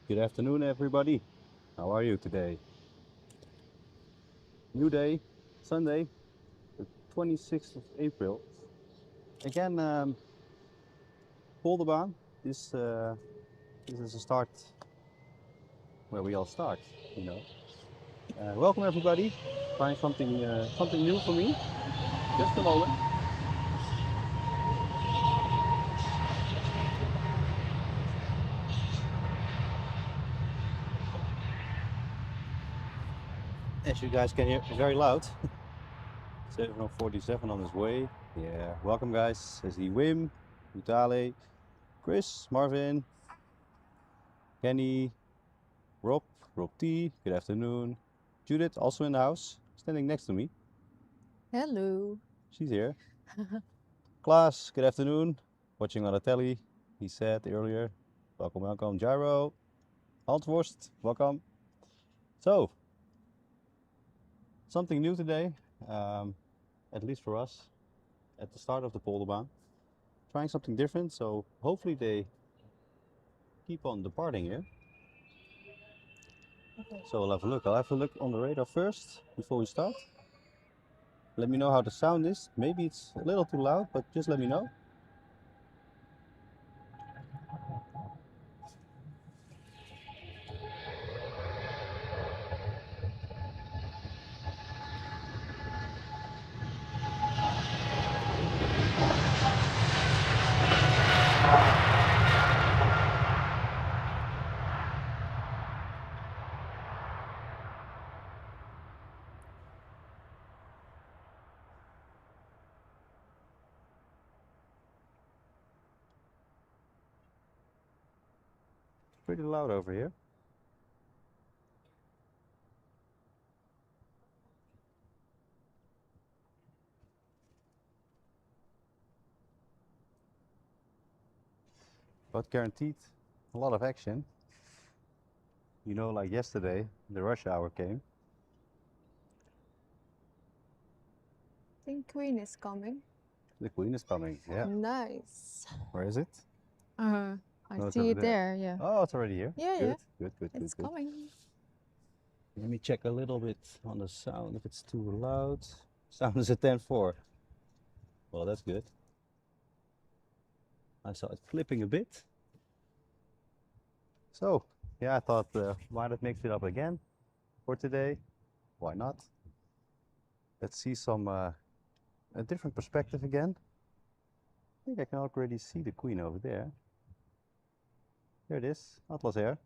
Good afternoon, everybody. How are you today? New day, Sunday, the 26th of April. Again, Polderbaan. This is a start where we all start, you know. Welcome, everybody. Find something new for me. Just a moment. As you guys can hear, it's very loud. 7:47 on his way. Yeah, welcome, guys. I see Wim, Utale, Chris, Marvin, Kenny, Rob, Rob T. Good afternoon. Judith, also in the house, standing next to me. Hello. She's here. Klaas, good afternoon. Watching on the telly, he said earlier. Welcome, welcome. Gyro, Altworst, welcome. So, something new today, at least for us, at the start of the Polderbaan. Trying something different, so hopefully they keep on departing here. Okay. So we'll have a look. I'll have a look on the radar first before we start. Let me know how the sound is. Maybe it's a little too loud, but just let me know. Pretty loud over here. But guaranteed a lot of action. You know, like yesterday, the rush hour came. I think Queen is coming. The Queen is coming. Yeah. Nice. Where is it? I No, it's see over it there. there, yeah. Oh, it's already here. Yeah, Good, yeah. good, good, good, It's good. coming. Let me check a little bit on the sound if it's too loud. Sound is at 10.4. Well, that's good. I saw it flipping a bit. So, yeah, I thought, why not mix it up again for today? Why not? Let's see some a different perspective again. I think I can already see the Queen over there. There it is, Atlas Air.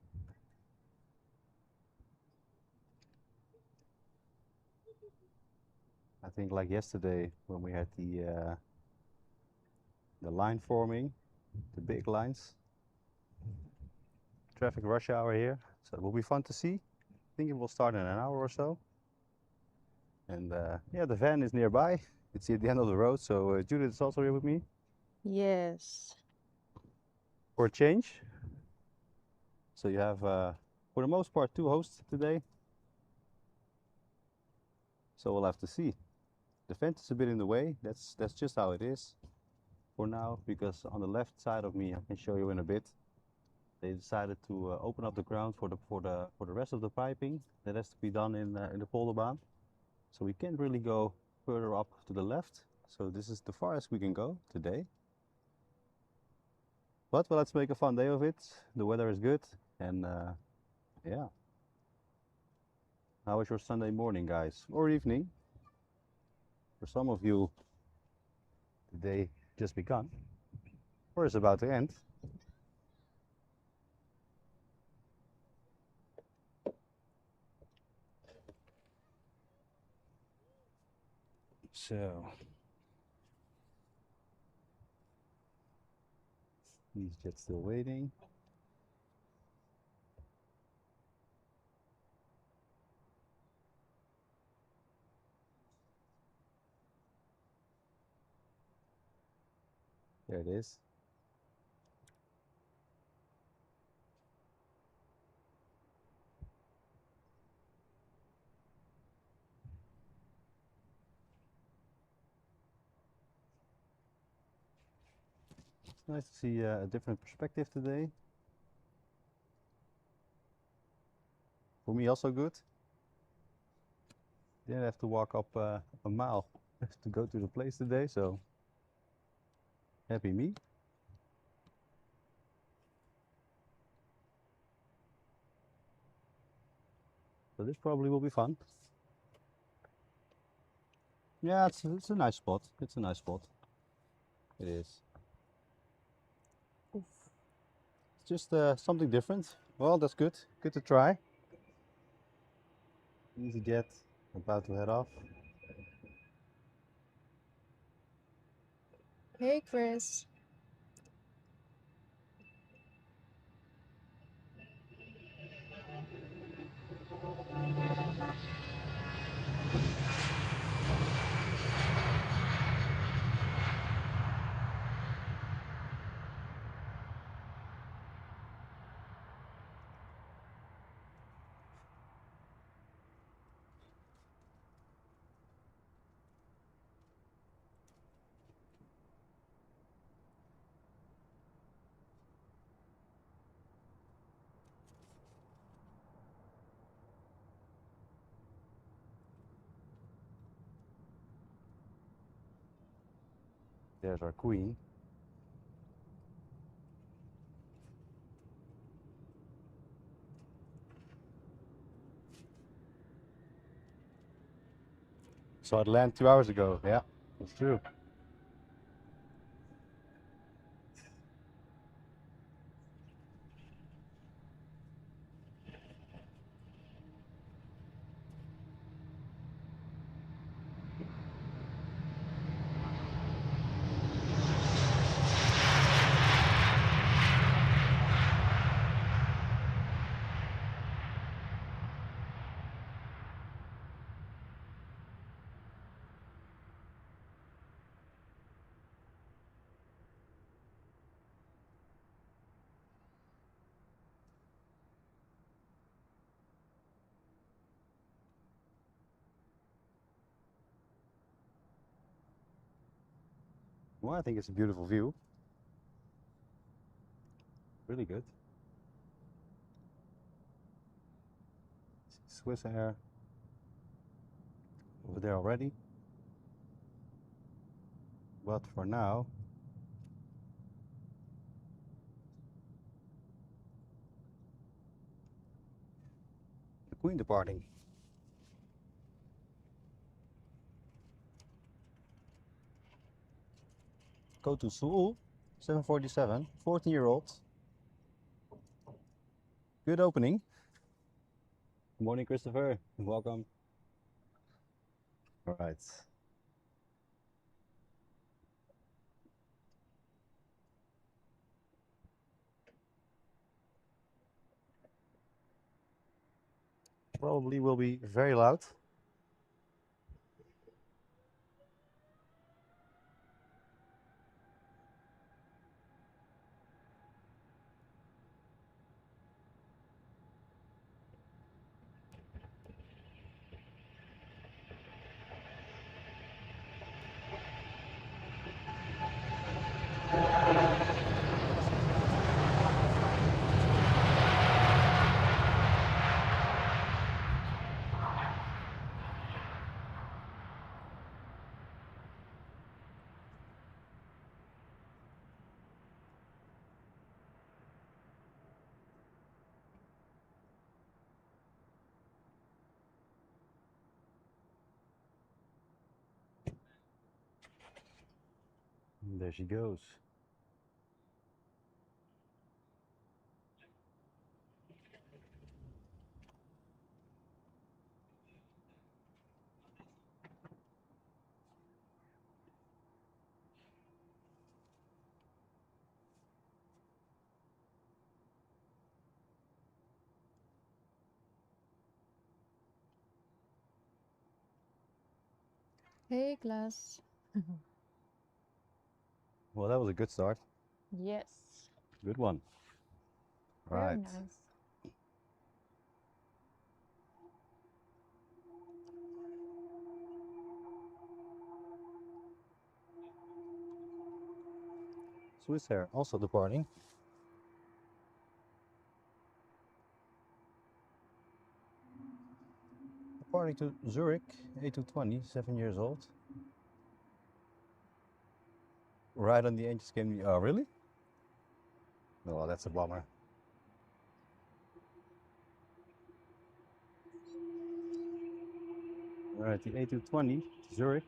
I think like yesterday when we had the line forming, the big lines. Traffic rush hour here, so it will be fun to see. I think it will start in an hour or so. And yeah, the van is nearby. It's at the end of the road, so Judith is also here with me Yes. for a change. So you have, for the most part, two hosts today. So we'll have to see. The fence is a bit in the way. That's just how it is for now, because on the left side of me, I can show you in a bit. They decided to open up the ground for the rest of the piping that has to be done in the Polderbaan. So we can't really go further up to the left. So this is the farthest we can go today. But well, let's make a fun day of it. The weather is good, and yeah. How was your Sunday morning, guys, or evening? For some of you, the day just begun, or is about to end. So these jets still waiting. There it is. It's nice to see a different perspective today. For me also good. Didn't have to walk up a mile to go to the place today, so happy me. So this probably will be fun. Yeah, it's a nice spot. It's a nice spot. It is. Oof. It's just something different. Well, that's good. Good to try. EasyJet about to head off. Hey, Chris. There's our queen. Saw it land 2 hours ago. Yeah, that's true. Well, I think it's a beautiful view. Really good. Swiss Air over there already. But for now, the Queen departing. Go to Seoul, 747, 14-year-old. Good opening. Good morning, Christopher. Welcome. All right. Probably will be very loud. And there she goes. Hey, class. Well, that was a good start. Yes. Good one. Very Right. nice. Swiss Air also departing. Departing to Zurich, A220, 7 years old. Right on the engines came the, oh really? Oh, that's a bummer. Alright, the A220, Zurich.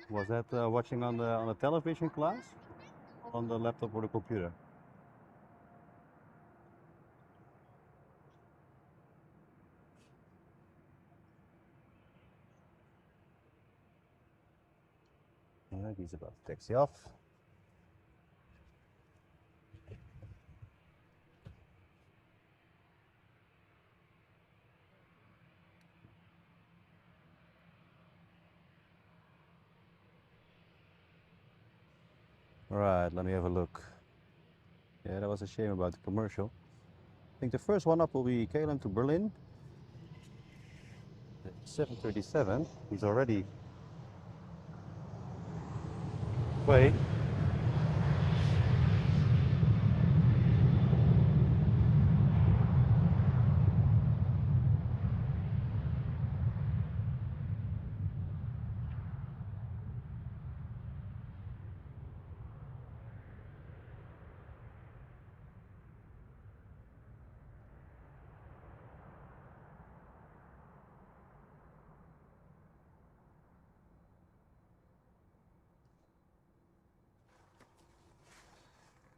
Was that watching on the television class? On the laptop or the computer? Alright, he's about to taxi off. Alright, let me have a look. Yeah, that was a shame about the commercial. I think the first one up will be KLM to Berlin. The 737. He's already way.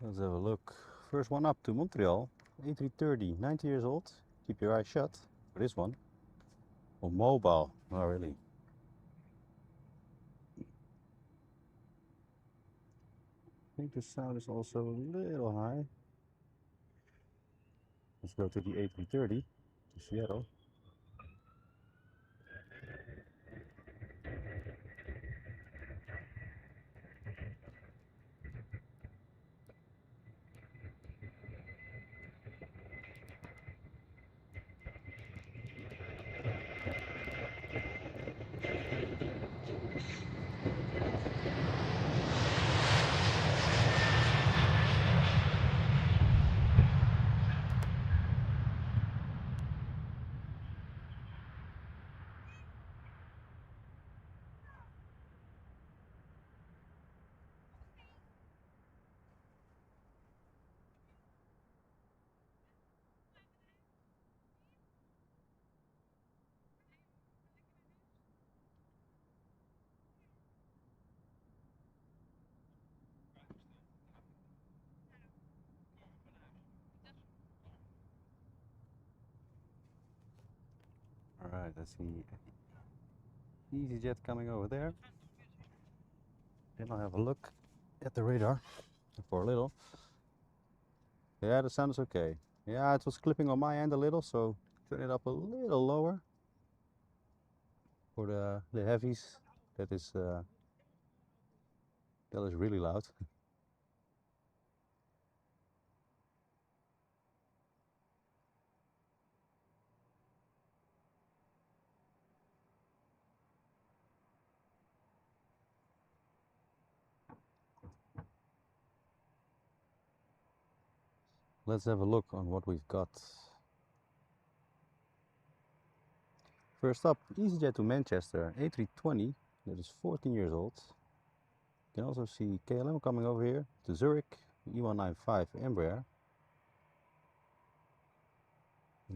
Let's have a look. First one up to Montreal. A330, 90 years old. Keep your eyes shut for this one. Oh, mobile. Oh, really? I think the sound is also a little high. Let's go to the A330 to Seattle. Alright, I see EasyJet coming over there. Then I'll have a look at the radar for a little. Yeah, the sound is okay. Yeah, it was clipping on my end a little, so turn it up a little lower. For the heavies, that is really loud. Let's have a look on what we've got. First up, EasyJet to Manchester, A320, that is 14 years old. You can also see KLM coming over here to Zurich, E195 Embraer.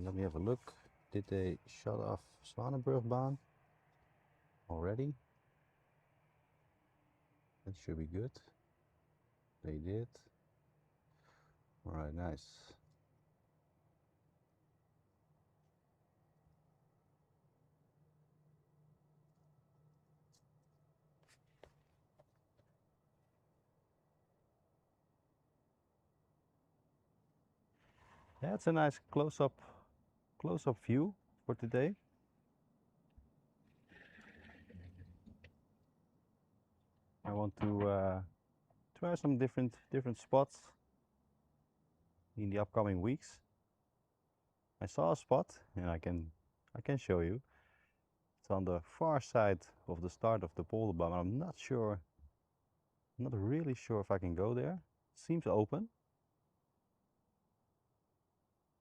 Let me have a look. Did they shut off Polderbaan already? That should be good. They did. Alright, nice. That's a nice close-up view for today. want to try some different spots in the upcoming weeks. I saw a spot and I can show you. It's on the far side of the start of the Polderbaan. I'm not sure, not really sure if I can go there. Seems open,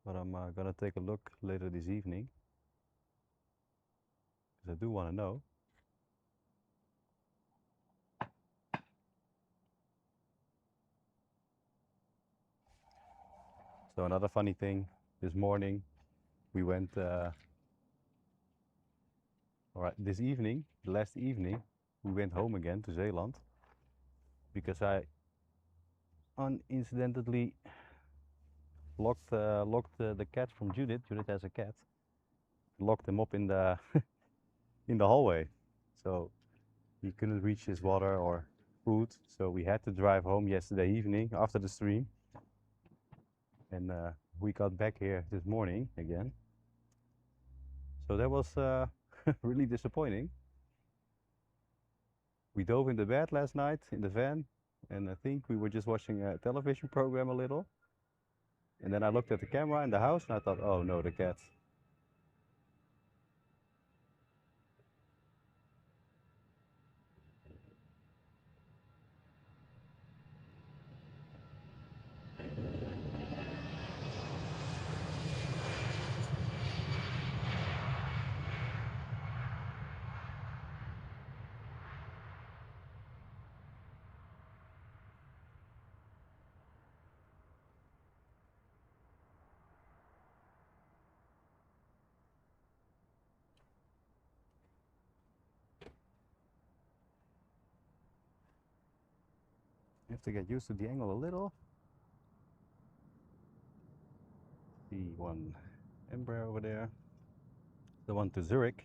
but I'm gonna take a look later this evening because I do want to know. So another funny thing, this morning we went, this evening, the last evening, we went home again to Zeeland because I unincidentally locked the cat from Judith. Judith has a cat. Locked him up in the in the hallway, so he couldn't reach his water or food. So we had to drive home yesterday evening after the stream, and we got back here this morning again. So that was really disappointing. We dove into bed last night in the van, and I think we were just watching a television program a little. And then I looked at the camera in the house and I thought, oh no, the cat. You have to get used to the angle a little. See one Embraer over there. The one to Zurich.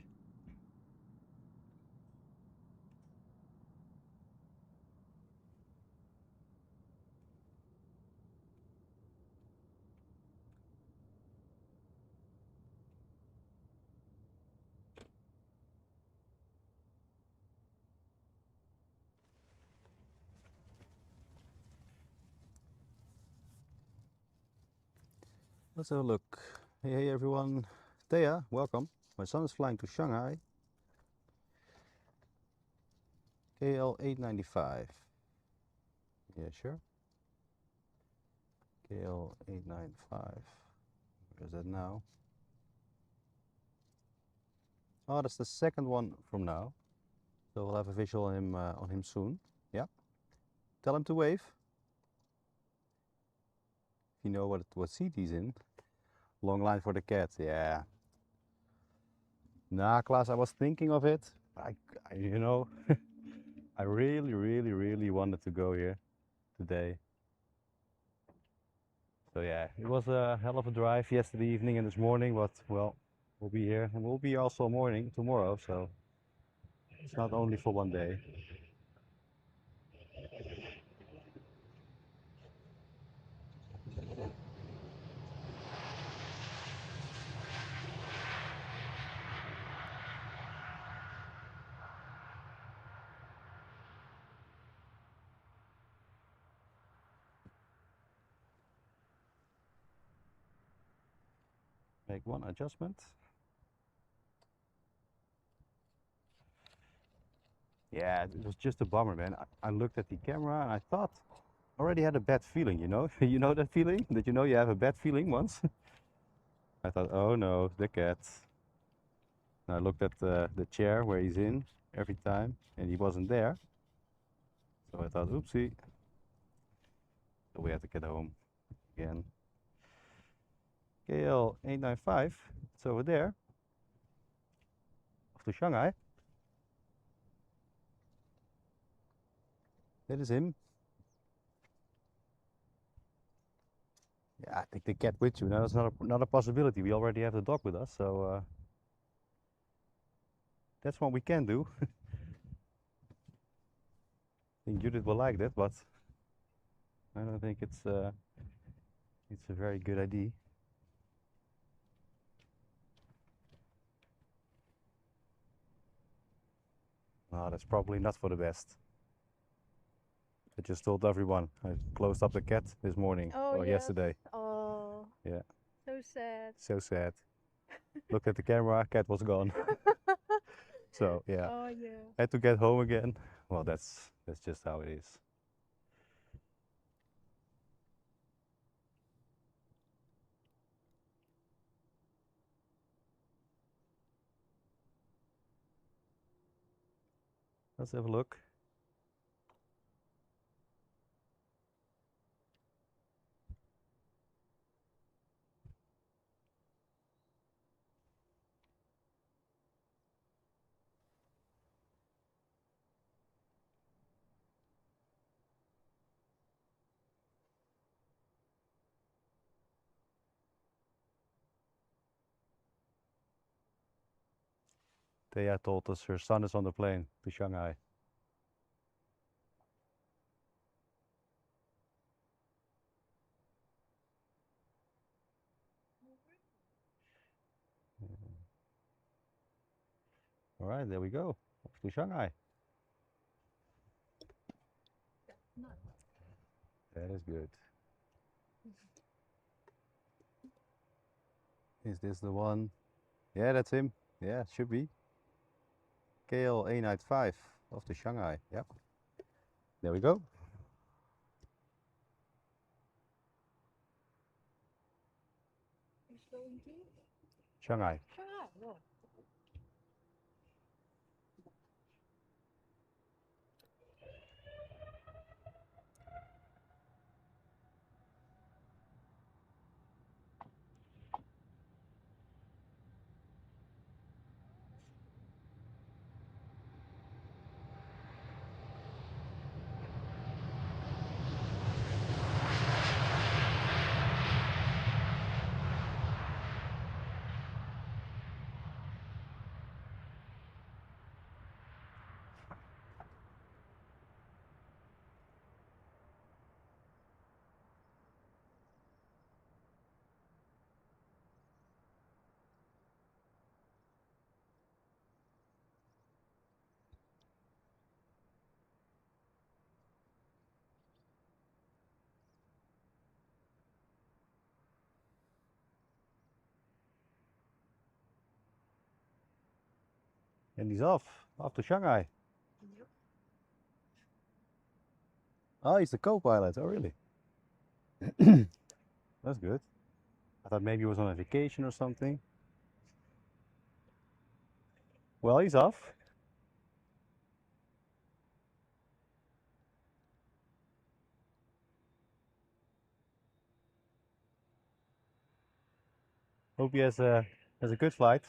Let's have a look. Hey everyone. Thea, welcome. My son is flying to Shanghai. KL 895. Yeah, sure. KL 895. Where is that now? Oh, that's the second one from now. So we'll have a visual on him soon. Yeah. Tell him to wave. If you know what seat he's in. Long line for the cat. Yeah. Nah, Klaas, I was thinking of it. You know, I really wanted to go here today. So yeah, it was a hell of a drive yesterday evening and this morning, but well, we'll be here and we'll be also morning tomorrow, so it's not only for one day. Make one adjustment. Yeah, it was just a bummer, man. I looked at the camera and I thought I already had a bad feeling, you know? You know that feeling? That you know you have a bad feeling once? I thought, oh no, the cat. And I looked at the chair where he's in every time and he wasn't there. So I thought, oopsie. So we had to get home again. KL 895, it's over there. Off to Shanghai. That is him. Yeah, I take the cat with you. Now that's not a possibility. We already have the dog with us, so that's what we can do. I think Judith will like that, but I don't think it's a very good idea. Oh, that's probably not for the best. I just told everyone. I closed up the cat this morning Oh, or yes. yesterday. Oh. Yeah. So sad. So sad. Looked at the camera, cat was gone. So yeah, Oh, yeah. had to get home again. Well, that's just how it is. Let's have a look. Thea told us her son is on the plane to Shanghai. All right, there we go. Off to Shanghai. That is good. Is this the one? Yeah, that's him. Yeah, should be. KL A95 off to Shanghai. Yep. There we go. He's going to Shanghai. Shanghai. Yeah. And he's off to Shanghai. Yep. Oh, he's the co-pilot. Oh, really? That's good. I thought maybe he was on a vacation or something. Well, he's off. Hope he has a good flight.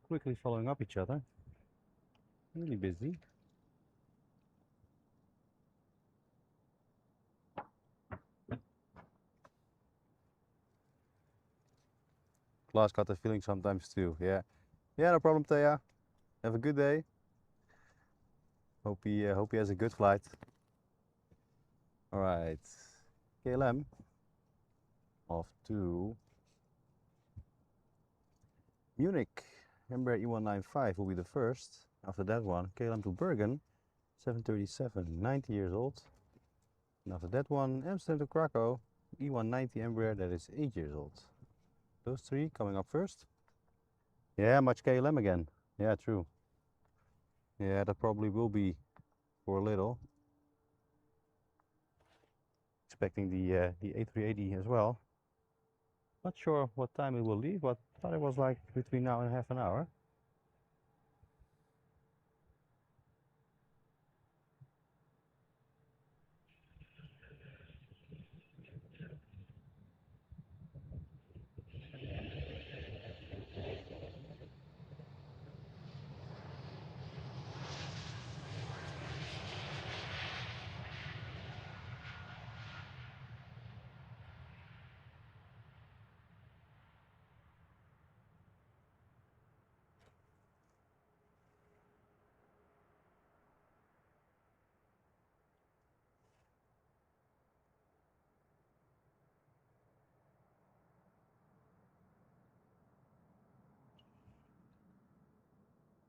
Quickly following up each other. Really busy. Klaas got the feeling sometimes too. Yeah. Yeah, no problem, Thea. Have a good day. Hope he has a good flight. All right. KLM off to Munich. Embraer E195 will be the first. After that one, KLM to Bergen, 737, 90 years old. And after that one, Amsterdam to Krakow, E190 Embraer that is 8 years old. Those three coming up first. Yeah, much KLM again. Yeah, true. Yeah, that probably will be for a little. Expecting the A380 as well. Not sure what time it will leave, but I thought it was like between now and half an hour.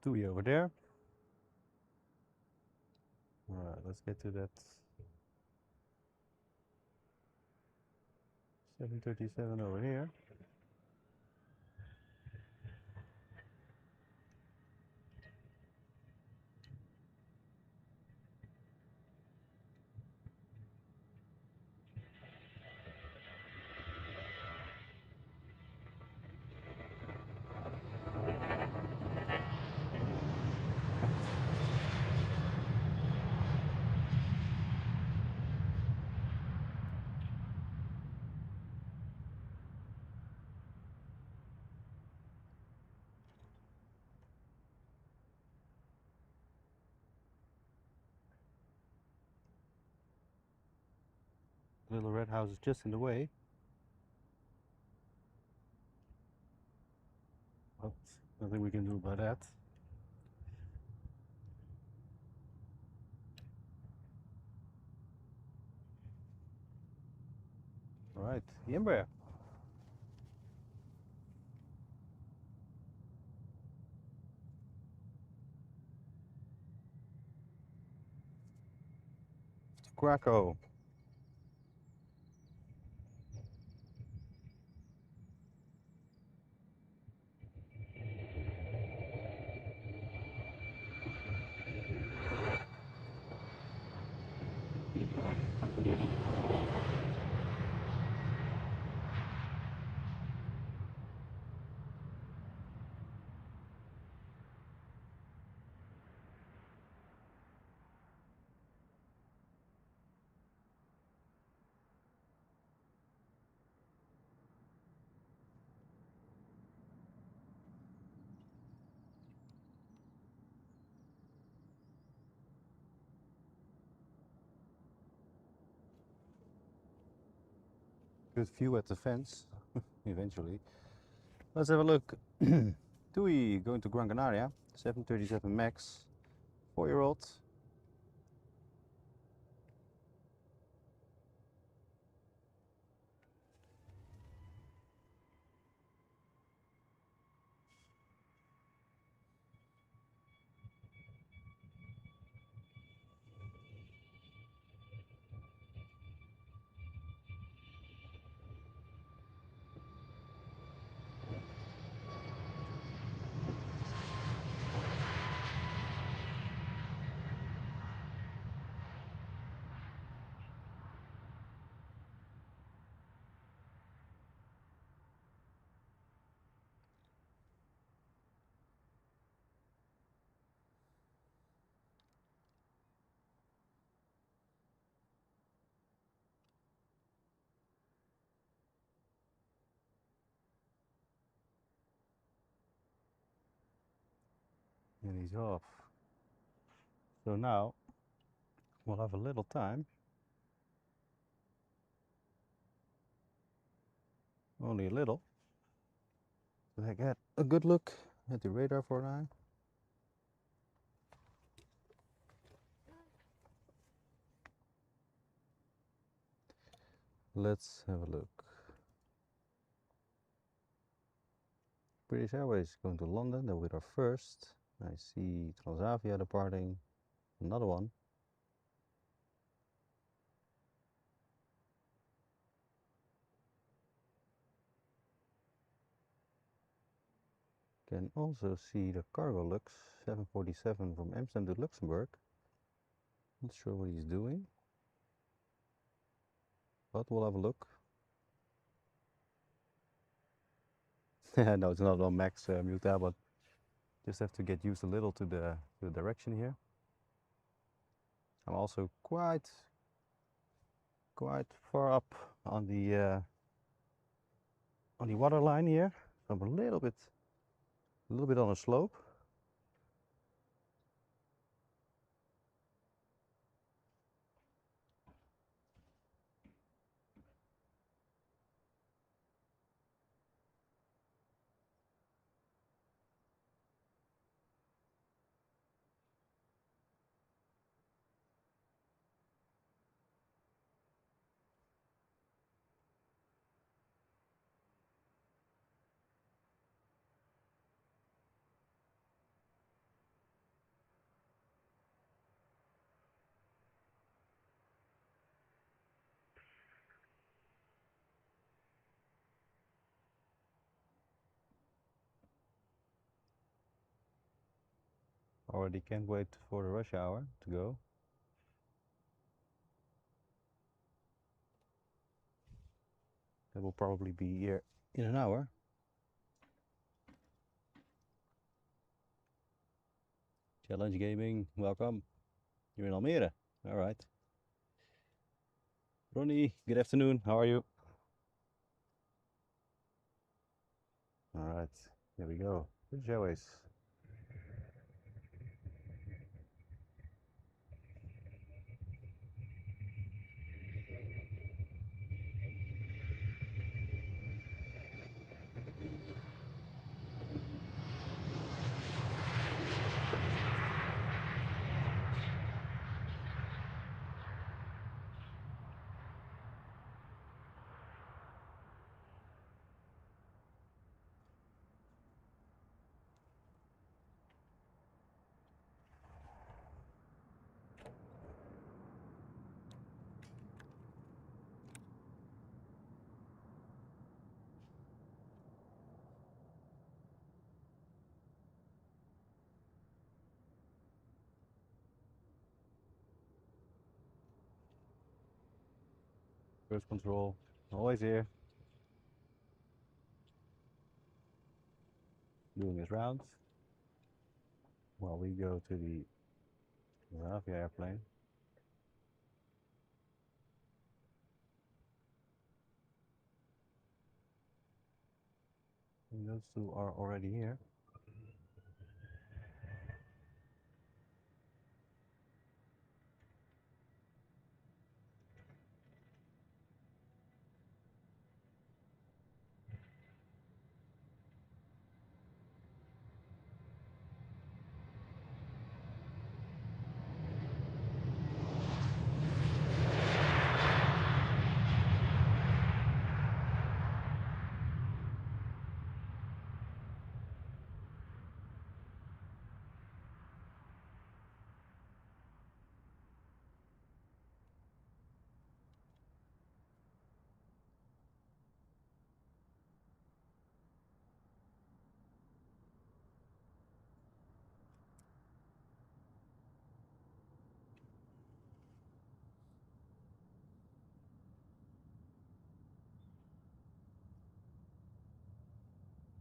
TUI over there. Alright, let's get to that 737 over here. The little red house is just in the way. But nothing we can do about that. Alright, the Embraer. Quacko. Good view at the fence, eventually. Let's have a look. TUI going to Gran Canaria, 737 MAX, 4-year-old. And he's off. So now we'll have a little time. Only a little. So I get a good look at the radar for an eye. Let's have a look. British Airways going to London, they're with our first. I see Transavia departing, another one. Can also see the cargo lux 747 from Amsterdam to Luxembourg. Not sure what he's doing, but we'll have a look. No, it's not on max mute, but just have to get used a little to the direction here. I'm also quite far up on the water line here. So I'm a little bit on a slope. Already can't wait for the rush hour to go. That will probably be here in an hour. Challenge Gaming, welcome. You're in Almere. All right. Ronnie, good afternoon. How are you? All right. Here we go. British Airways. First control, always here. Doing his rounds while we go to the Avia airplane. And those two are already here.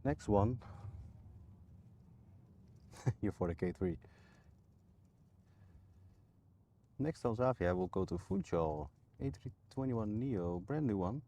Next one, here for the K3. Next on Zavia, we'll go to Funchal, A321neo, brand new one.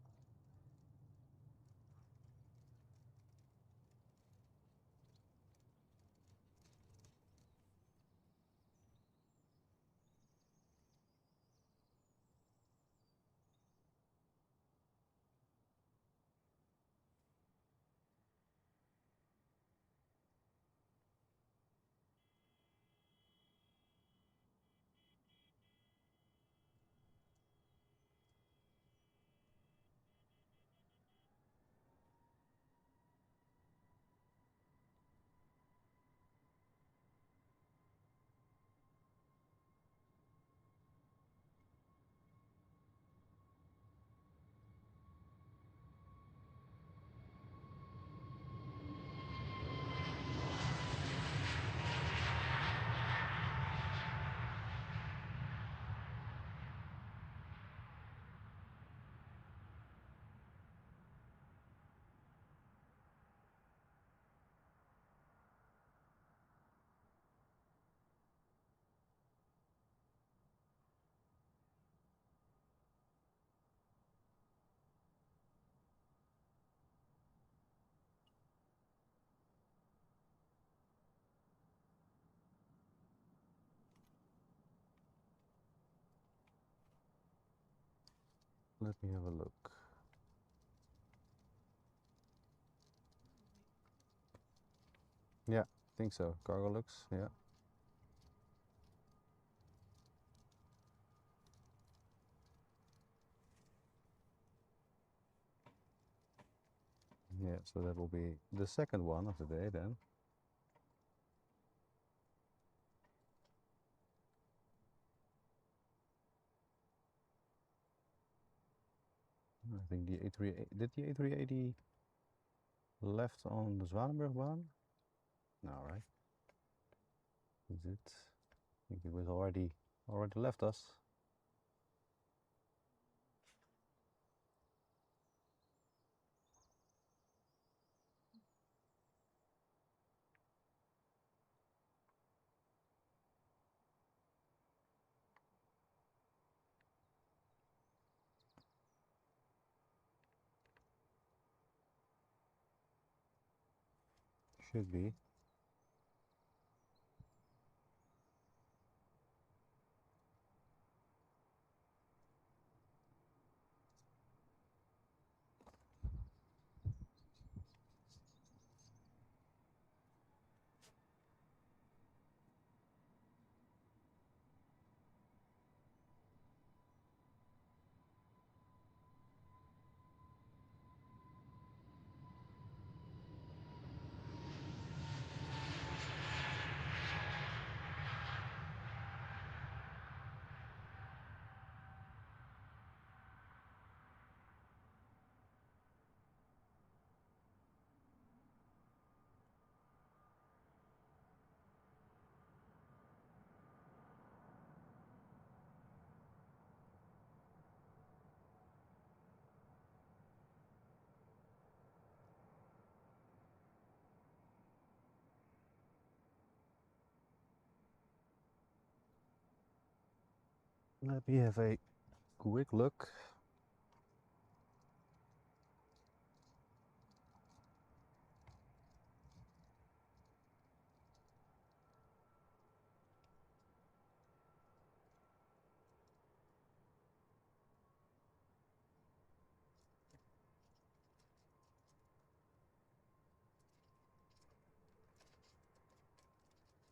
Let me have a look. Yeah, I think so. Cargo looks, yeah. Yeah, so that will be the second one of the day then. I think the A380, did the A380 left on the Zwanenburgbaan? No, right? Is it? I think it was already left us. Should be. Let me have a quick look.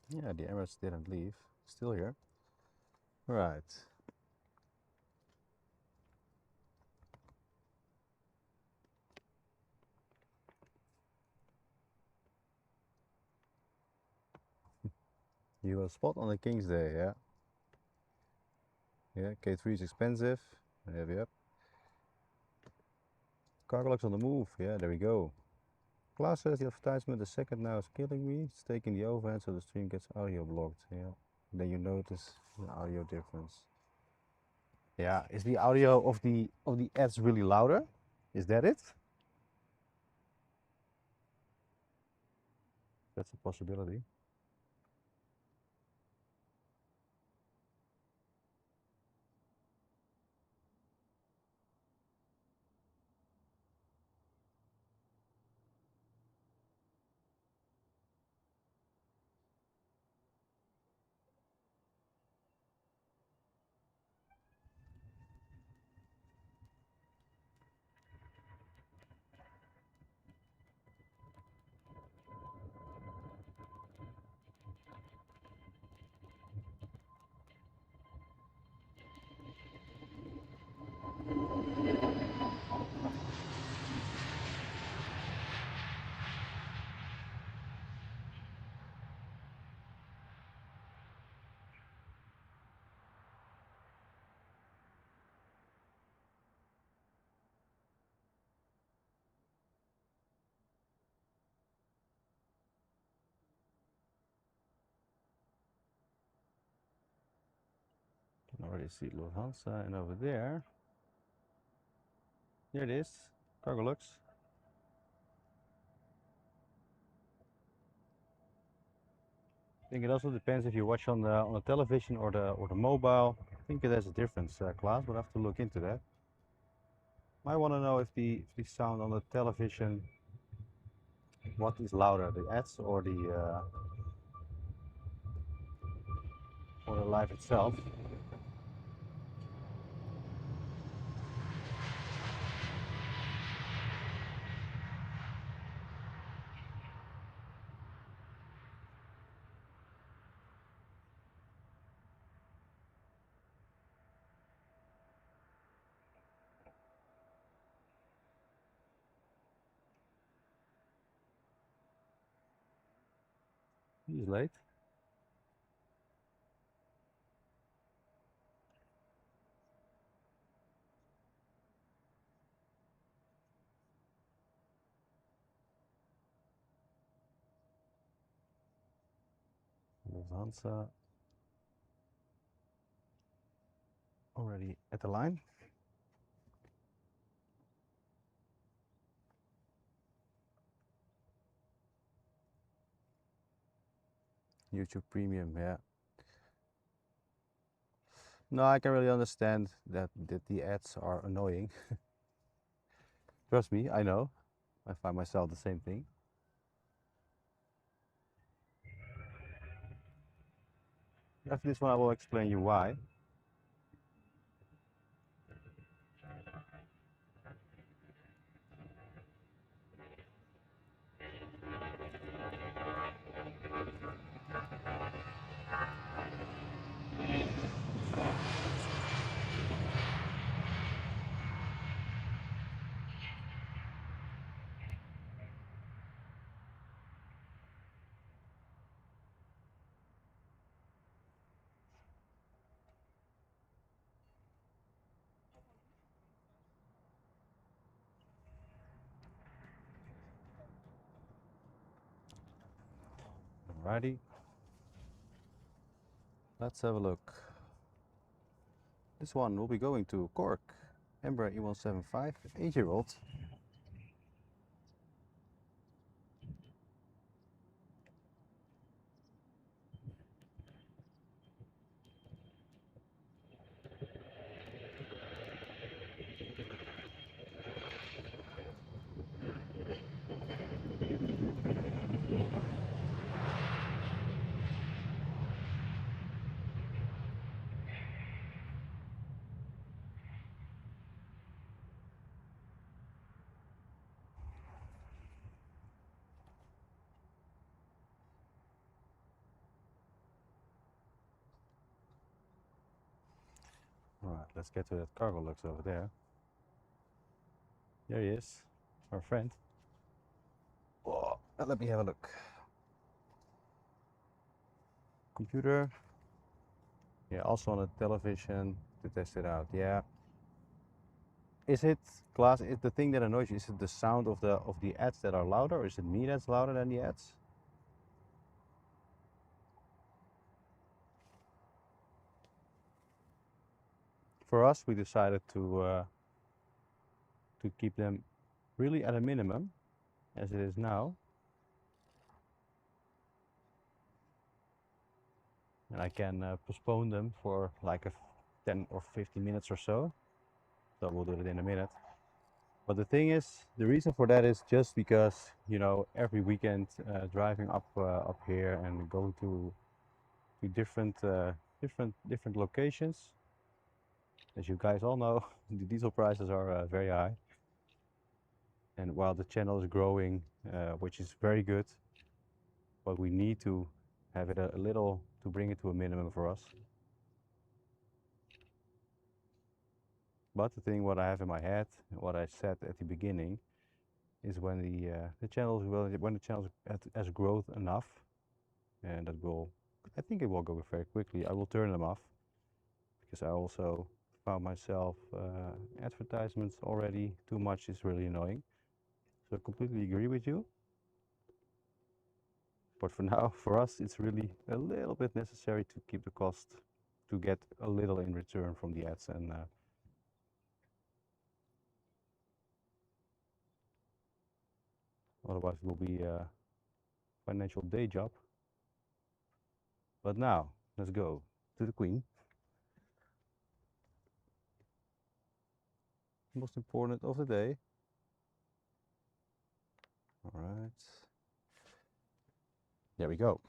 Yeah, the Emirates didn't leave. Still here. Right. You got a spot on the King's Day, yeah. Yeah, K3 is expensive. Yep. Cargo looks on the move. Yeah, there we go. Klaas says the advertisement, the second now is killing me. It's taking the overhead so the stream gets audio blocked. Yeah. Then you notice the audio difference. Yeah, is the audio of the ads really louder? Is that it? That's a possibility. Can already see Lufthansa, and over there it is. Cargo looks. I think it also depends if you watch on the television or the mobile. I think it has a difference, Klaas, but I have to look into that. I want to know if the sound on the television, what is louder, the ads or the live itself. He's late. Hansa already at the line. YouTube Premium, yeah. No, I can really understand that the ads are annoying. Trust me, I know. I find myself the same thing. After this one, I will explain you why. Alrighty. Let's have a look. This one will be going to Cork, Embraer E175, 8-year-old. Alright, let's get to that cargo lux over there. There he is, our friend. Oh, let me have a look. Computer. Yeah, also on the television to test it out. Yeah. Is it, Klaas, is the thing that annoys you, is it the sound of the ads that are louder, or is it me that's louder than the ads? For us, we decided to keep them really at a minimum, as it is now. And I can postpone them for like 10 or 15 minutes or so. So we'll do it in a minute. But the thing is, the reason for that is just because, you know, every weekend driving up here and going to different locations. As you guys all know, the diesel prices are very high. And while the channel is growing, which is very good, but we need to have it a little to bring it to a minimum for us. But the thing what I have in my head, what I said at the beginning, is when the channel has growth enough, and that will, I think it will go very quickly. I will turn them off because I also found myself advertisements already too much is really annoying. So I completely agree with you. But for now, for us, it's really a little bit necessary to keep the cost to get a little in return from the ads, and otherwise it will be a financial day job. But now, let's go to the Queen. Most important of the day. All right. There we go.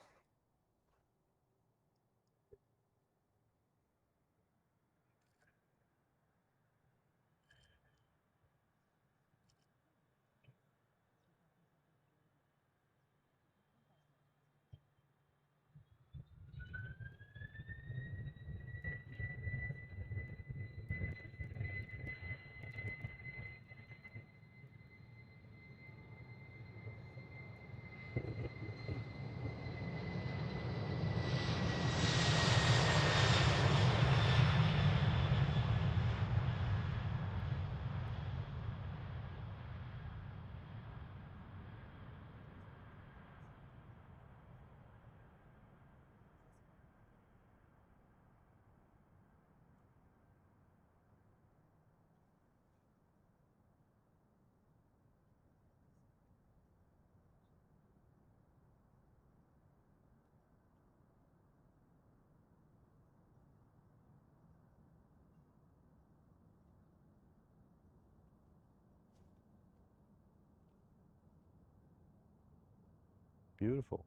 Beautiful.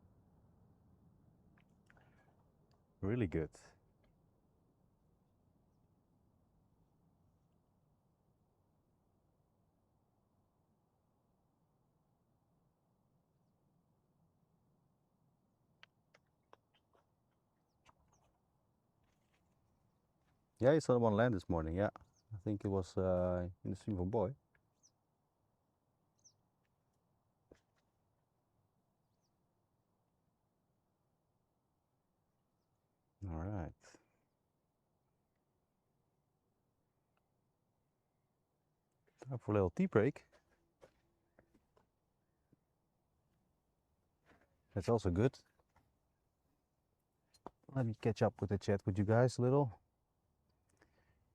Really good. Yeah, you saw them on land this morning. Yeah, I think it was in the stream from Boy. All right. Time for a little tea break. That's also good. Let me catch up with the chat with you guys a little.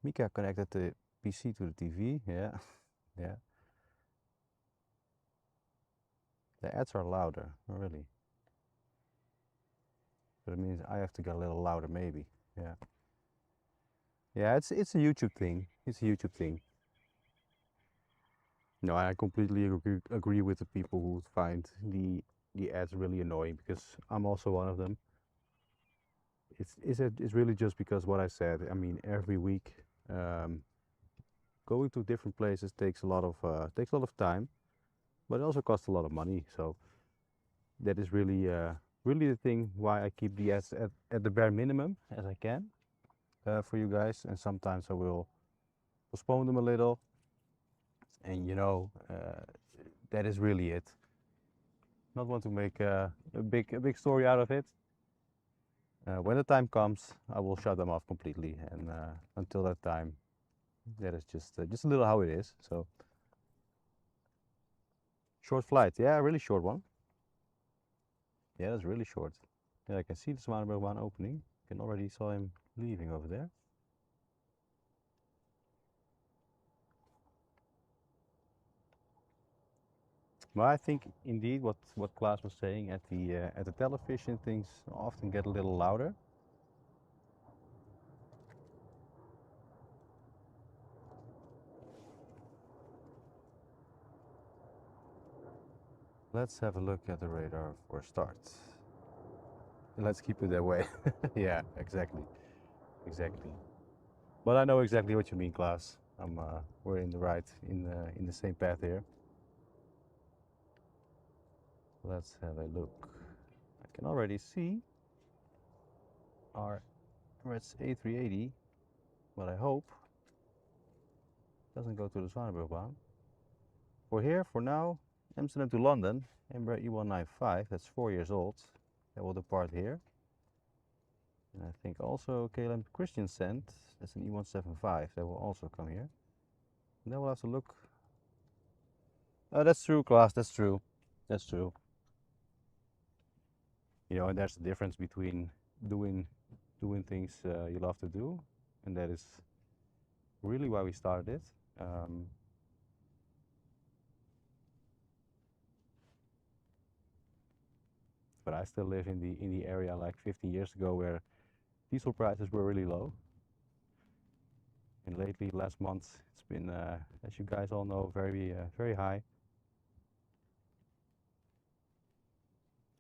Mika connected the PC to the TV. Yeah, yeah. The ads are louder, really. But it means I have to get a little louder, maybe. Yeah. Yeah, it's a YouTube thing. It's a YouTube thing. No, I completely agree with the people who find the ads really annoying, because I'm also one of them. It's really just because what I said. I mean, every week, going to different places takes a lot of time, but it also costs a lot of money. So that is really really the thing why I keep the ads at the bare minimum as I can for you guys, and sometimes I will postpone them a little, and that is really it. Not want to make a big story out of it. When the time comes, I will shut them off completely, and until that time, that is just a little how it is. So short flight, yeah, really short one. Yeah, that's really short. Yeah, I can see the Zwanenburgbaan opening. I can already saw him leaving over there. Well, I think indeed what Klaas was saying, at the television, things often get a little louder. Let's have a look at the radar for a start. Let's keep it that way. Yeah, exactly, exactly. But I know exactly what you mean, Klaas. We're in the same path here. Let's have a look. I can already see our Emirates A380, but I hope it doesn't go to the Zwanenburgbaan. For here, for now, Amsterdam to London, Embraer E195, that's 4 years old. That will depart here. And I think also KLM Christiansand, that's an E175, that will also come here. And then we'll have to look. Oh, that's true, Klaas, that's true. That's true. And there's a difference between doing things you love to do, and that is really why we started it. But I still live in the area like 15 years ago, where diesel prices were really low. And lately, last month, it's been, as you guys all know, very high.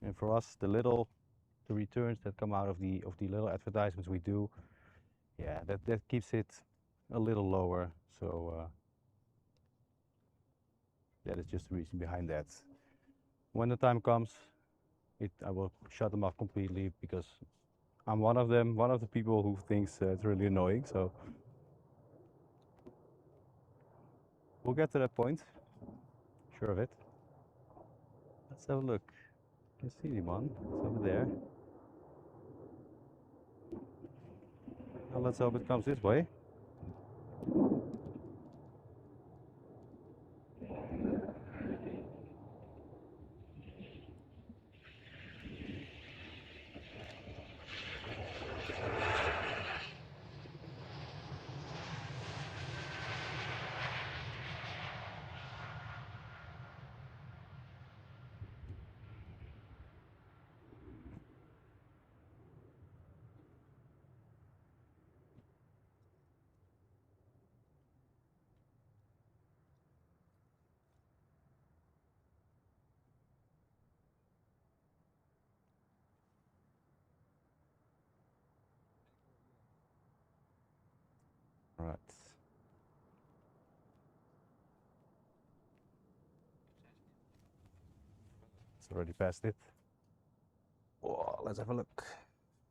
And for us, the returns that come out of the little advertisements we do, yeah, that keeps it a little lower. So that is just the reason behind that. When the time comes, I will shut them off completely, because I'm one of them, one of the people who thinks it's really annoying. So we'll get to that point, sure of it. Let's have a look. You can see the one, it's over there. Now let's hope it comes this way. Alright. It's already past it. Oh, let's have a look.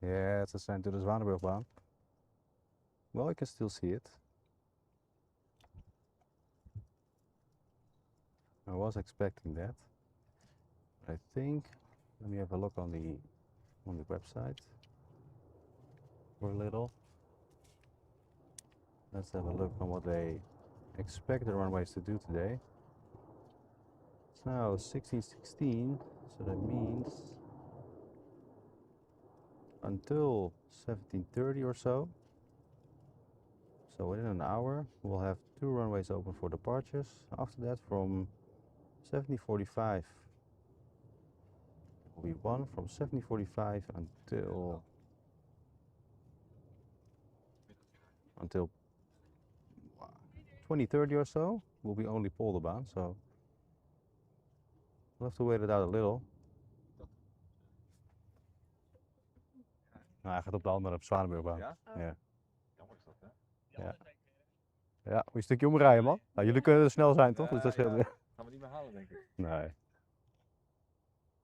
Yeah, it's a sign to the Zwanenburgbaan. Well, I can still see it. I was expecting that. I think, let me have a look on the website for a little. Let's have a look on what they expect the runways to do today. It's now 16:16, so that means until 17:30 or so. So within an hour, we'll have 2 runways open for departures. After that, from 17:45 will be 1, from 17:45 until 20:30 or so will be only Polderbaan. So we'll have to wait it out a little. Nou, hij gaat op de andere, op Zwanenburgbaan. Ja? Ja. Jammer is dat, hè? Ja. Ja, moet je een stukje omrijden, man. Nou, jullie kunnen er snel zijn, toch? Dus dat scheelt Ja, weer. gaan we niet meer halen, denk ik. Nee,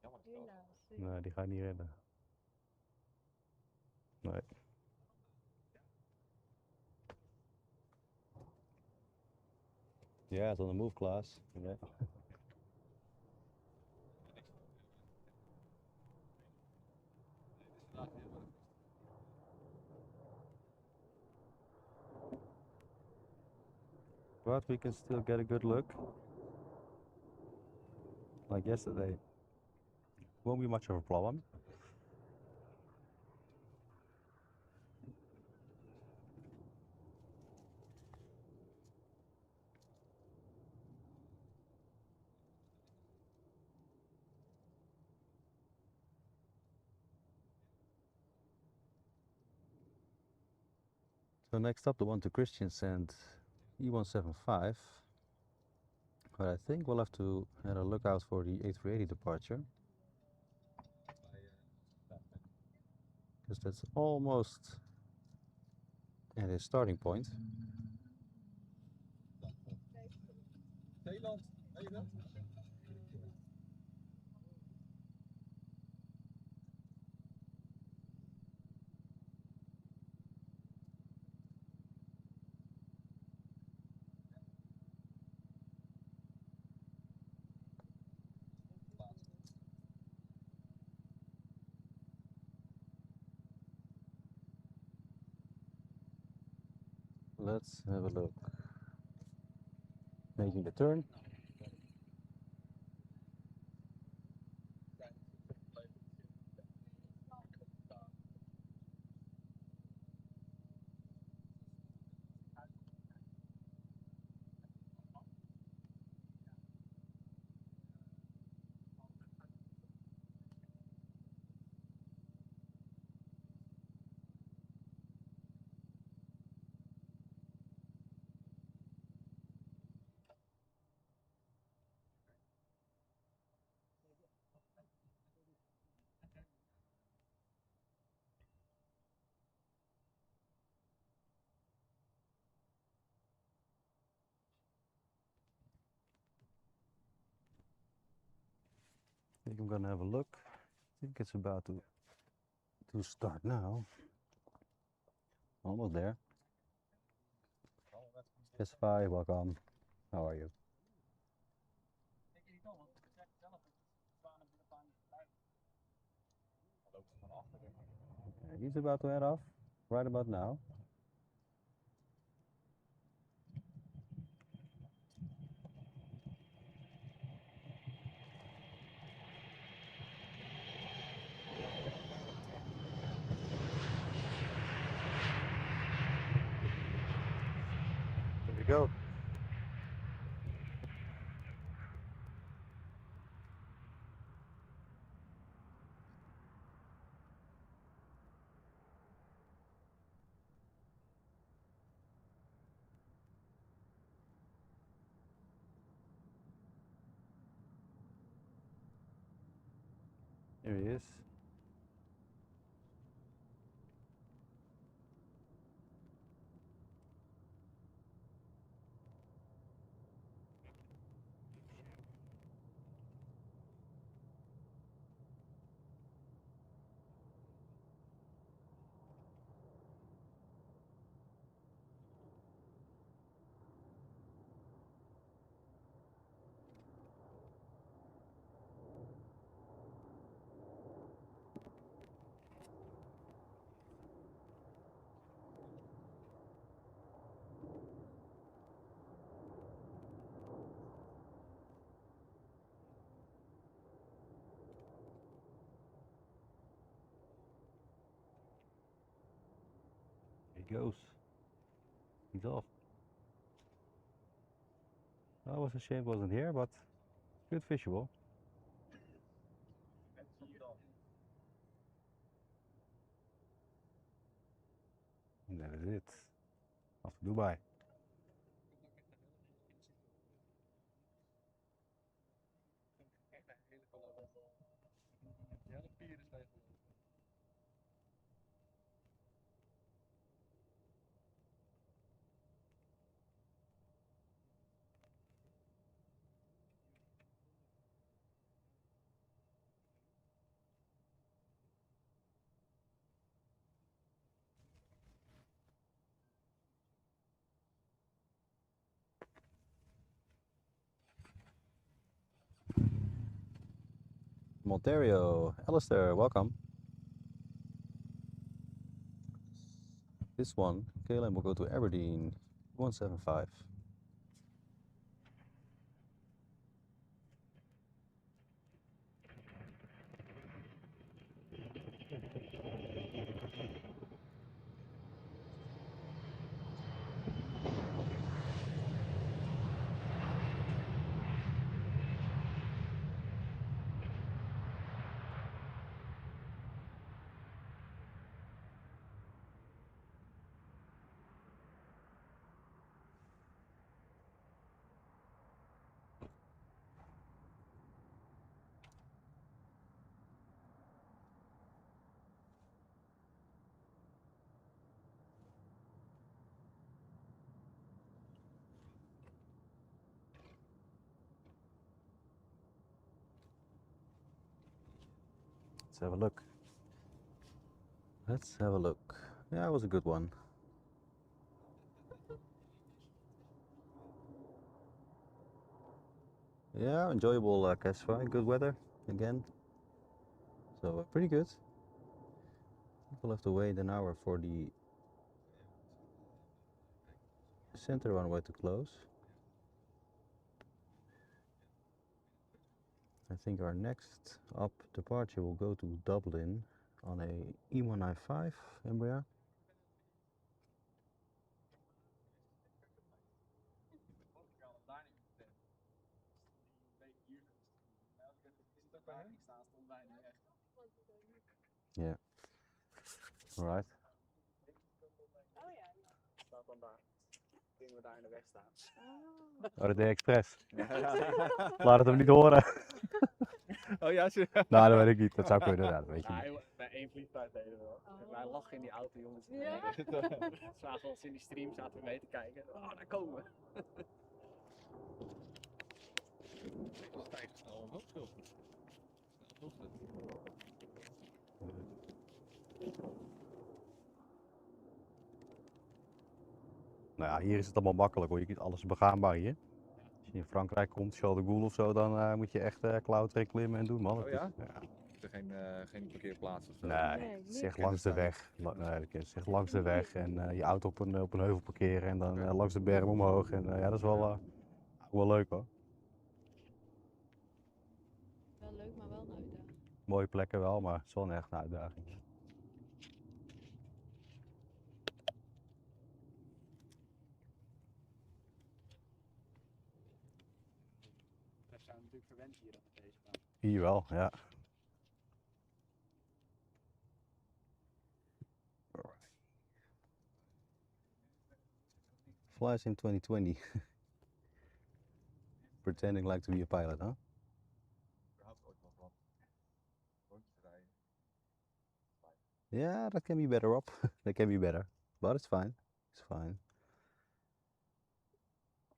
Jammer is dat. nee, die ga je niet redden. Nee. Yeah, it's on the move class. Yeah. But we can still get a good look. Like yesterday. Won't be much of a problem. So next up, the one to Christians and E175. But I think we'll have to have a look out for the A380 departure. Because that's almost at its starting point. Zeeland, weet je dat? Let's have a look. Making the turn. I think I'm gonna have a look. I think it's about to start now. Almost there. Yes, hi, welcome. How are you? He's about to head off right about now. Here we go. Here he is. goes. He's off. That was a shame it wasn't here, but good visual. And that is it. Off to Dubai. Ja, de pier is leeg. From Ontario, Alistair, welcome. This one, KLM will go to Aberdeen, 175. Let's have a look. Let's have a look. Yeah, it was a good one. Yeah, enjoyable Casper. Good weather again. So pretty good. We'll have to wait an hour for the center runway to close. I think our next up departure will go to Dublin on a E195 Embraer. Yeah. All right. Staat dan daar. Kunnen we daar in de weg staan. Oh, dat deed ik expres. Laat het hem niet horen. Oh ja, Nou, dat weet ik niet. Dat zou kunnen, dat weet je niet. nou, bij één vliegtuig deden we wel. Wij lachen in die auto, jongens. Ja. Zagen ons in die stream, zaten we mee te kijken. Oh, daar komen we. Dat stijgt snel omhoog, joh. Snel opzet. Nou ja, hier is het allemaal makkelijk hoor. Je kunt alles begaanbaar hier. Als je in Frankrijk komt, Charles de Gaulle of zo, dan moet je echt Cloudtrain klimmen en doen, man. Oh Het ja? is- ja. Is er geen parkeerplaats of zo? Nee, Nee, het is niet. echt langs de weg. Nee, het is echt langs de weg en je auto op een heuvel parkeren en dan langs de berm omhoog. En ja, dat is wel leuk hoor. Wel leuk, maar wel een uitdaging. Mooie plekken wel, maar het is wel een echt een uitdaging. We zijn natuurlijk verwend hier op deze baan. Hier wel, ja. Flies in 2020. Pretending like to be a pilot, huh? Überhaupt ooit nog wat rondjes rijden. Yeah, that can be better, Rob. That can be better, but it's fine. It's fine.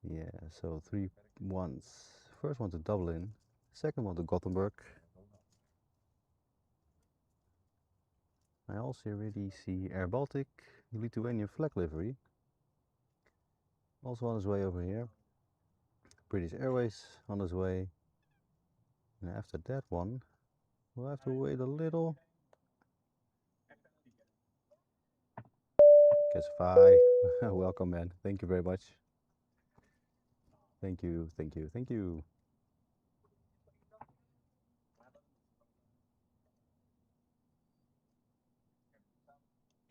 Yeah, so 3 ones. First one to Dublin, second one to Gothenburg. I also already see Air Baltic, Lithuanian flag livery. Also on his way over here. British Airways on his way. And after that one, we'll have to wait a little. Kesafai, welcome man. Thank you very much. Thank you, thank you, thank you.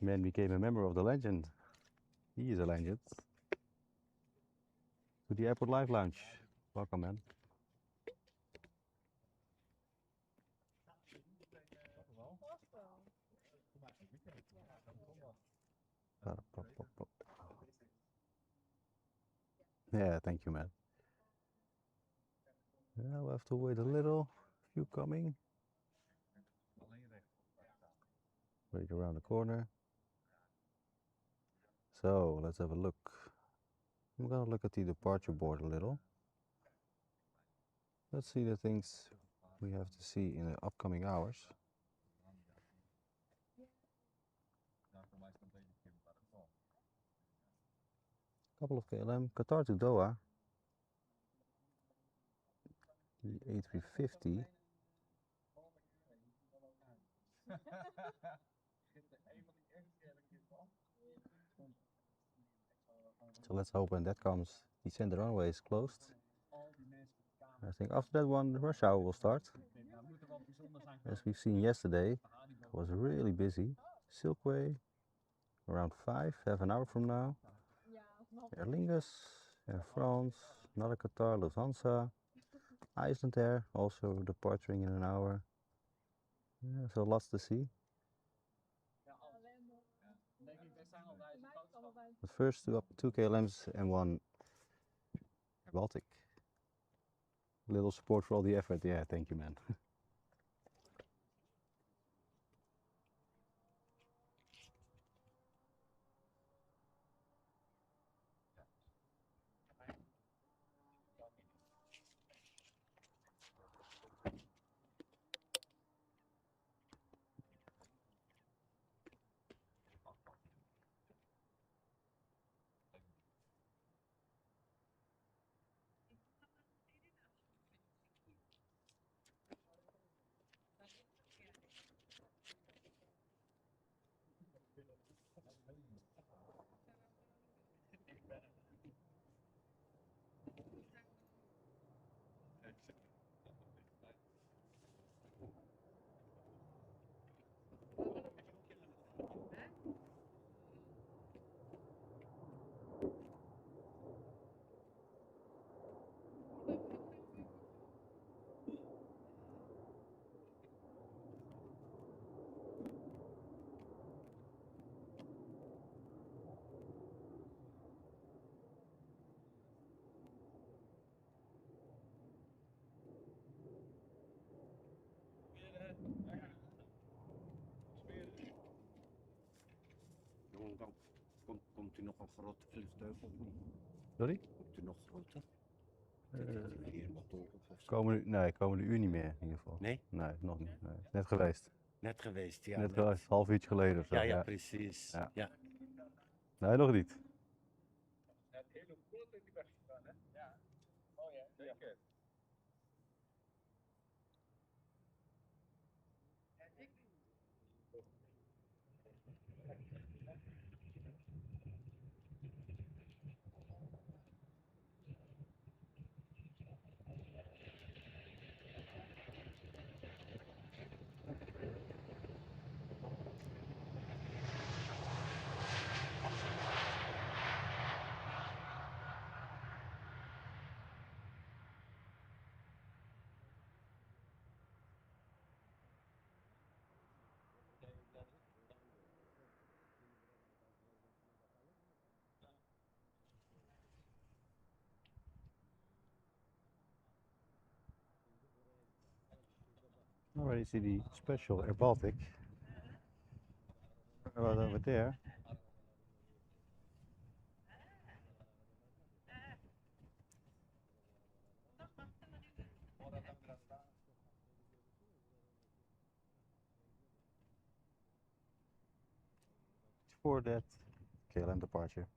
Man became a member of the legend. He is a legend. To the Airport Live Lounge. Welcome, man. Yeah, thank you, man. Yeah, we'll have to wait a little. Few coming. Wait around the corner. So let's have a look. I'm gonna look at the departure board a little. Let's see the things we have to see in the upcoming hours. Couple of KLM, Qatar to Doha. The A350. So let's hope when that comes, the center runway is closed. I think after that one, the rush hour will start. As we've seen yesterday, it was really busy. Silkway, around 5, half an hour from now. Aer Lingus, Air France, another Qatar, Lufthansa, Iceland Air, also departing in an hour. Yeah, so lots to see. But first, two KLMs and one Baltic. A little support for all the effort. Yeah, thank you, man. Komt u nog een grote vliegtuig of niet? Sorry? Komt u nog groter? Vier motoren of zo? Komende uur niet meer in ieder geval. Nee? Nee, nog niet. Nee. Net geweest. Net geweest, ja. Net geweest, half uurtje geleden of zo. Ja, precies. Ja. Ja. Nee, nog niet. Het hele vloot in die weg gegaan, hè? Ja. Oh ja, zeker. Already see the special Air Baltic. Right over there. For that KLM departure.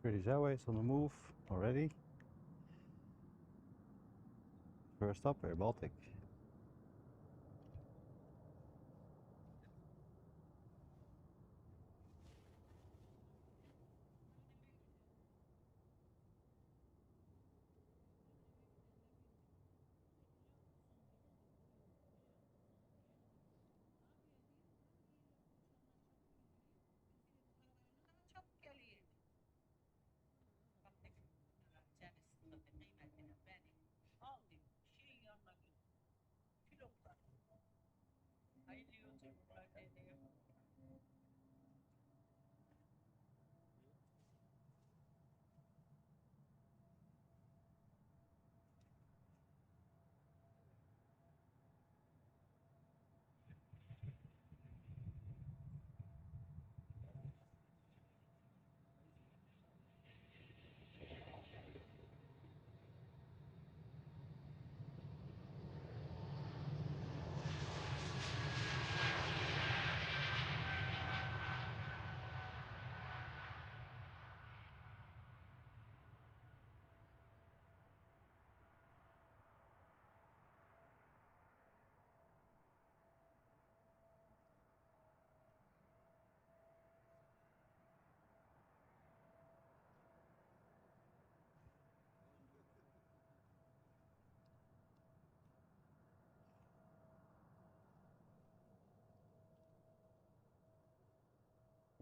British Airways on the move already. First stop, Air Baltic.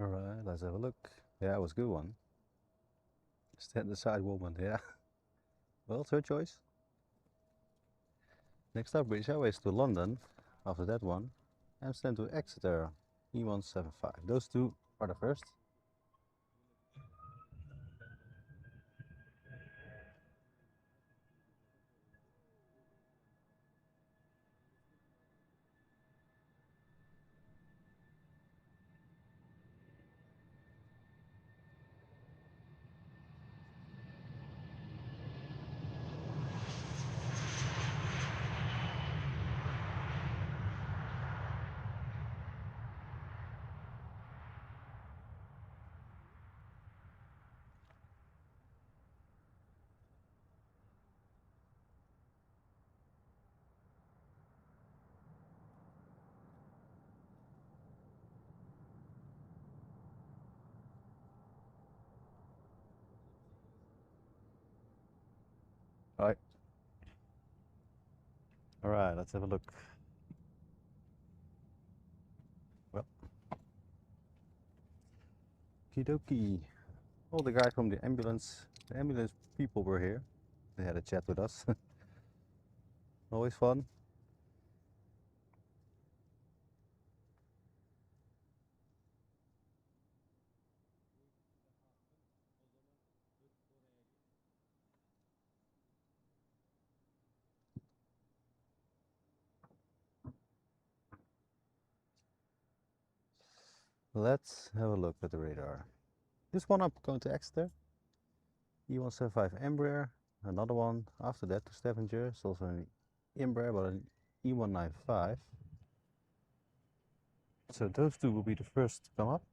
Alright, let's have a look. Yeah, it was a good one. Stand aside woman, yeah. Well, it's her choice. Next up, British Airways to London. After that one, Amsterdam to Exeter, E175. Those two are the first. Right. Alright, let's have a look. Well, okie dokie. Oh, the guy from the ambulance people were here. They had a chat with us. Always fun. Let's have a look at the radar. This one I'm going to Exeter. E175 Embraer. Another one after that to Stavanger. It's also an Embraer, but an E195. So those two will be the first to come up.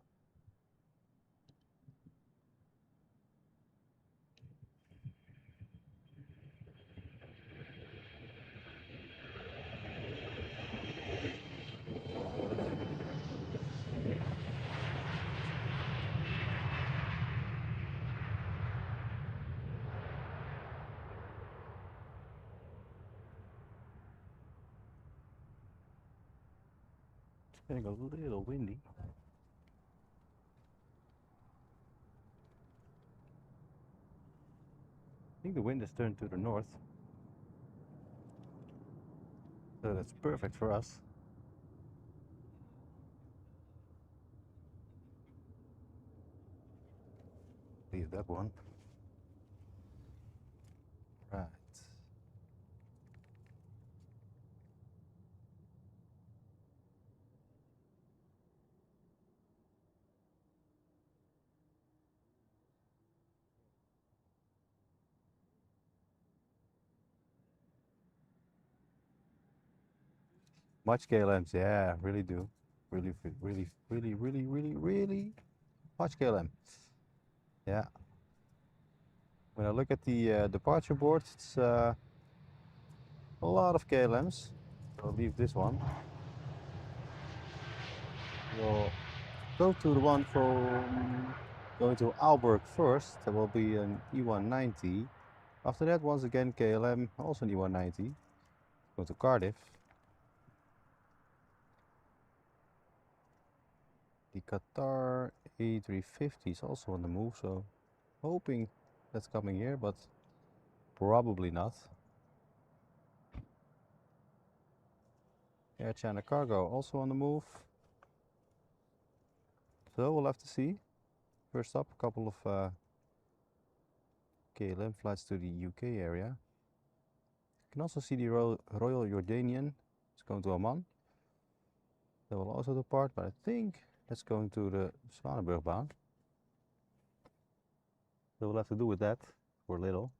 It's getting a little windy. I think the wind has turned to the north. So that's perfect for us. Leave that one. Right. Much KLMs, yeah, really do. Really much KLM. Yeah. When I look at the departure board, it's a lot of KLMs. I'll leave this one. We'll go to the one from going to Aalborg first. There will be an E190. After that, once again KLM, also an E190. Go to Cardiff. The Qatar A350 is also on the move, so hoping that's coming here, but probably not. Air China Cargo also on the move. So we'll have to see. First up, a couple of KLM flights to the UK area. You can also see the Royal Jordanian. It's going to Amman. They will also depart, but I think that's going to the Zwanenburgbaan. So we'll have to do with that for a little.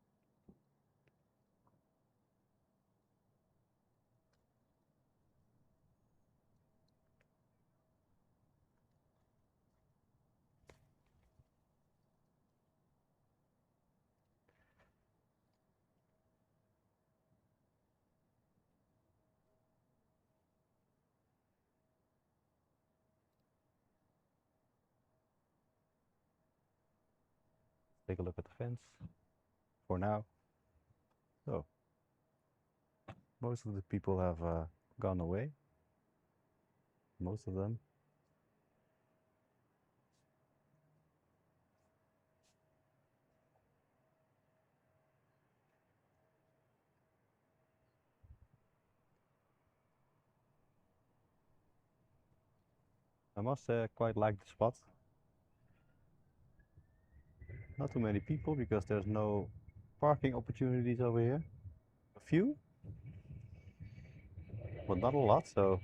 Take a look at the fence for now. So most of the people have gone away. Most of them. I must say I quite like the spot. Not too many people because there's no parking opportunities over here. A few, but not a lot, so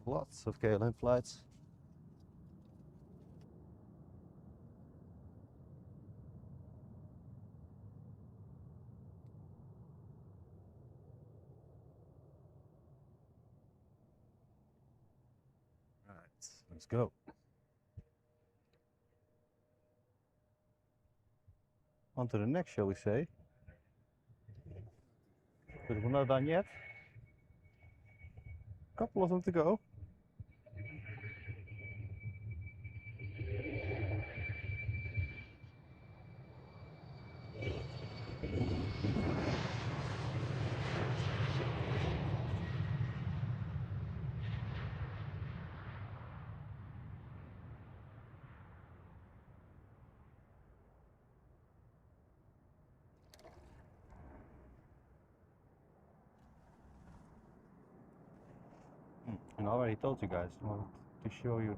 lots of KLM flights. Right, let's go. On to the next, shall we say? But we're not done yet. Couple of them to go. And I already told you guys, I wanted to show you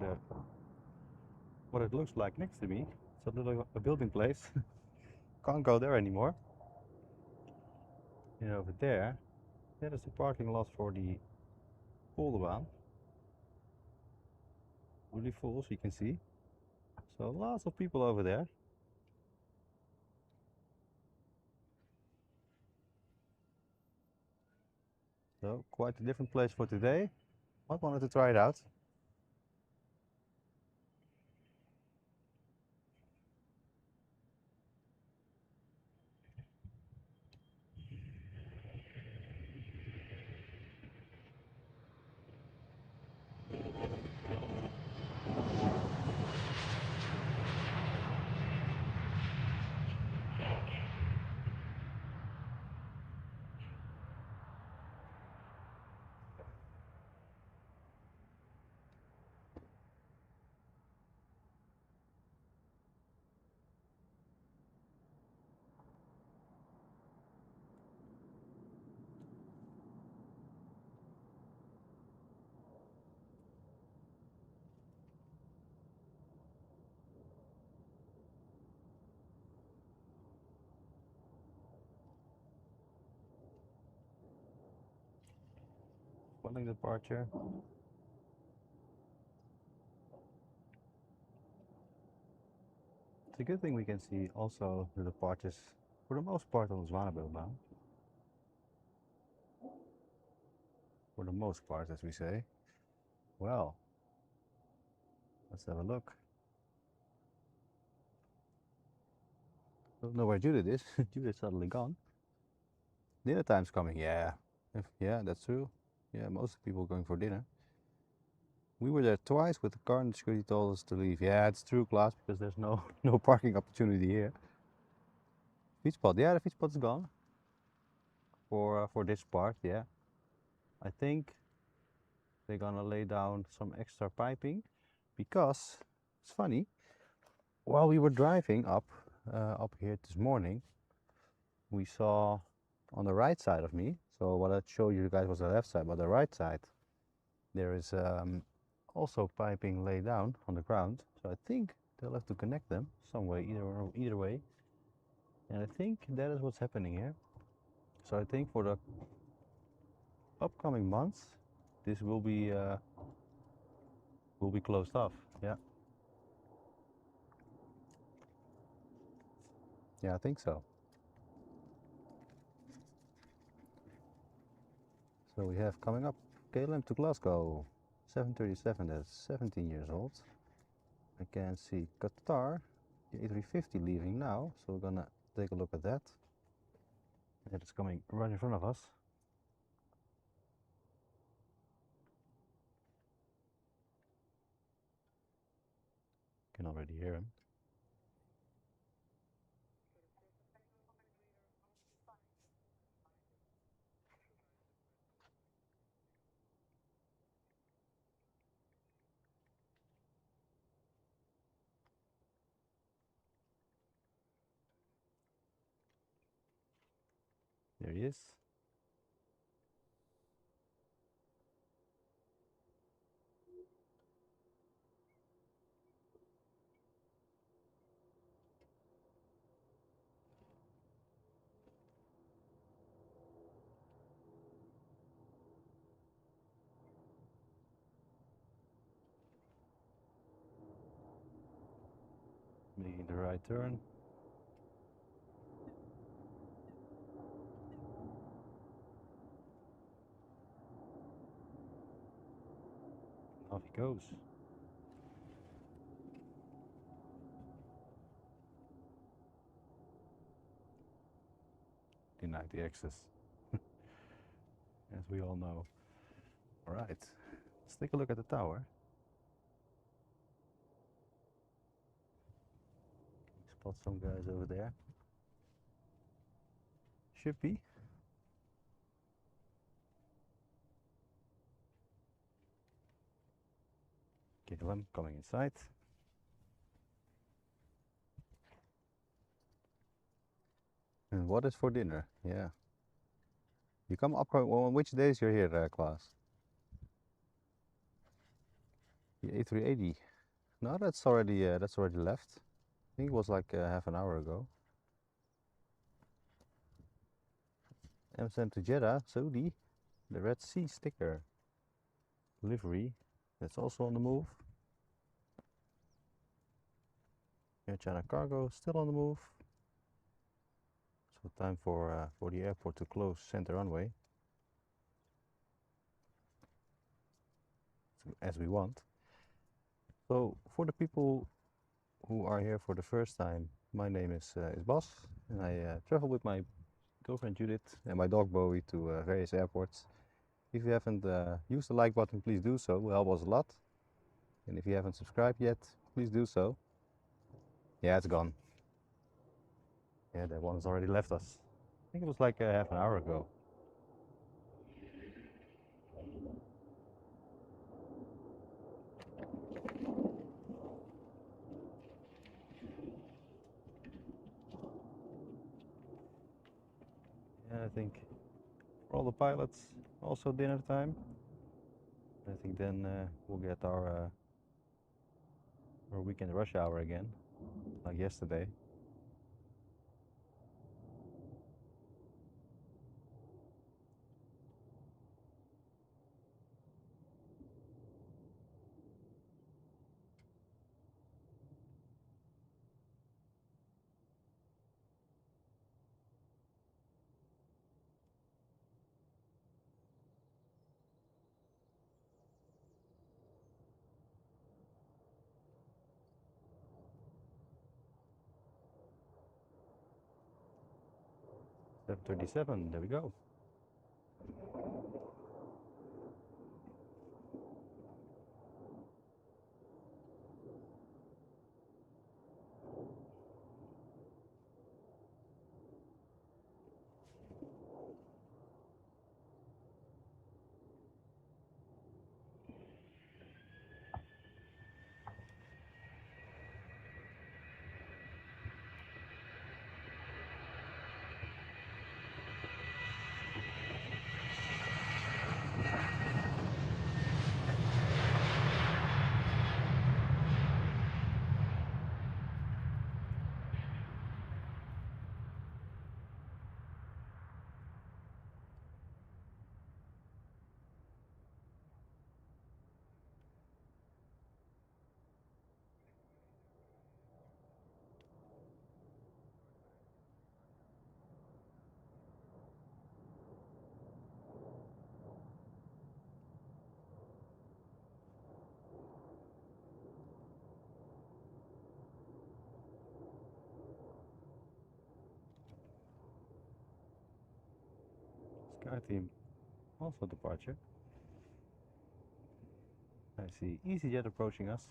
what it looks like next to me. It's a building place. Can't go there anymore. And over there, that is the parking lot for the Polderbaan. Really full, so you can see. So lots of people over there. So quite a different place for today. I wanted to try it out. Following departure. It's a good thing we can see also the departures for the most part on Zwanenbillbaan. For the most part, as we say. Well, let's have a look. Don't know where Judith is. Judith's suddenly gone. Dinner time's coming. Yeah, yeah, that's true. Yeah, most people going for dinner. We were there twice with the car, and the security told us to leave. Yeah, it's true, class, because there's no no parking opportunity here. Feed spot. Yeah, the feed spot is gone for this part. Yeah, I think they're gonna lay down some extra piping because it's funny. While we were driving up here this morning, we saw on the right side of me. So what I showed you guys was the left side, but the right side there is also piping laid down on the ground. So I think they'll have to connect them some way, either way. And I think that is what's happening here. So I think for the upcoming months, this will be closed off. Yeah. Yeah, I think so. So we have coming up KLM to Glasgow, 737. That's 17 years old. I can see Qatar, the A350 leaving now. So we're gonna take a look at that. And it's coming right in front of us. Can already hear him. There he is. Making the right turn. Off he goes. Denied the access, as we all know. All right, let's take a look at the tower. Spot some guys over there. Should be. KLM coming inside. And what is for dinner? Yeah. You come up on which days you're here, class? The A380. No, that's already left. I think it was like half an hour ago. Amsterdam to Jeddah, Saudi. The Red Sea sticker livery. That's also on the move. Air China Cargo still on the move. So time for the airport to close center runway, so, as we want. So for the people who are here for the first time, my name is Bas, and I travel with my girlfriend Judith and my dog Bowie to various airports. If you haven't used the like button, please do so. It will help us a lot. And if you haven't subscribed yet, please do so. Yeah, it's gone. Yeah, that one's already left us. I think it was like half an hour ago. Yeah, I think for all the pilots, also dinner time. I think then we'll get our weekend rush hour again, like yesterday. F-37, there we go. Sky team, also departure. I see EasyJet approaching us.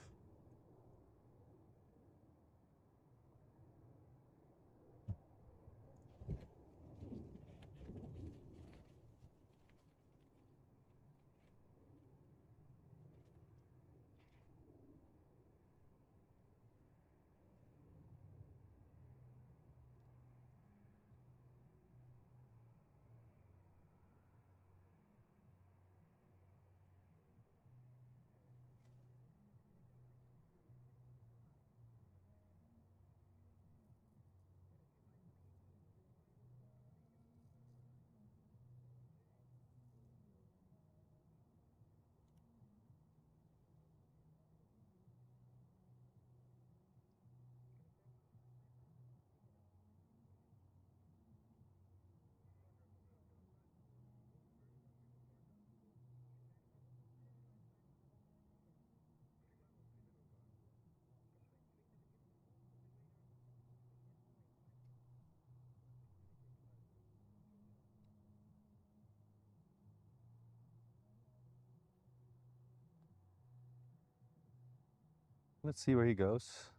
Let's see where he goes.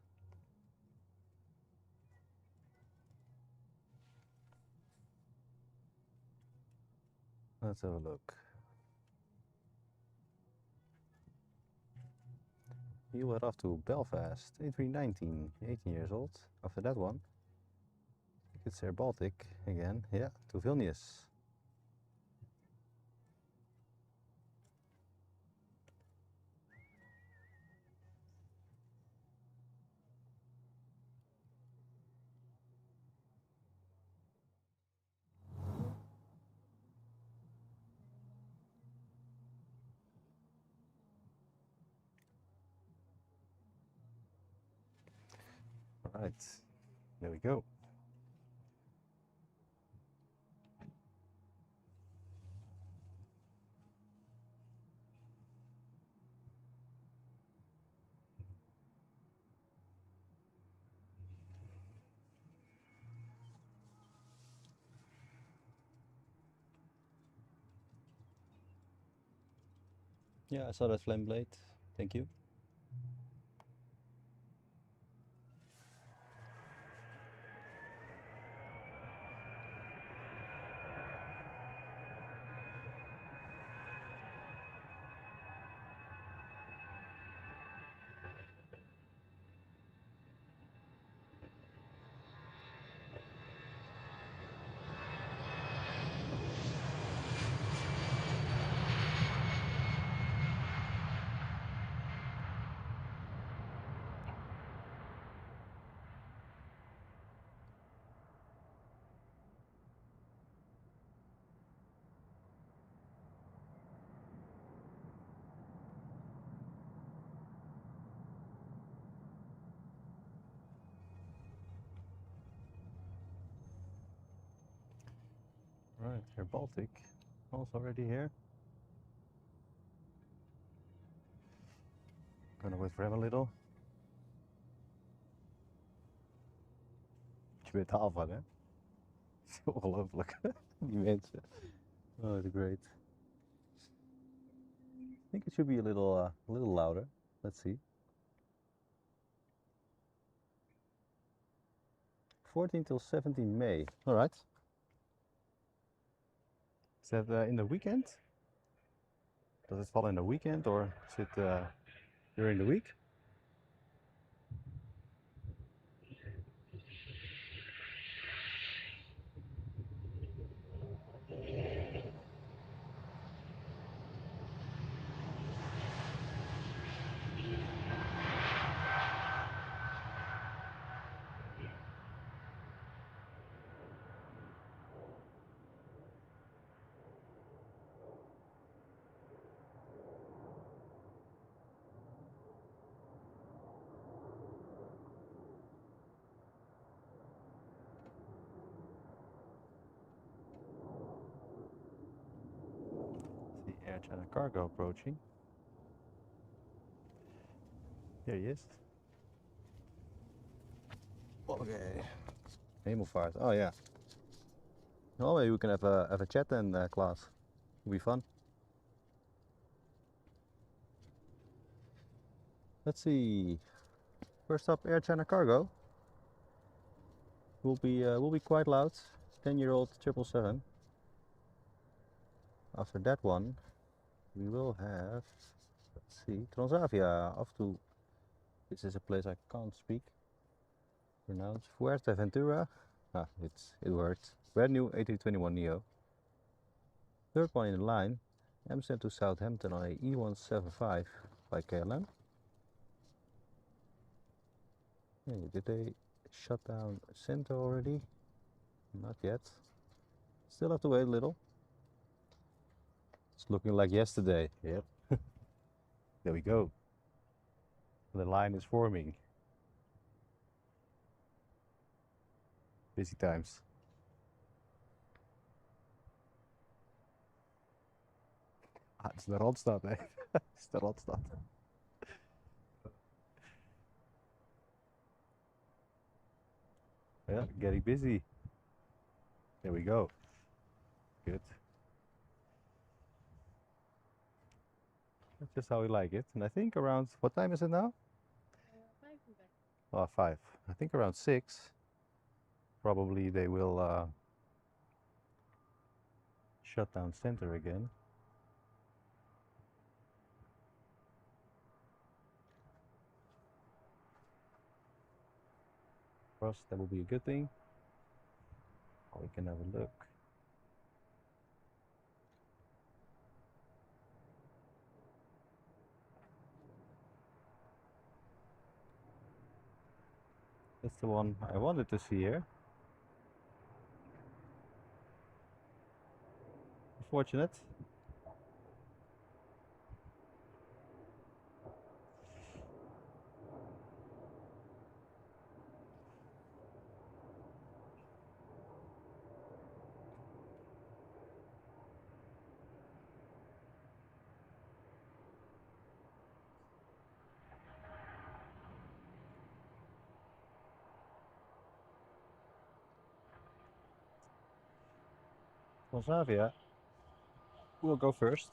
Let's have a look. He went off to Belfast, A319, 18 years old. After that one, it's Air Baltic again, yeah, to Vilnius. Right, there we go. Yeah, I saw that flame blade. Thank you. Right, Air Baltic, also already here. Gonna wait for him a little. Je bent half van, hè? Ongelooflijk. Die mensen. Oh, it's great. I think it should be a little louder. Let's see. 14 till 17 May. All right. Is that in the weekend? Does it fall in the weekend or is it during the week? The Air China cargo approaching. There he is. Okay. Hemelvaart. Oh yeah. Oh, maybe we can have a chat then, class. Will be fun. Let's see. First up, Air China cargo. Will be quite loud. 10-year-old 777. After that one, we will have. Let's see. Transavia off to. This is a place I can't speak. Pronounce Fuerteventura. Ah, it worked. Brand new A321neo. Third one in the line. Amsterdam to Southampton on a E175 by KLM. Hey, did they shut down center already? Not yet. Still have to wait a little. It's looking like yesterday. Yep. There we go. The line is forming. Busy times. Ah, het is de Randstad, hè? Het is de Randstad. Yeah, getting busy. There we go. Good. That's just how we like it. And I think around, what time is it now? 5. Oh, 5. I think around 6. Probably they will shut down center again. For us, that will be a good thing. We can have a look. That's the one I wanted to see here. Fortunate. Transavia will go first.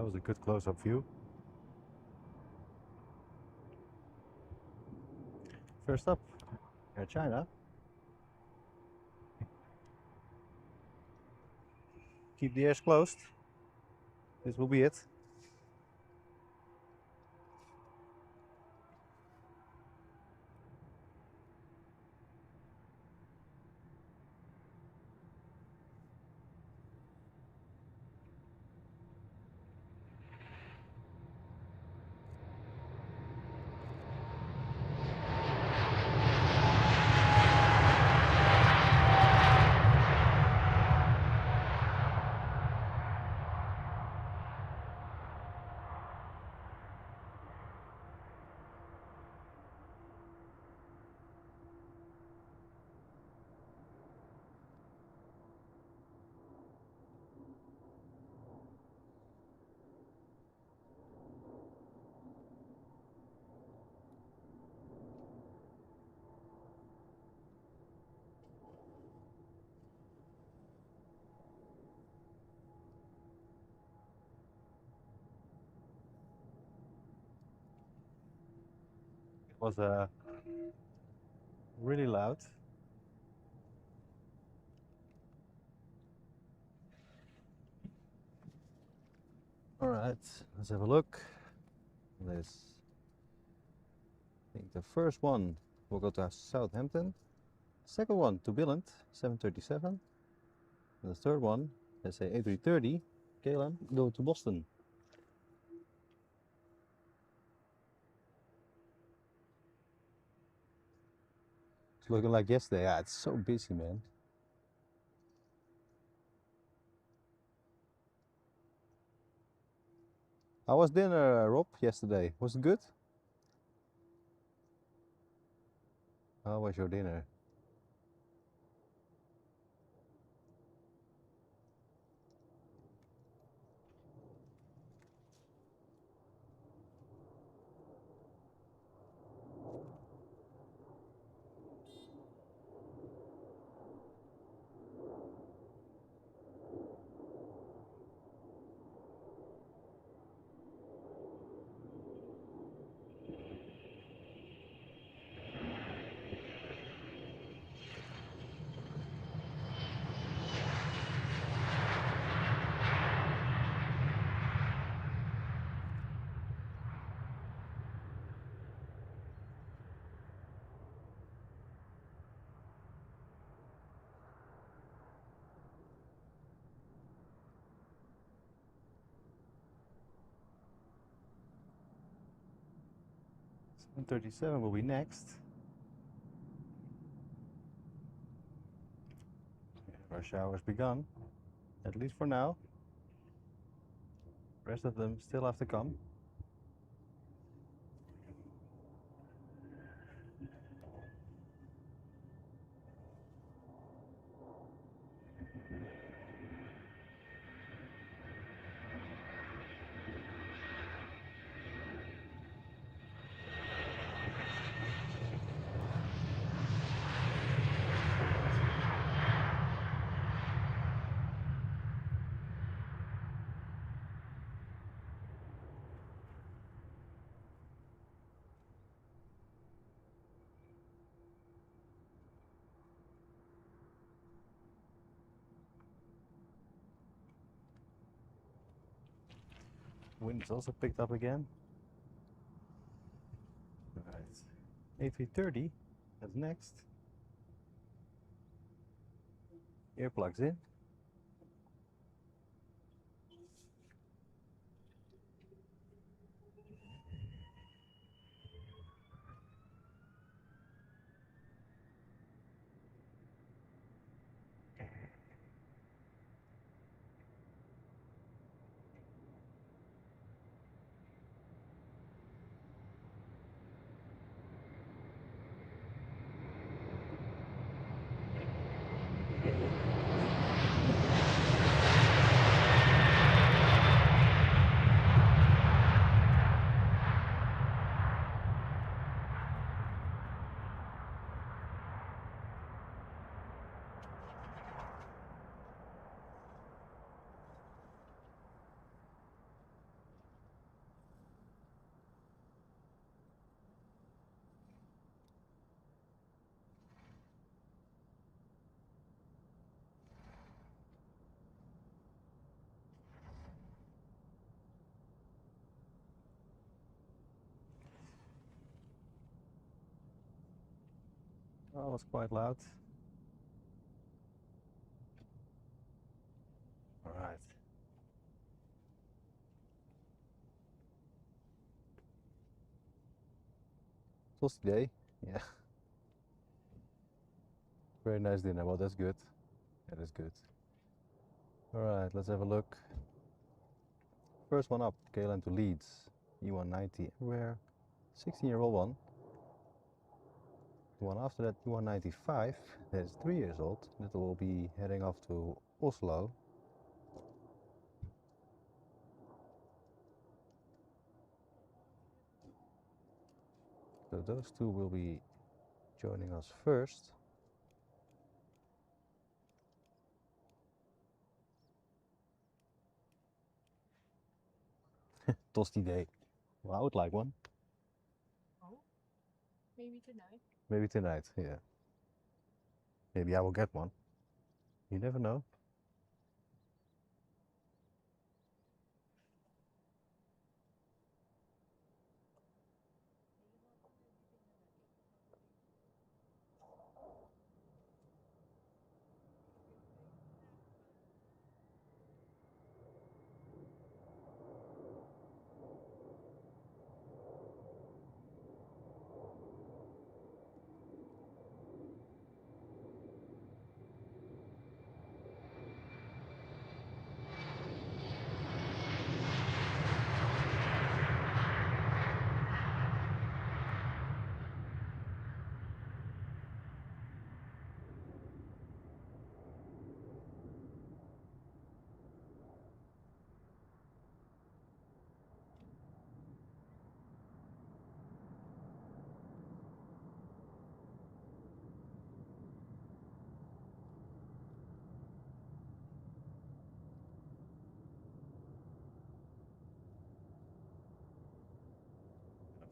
That was a good close-up view. First up, Air China. Keep the ears closed. This will be it. Was really loud. All right, let's have a look. This, I think the first one will go to Southampton. Second one to Billund, 737. And the third one, let's say A330, KLM, go to Boston. It's looking like yesterday. Yeah, it's so busy, man. How was dinner, Rob, yesterday? Was it good? How was your dinner? N37 will be next. Rush hour has begun, at least for now. Rest of them still have to come. Wind is also picked up again. Alright, A330, that's next. Earplugs in. Oh, it was quite loud. All right. It was today. Yeah. Very nice dinner. Well, that's good. That is good. All right, let's have a look. First one up, KLM to Leeds. E190 everywhere. 16-year-old one. The one after that, E195, that is 3 years old. That will be heading off to Oslo. So those two will be joining us first. Toasty day. Well, I would like one. Oh, maybe tonight. Maybe tonight, yeah. Maybe I will get one. You never know.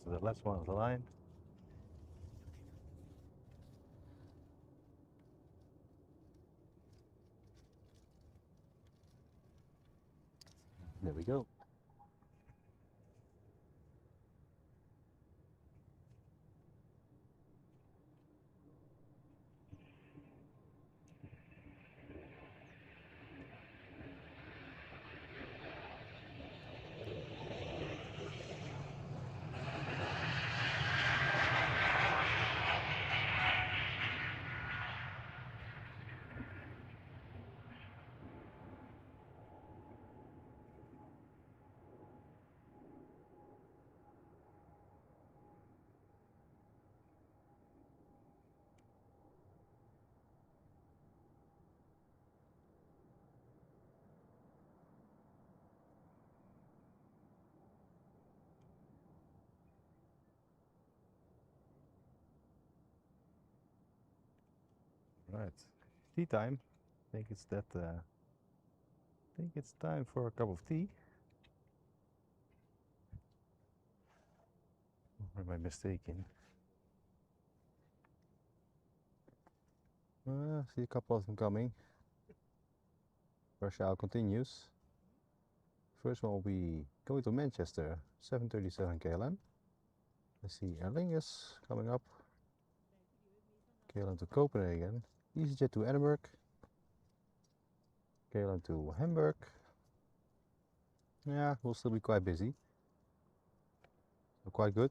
So the last one of the line. There we go. Right. Tea time. I think it's that. I think it's time for a cup of tea. Or am I mistaken? See a couple of them coming. Rush hour continues. First one will be going to Manchester, 737 KLM. Let's see, Aer Lingus coming up. KLM to Copenhagen. EasyJet to Edinburgh. KLM to Hamburg. Yeah, we'll still be quite busy. So quite good.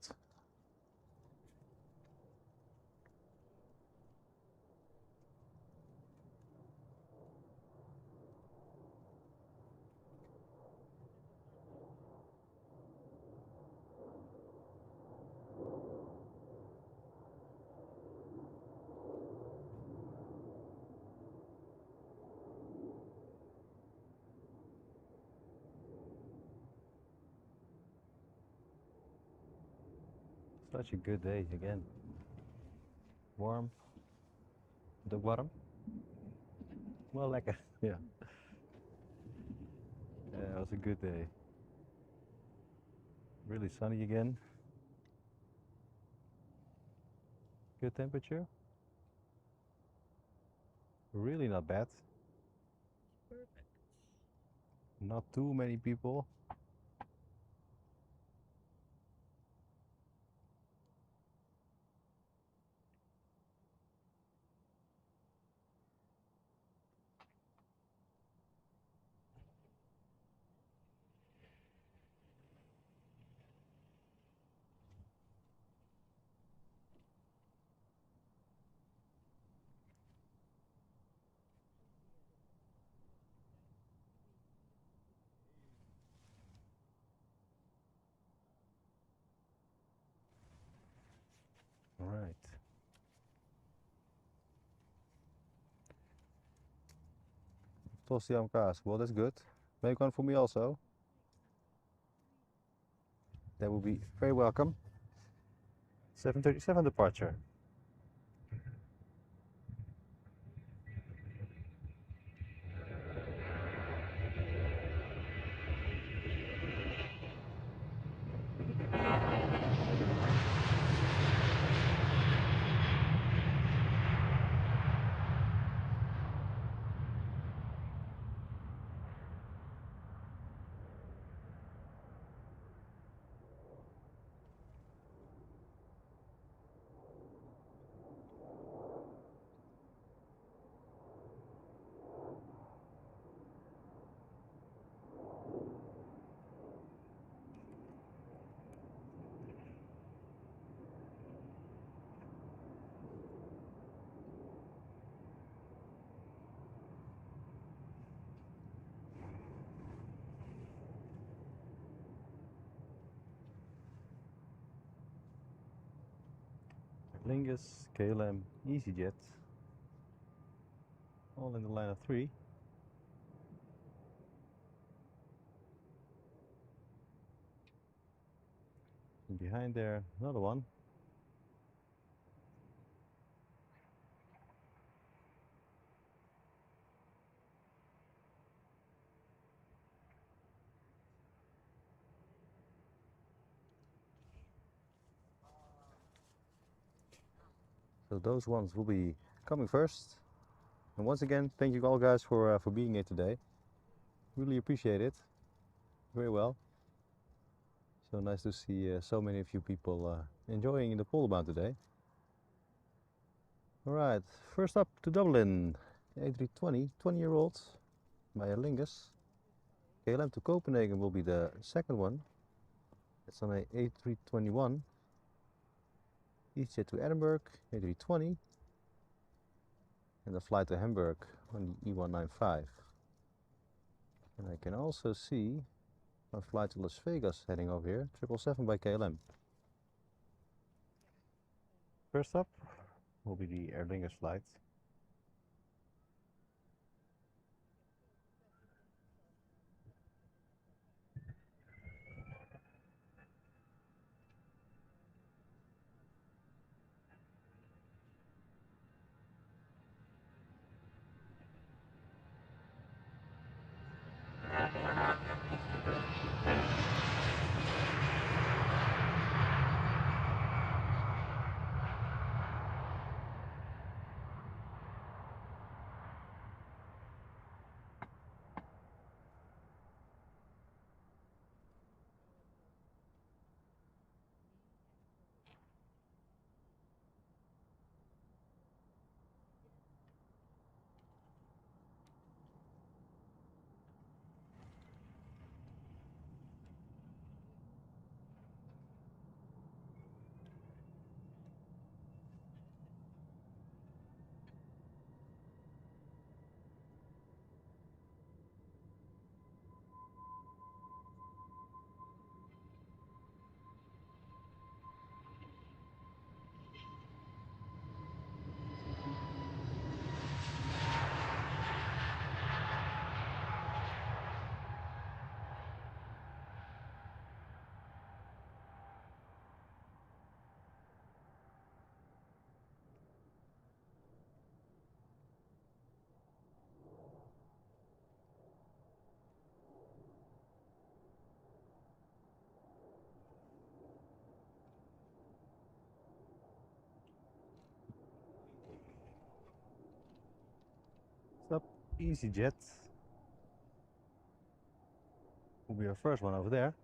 Such a good day again. Warm. The warm. Well, lekker. Yeah. Yeah, it was a good day. Really sunny again. Good temperature. Really not bad. Perfect. Not too many people. All right. Tosti aan kaas. Well, that's good. Make one for me also. That would be very welcome. 7:37 departure. Lingus, KLM, EasyJet, all in the line of 3. And behind there, another one. So those ones will be coming first. And once again, thank you all guys for being here today. Really appreciate it. Very well. So nice to see so many of you people enjoying the Polderbaan today. Alright, first up to Dublin, A320, 20-year-old by Aer Lingus. KLM to Copenhagen will be the second one. It's on a A321. EasyJet to Edinburgh, A320. And the flight to Hamburg on the E195. And I can also see a flight to Las Vegas heading over here, 777 by KLM. First up will be the Aer Lingus flight. Up EasyJet will be our first one over there.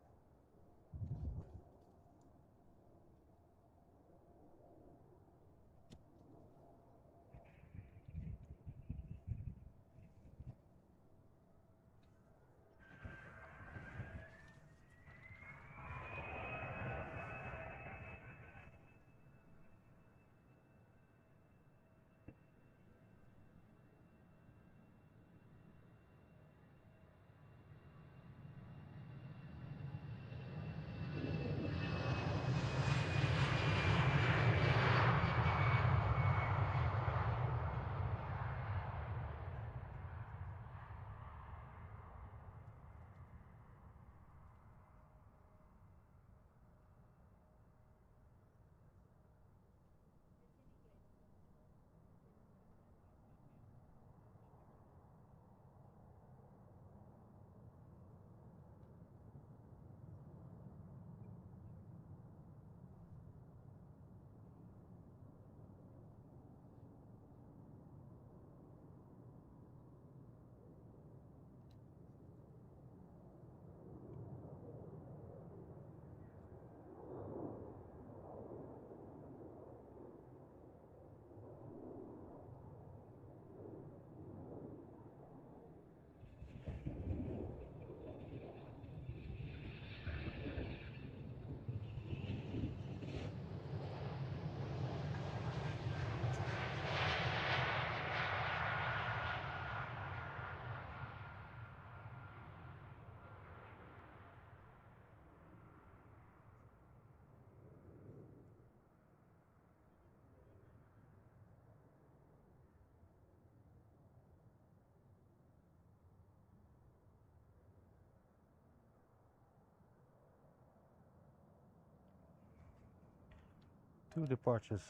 2 departures,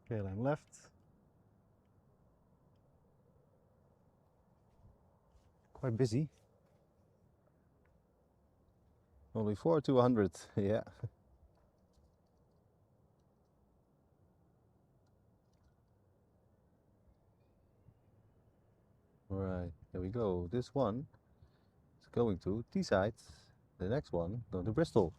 KLM left. Quite busy. Only 4 to 100, yeah. Alright, here we go. This one is going to Teesside. The next one going to Bristol.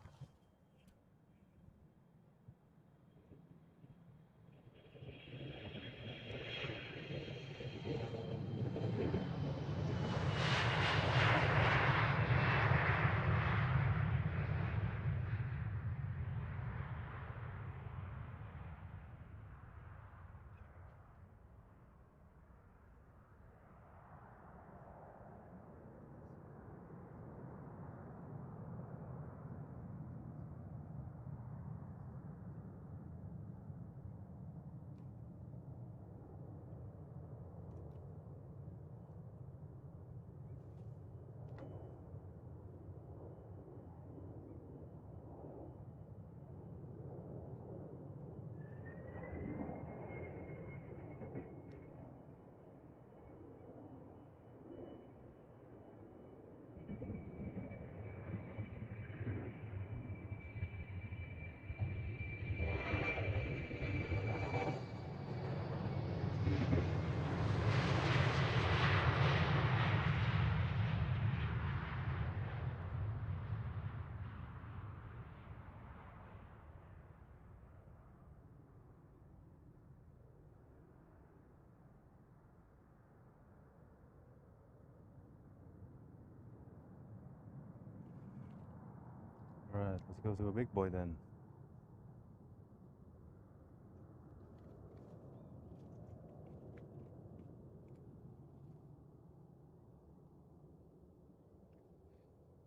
Alright, let's go to a big boy then.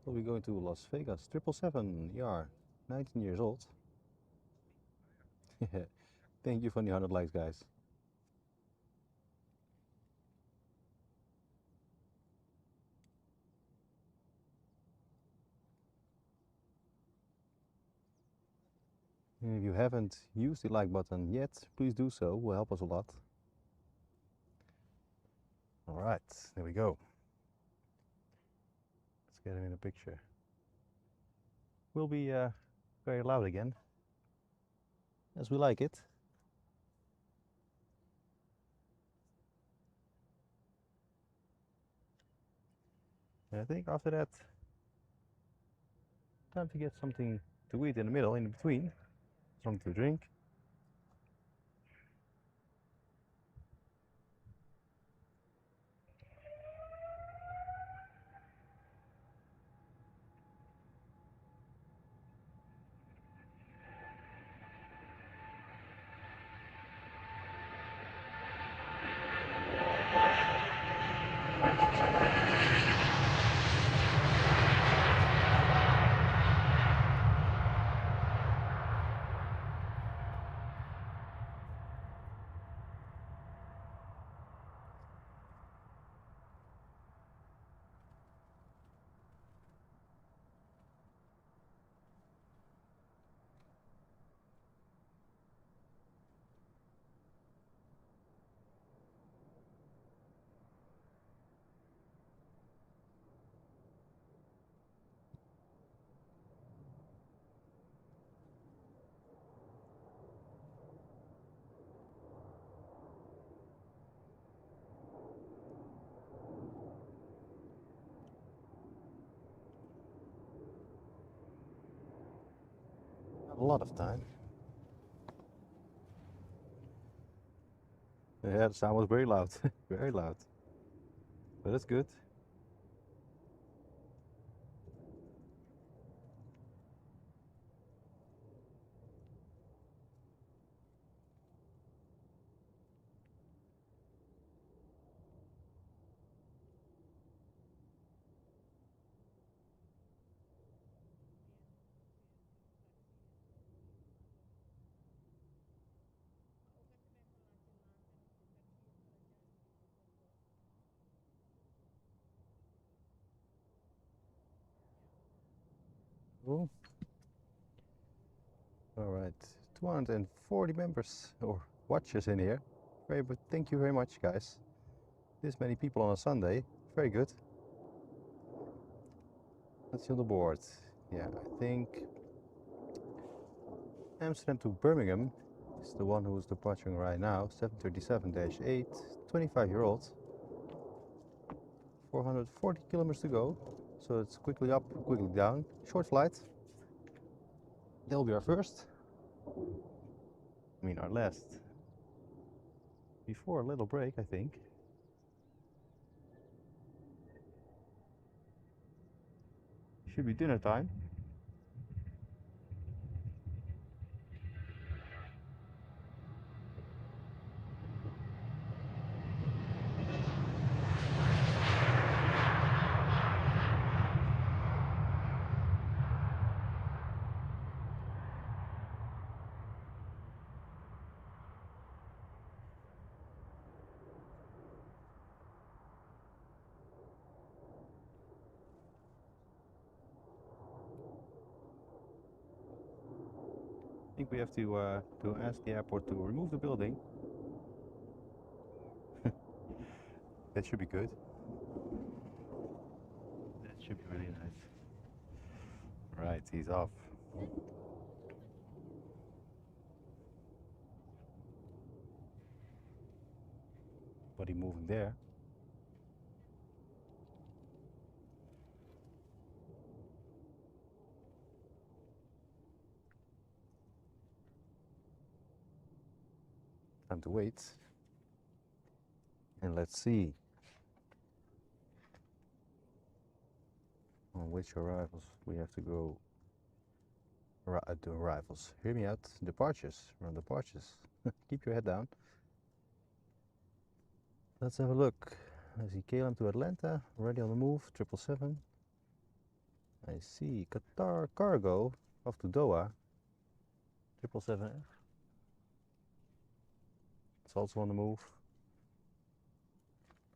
We'll be going to Las Vegas, 777 ER, 19 years old. Thank you for the 100 likes, guys. And if you haven't used the like button yet, please do so, will help us a lot. Alright, there we go. Let's get him in a picture. Will be very loud again, as we like it. And I think after that, time to get something to eat in the middle, in between, something to drink. A lot of time. Yeah, the sound was very loud, very loud. But that's good. Cool. All right, 240 members or watchers in here. But thank you very much, guys. This many people on a Sunday, very good. Let's see on the board. Yeah, I think Amsterdam to Birmingham is the one who is departing right now. 737-8, 25-year-old. 440 kilometers to go. So it's quickly up, quickly down. Short flight. That'll be our first. I mean our last. Before a little break, I think. Should be dinner time. I think we have to ask the airport to remove the building. That should be good. That should be really nice. Right, he's off. Body moving there. Time to wait. And let's see on which arrivals we have to go. Arrivals. Hear me out. Departures. We're on departures. Keep your head down. Let's have a look. I see KLM to Atlanta, already on the move, 777. I see Qatar Cargo off to Doha, 777F. It's also on the move.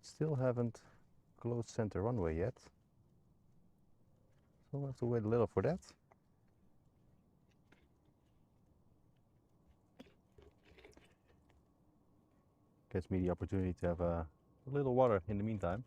Still haven't closed center runway yet. So we'll have to wait a little for that. Gets me the opportunity to have a little water in the meantime.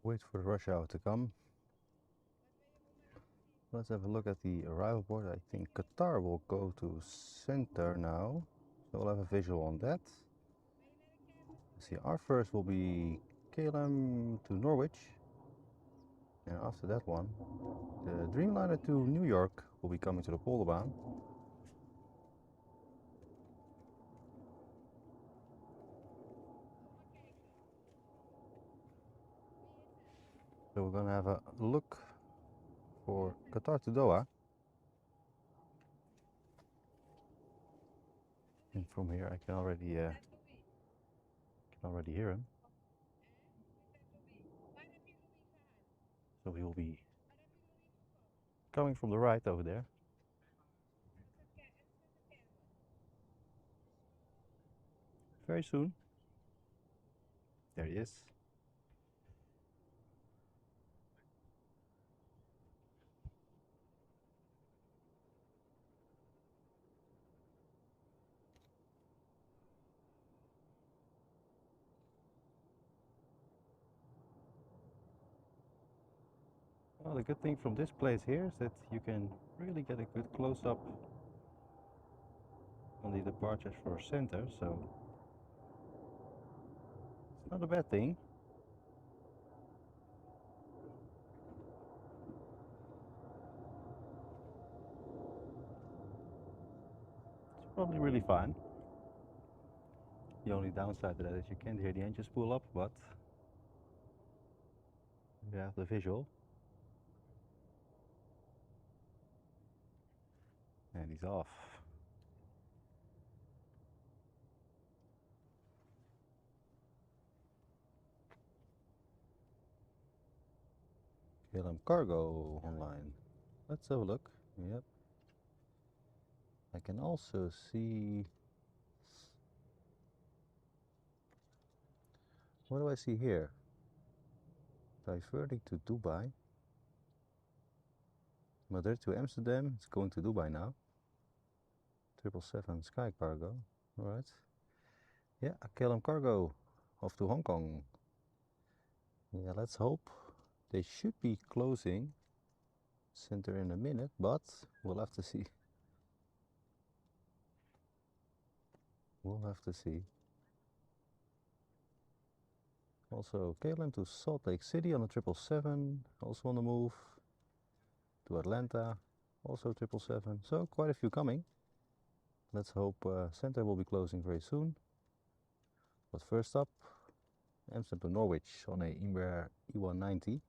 Wait for the rush hour to come. Let's have a look at the arrival board. I think Qatar will go to center now. So we'll have a visual on that. See, our first will be KLM to Norwich. And after that one, the Dreamliner to New York will be coming to the Polderbaan. So we're gonna have a look for Qatar to Doha. And from here I can already hear him. So he will be coming from the right over there. Very soon. There he is. Well, the good thing from this place here is that you can really get a good close-up on the departures for center, so it's not a bad thing. It's probably really fine. The only downside to that is you can't hear the engine spool up, but you have the visual. And he's off. KLM Cargo online. Let's have a look. Yep. I can also see. What do I see here? Diverting to Dubai. Madrid to Amsterdam. It's going to Dubai now. 777 Sky Cargo. Alright. Yeah, KLM Cargo off to Hong Kong. Yeah, let's hope. They should be closing center in a minute, but we'll have to see. We'll have to see. Also, KLM to Salt Lake City on the 777, also on the move. To Atlanta, also 777. So quite a few coming. Let's hope center will be closing very soon. But first up, Amsterdam to Norwich on a Embraer E190.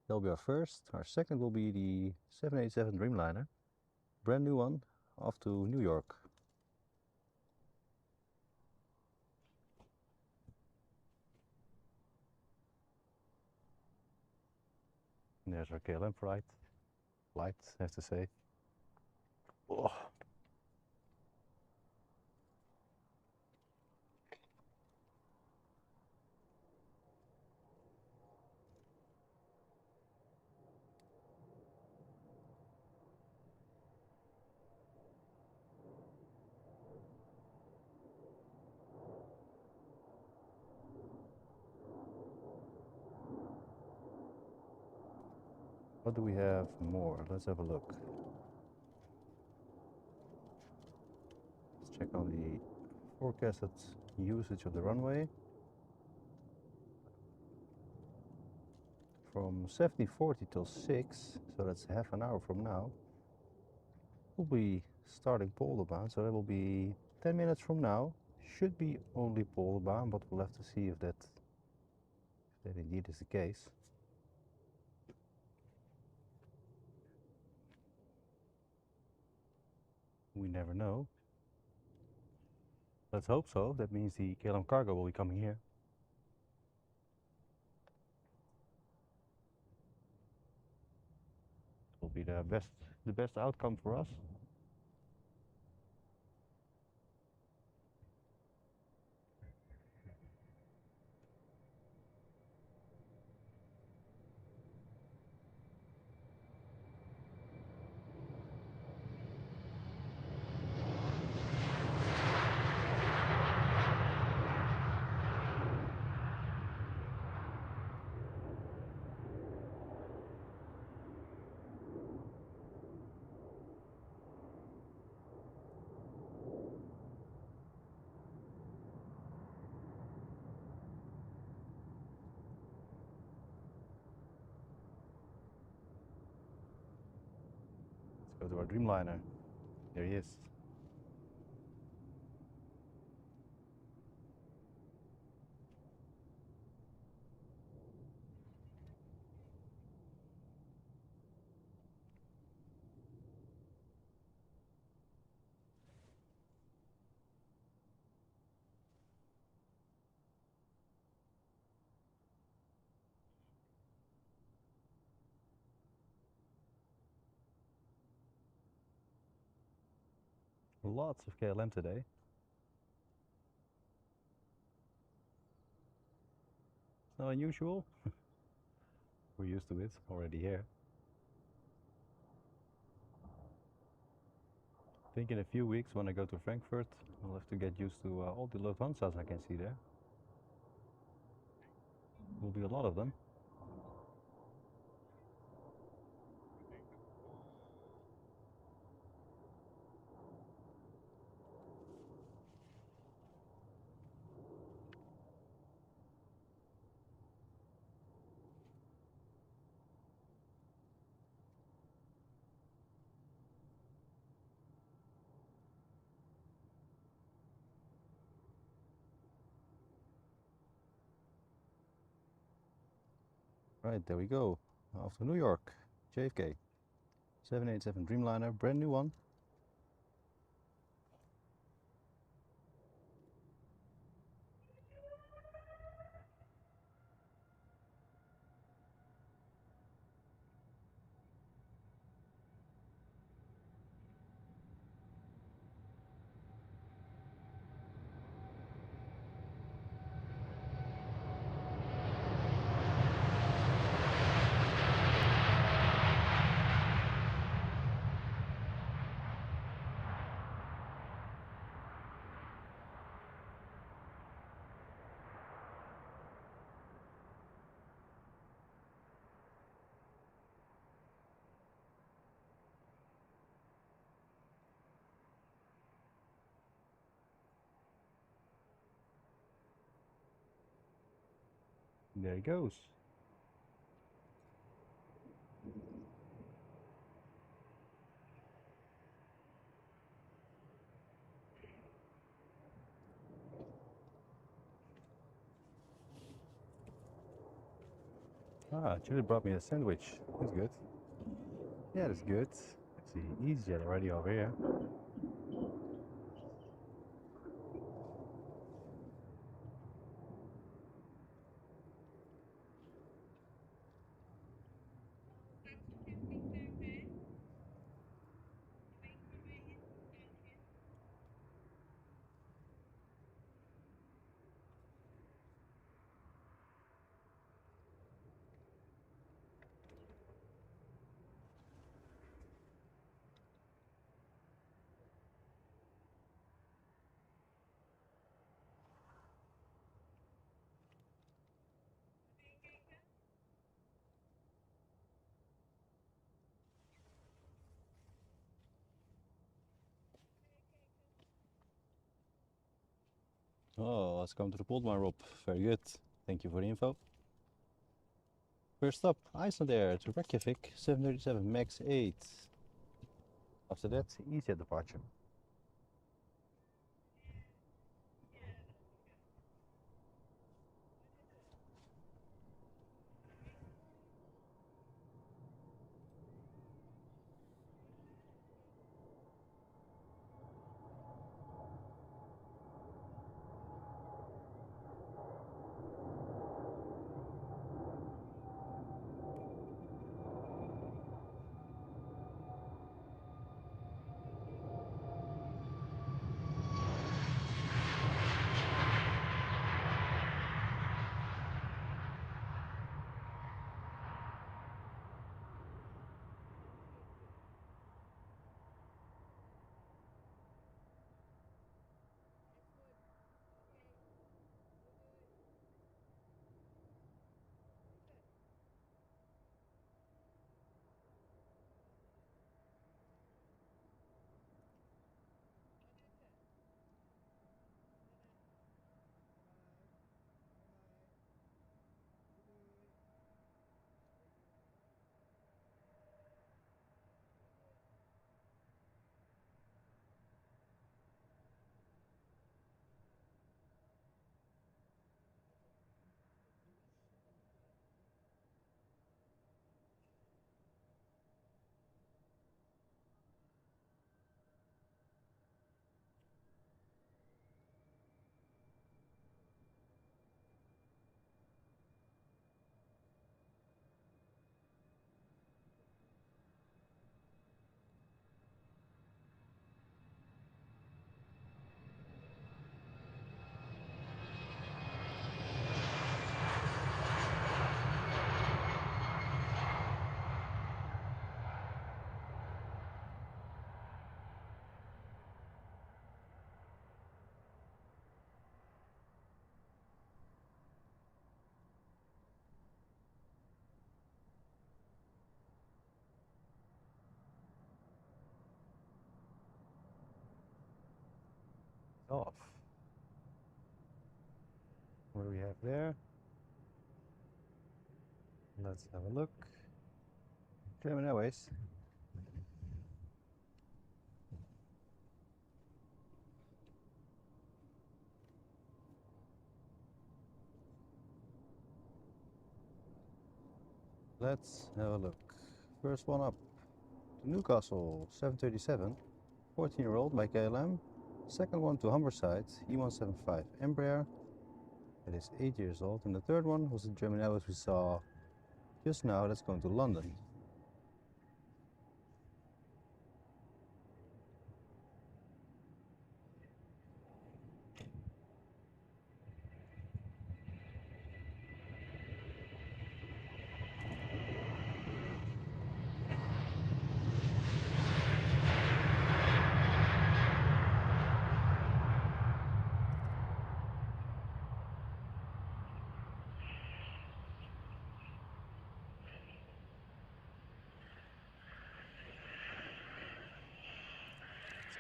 That'll be our first. Our second will be the 787 Dreamliner. Brand new one, off to New York. And there's our KLM flight. Light, I have to say. Oh. What do we have more? Let's have a look. Let's check on the forecasted usage of the runway. From 17:40 till 6, so that's half an hour from now, we'll be starting Polderbaan, so that will be 10 minutes from now. Should be only Polderbaan, but we'll have to see if that indeed is the case. We never know. Let's hope so. That means the KLM Cargo will be coming here. It will be the best outcome for us. Let's go to our Dreamliner. There he is. Lots of KLM today. It's not unusual. We're used to it already here. I think in a few weeks when I go to Frankfurt, I'll have to get used to all the Lufthansas I can see there. Will be a lot of them. Right, there we go. Off to New York, JFK. 787 Dreamliner, brand new one. There he goes. Ah, Judith brought me a sandwich. That's good. Yeah, that's good. Let's see, EasyJet already over here. Oh, let's come to the Polderbaan, Rob. Very good. Thank you for the info. First up, Iceland Air to Reykjavik, 737 MAX 8. After that, EasyJet departure. Off. What do we have there? Let's have a look. German Airways. Let's have a look. First one up, to Newcastle 737, 14-year-old by KLM. Second one to Humberside, E175 Embraer. It is 8 years old. And the third one was the German Airways we saw just now. That's going to London.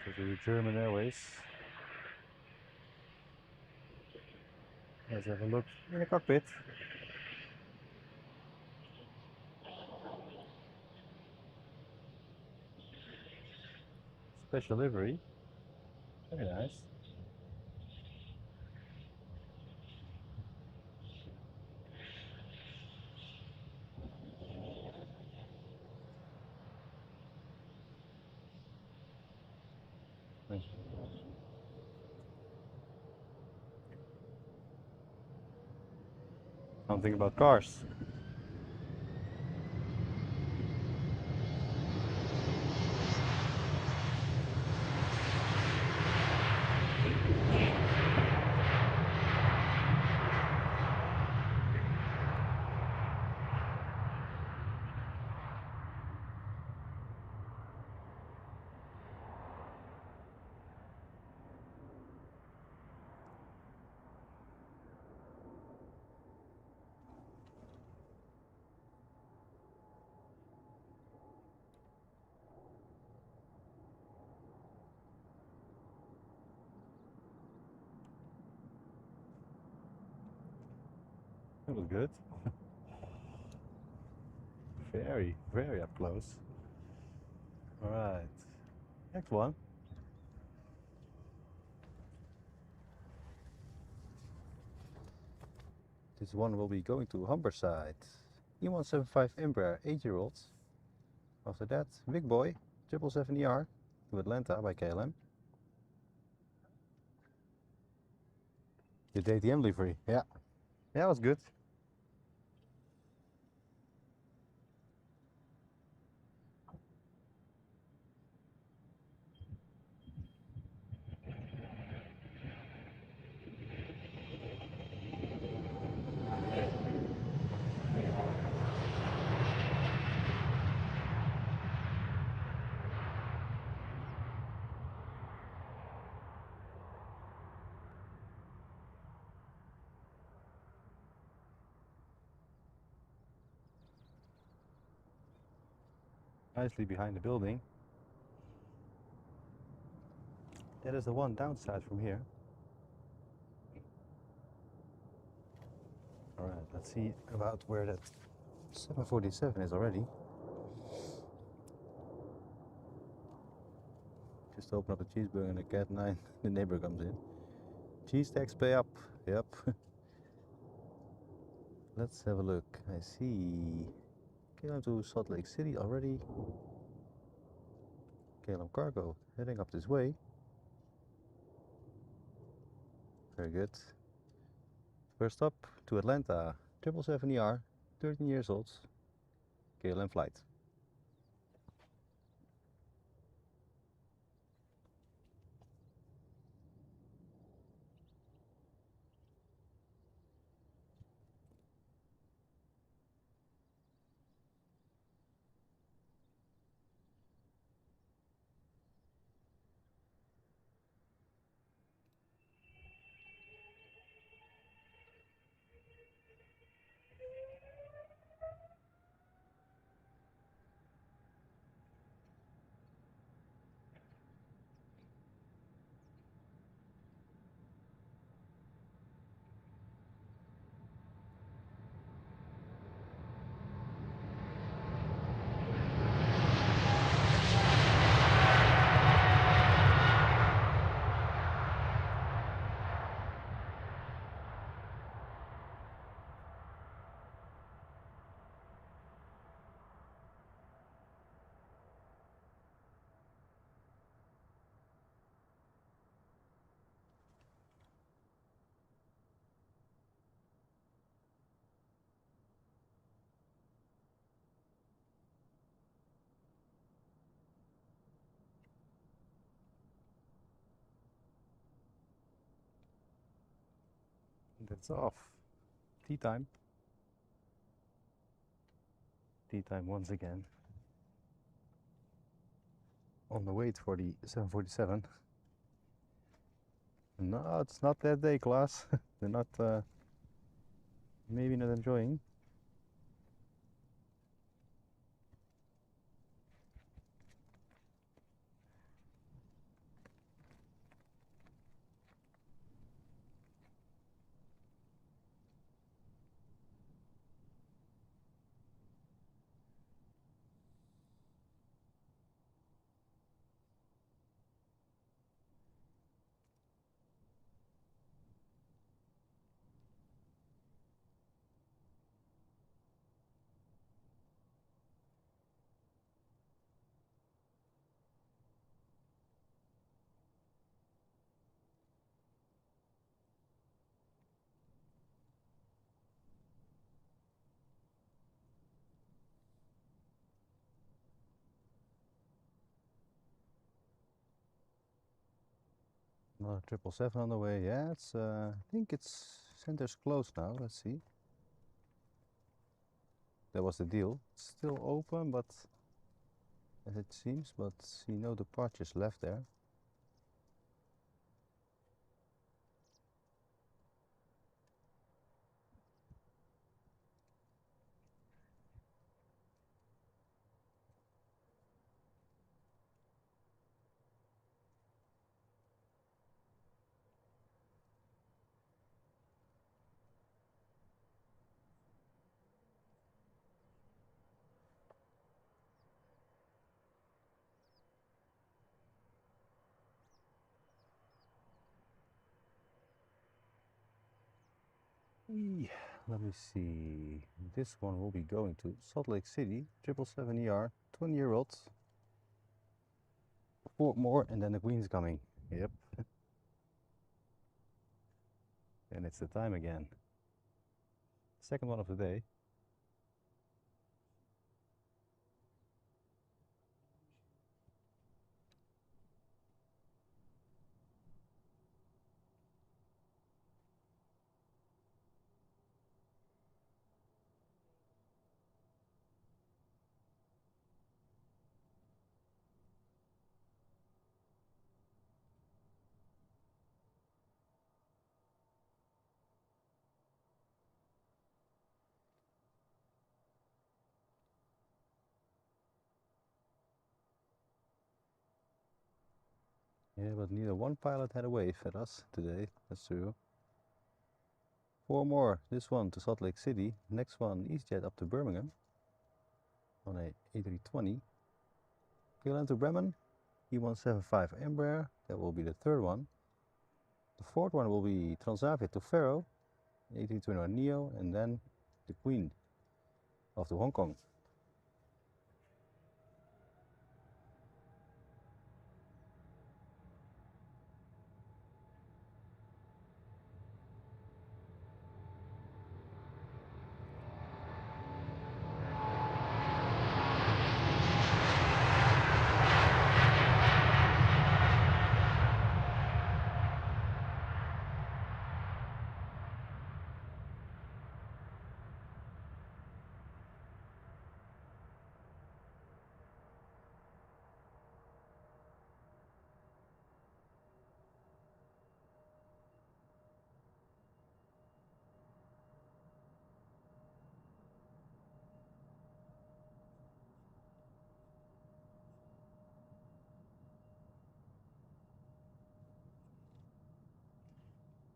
Let's go to the German Airways. Let's have a look in the cockpit. Special livery. Very nice. Nice. Something about cars. That was good. Very, very up close. Alright, next one. This one will be going to Humberside. E175 Embraer, 8-year-olds. After that, big boy, 777ER to Atlanta by KLM. The ATM livery, yeah. Yeah, it was good. Nicely behind the building. That is the one downside from here. Alright, let's see about where that 747 is already. Just open up a cheeseburger and a cat 9, the neighbor comes in. Cheese tax pay up, yep. Let's have a look. I see KLM to Salt Lake City already. KLM cargo heading up this way. Very good. First up to Atlanta, 777ER, 13 years old, KLM flight. That's off. Tea time. Tea time once again. On the wait for the 747. No, it's not that day, class. They're not, maybe not enjoying. Another 777 on the way. Yeah, it's. I think it's center's closed now. Let's see. That was the deal. It's still open, but as it seems, but see no departures left there. Let me see. This one will be going to Salt Lake City, 777ER, 20-year-old. 4 more, and then the Queen's coming. Yep. And it's the time again. Second one of the day. Yeah, but neither one pilot had a wave at us today. That's true. 4 more. This one to Salt Lake City. Next one, EasyJet up to Birmingham on a A320. KLM to Bremen, E175 Embraer. That will be the third one. The fourth one will be Transavia to Faro, A321neo, and then the Queen off to Hong Kong.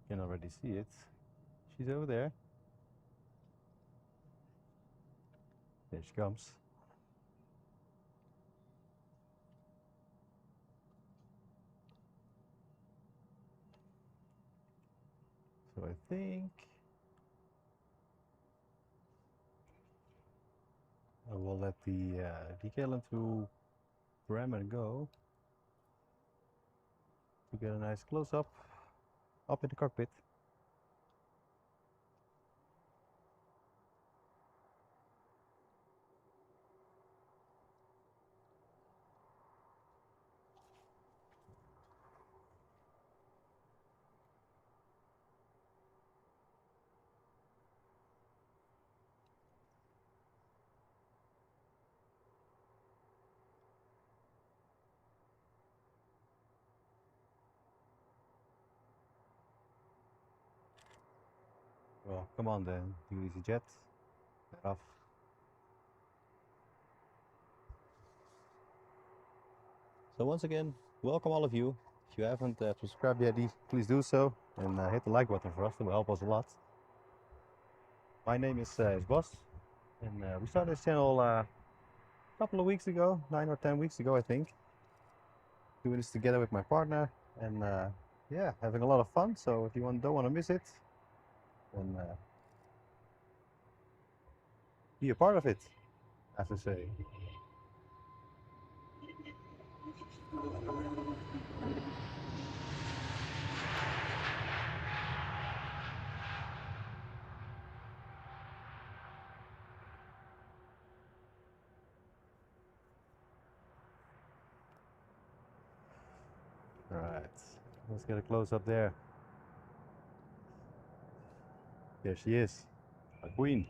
You can already see it. She's over there. There she comes. So I think I will let the KLM to Bremen go to get a nice close-up up in the cockpit. Well, come on then, you EasyJet. Get off. So once again, welcome all of you. If you haven't subscribed yet, please do so and hit the like button for us. That will help us a lot. My name is Bas, and we started this channel a couple of weeks ago, 9 or 10 weeks ago, I think. Doing this together with my partner, and yeah, having a lot of fun. So if you don't want to miss it, then be a part of it, I have to say. Right, let's get a close up there. There she is, a queen.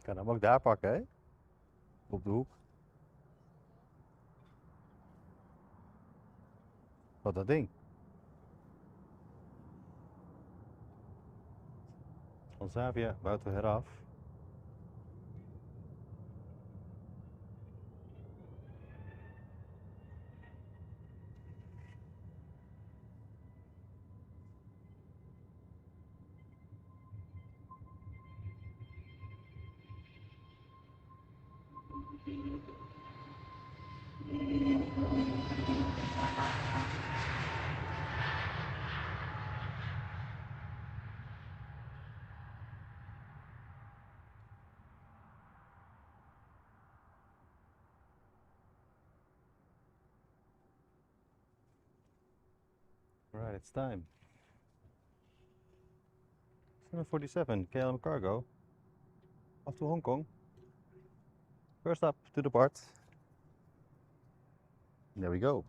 Kan hem ook daar pakken, hè? Op de hoek. Wat dat ding? Van Zavia, buiten we heraf. Right, it's time. 747 KLM Cargo. Off to Hong Kong. First up to depart. There we go.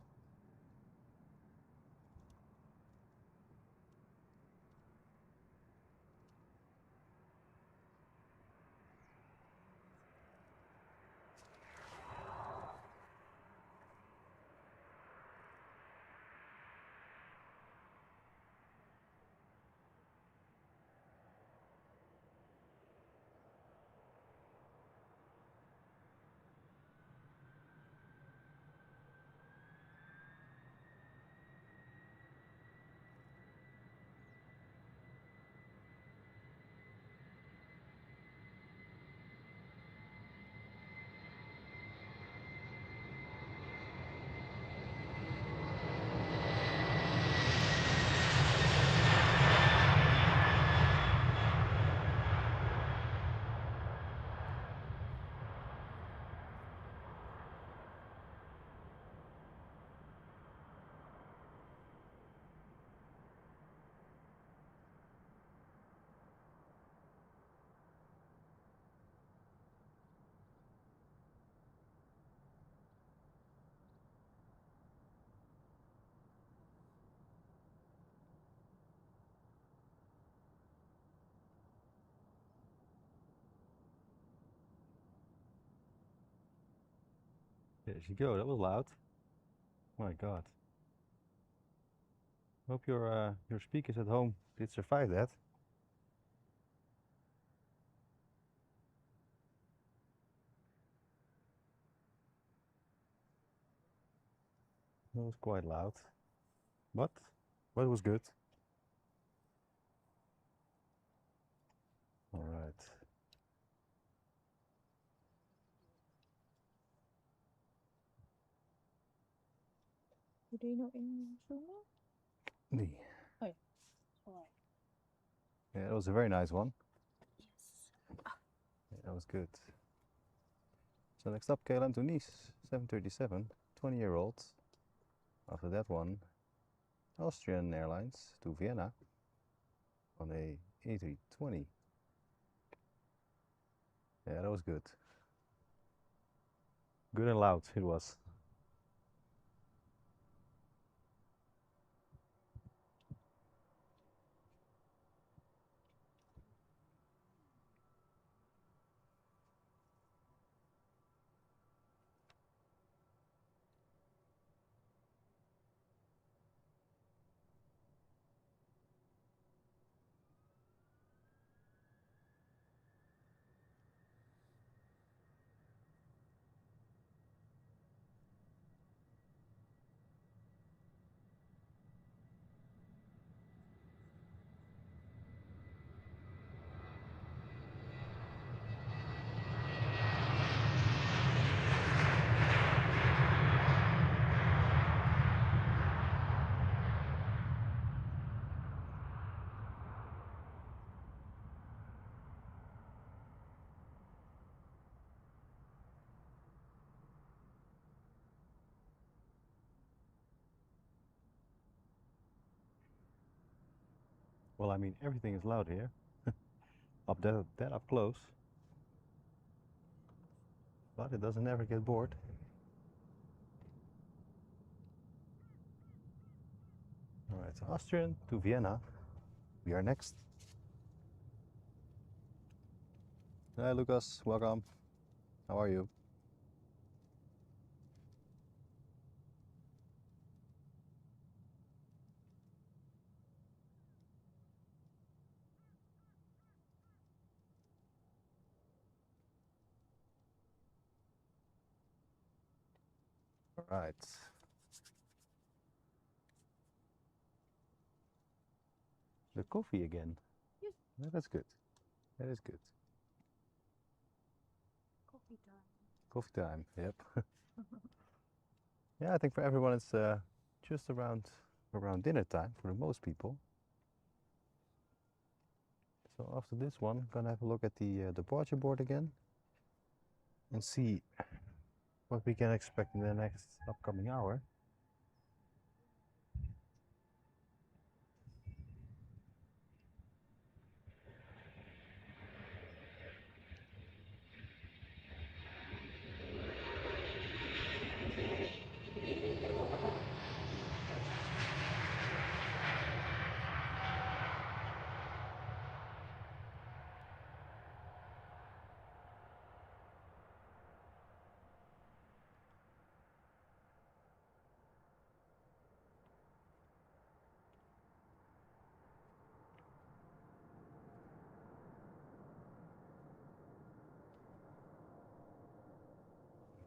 There she go. That was loud. My God. Hope your speakers at home did survive that. That was quite loud, but it was good. All right. Do you know in Zulu? Nee. Oh, yeah. Alright. Yeah, that was a very nice one. Yes. Yeah, that was good. So next up, KLM to Nice, 737, 20-year-old. After that one, Austrian Airlines to Vienna. on a A320. Yeah, that was good. Good and loud it was. Well, I mean, everything is loud here. Up that up close. But it doesn't ever get bored. Alright, so Austrian to Vienna. We are next. Hi Lucas, welcome. How are you? Alright. The coffee again. Yes. Yeah, that's good. That is good. Coffee time. Coffee time, yep. Yeah, I think for everyone it's just around dinner time for the most people. So after this one, I'm gonna have a look at the departure board again and see what we can expect in the next upcoming hour.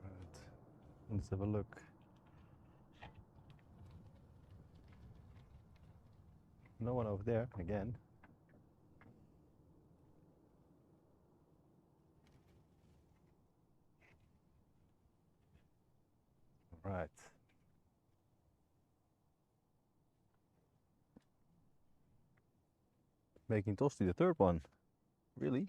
Right. Let's have a look. No one over there again. Right. Making toasty the third one. Really?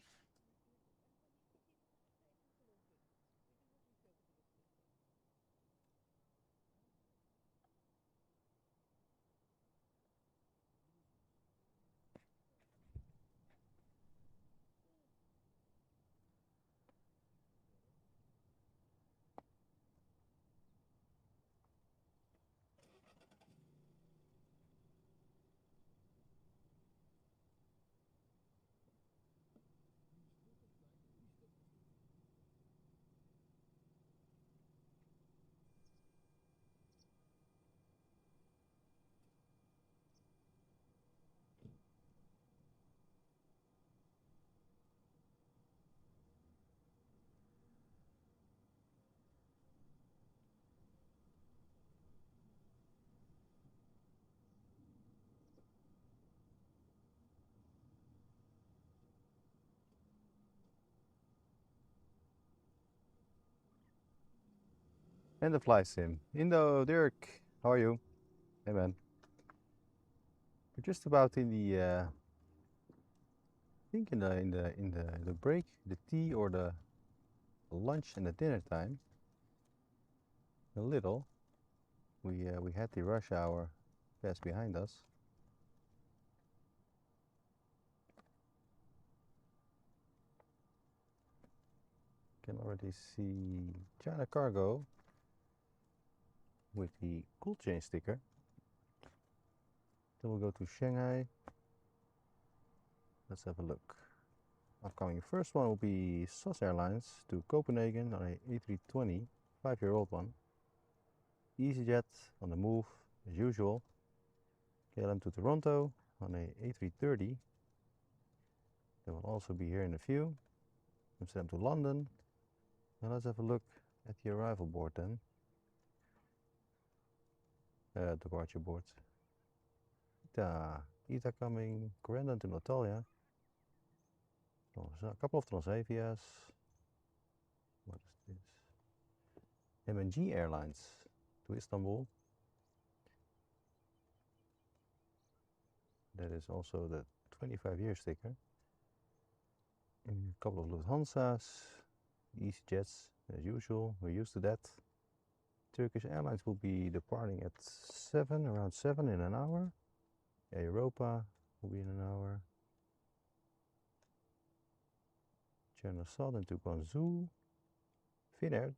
And the fly sim. Indo, Dirk, how are you? Hey man. We're just about in the I think in the break, the tea or the lunch and the dinner time. A little. We had the rush hour pass behind us. can already see China Cargo with the cool chain sticker. Then we'll go to Shanghai. Let's have a look. Upcoming first one will be SAS Airlines to Copenhagen on a A320, 5-year-old one. EasyJet on the move as usual. KLM to Toronto on a A330. They will also be here in a few. Amsterdam to London. Now let's have a look at the arrival board then. Departure board. ITA coming, Corendon to Natalia. A couple of Transavias. What is this? MNG Airlines to Istanbul. That is also the 25-year sticker. And a couple of Lufthansas, EasyJets as usual, we're used to that. Turkish Airlines will be departing at 7, around 7 in an hour. Air Europa will be in an hour. China Southern to Guangzhou. Finnair,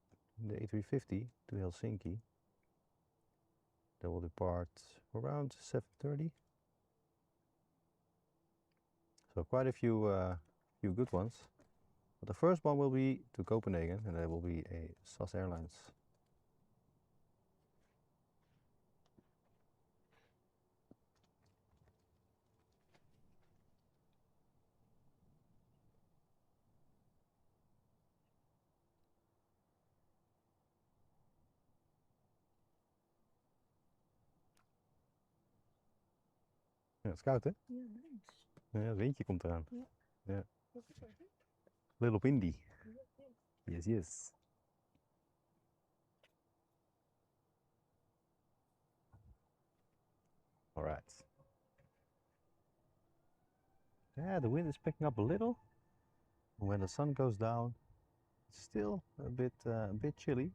the A350 to Helsinki. They will depart around 7:30. So quite a few good ones. But the first one will be to Copenhagen, and that will be a SAS Airlines. Ja, het is koud, hè? Ja, nice. Ja, het windje komt eraan. Ja. Ja. Wat is dat? Little windy. Ja, ja. Yes, yes. All right. Yeah, the wind is picking up a little. When the sun goes down, it's still a bit chilly.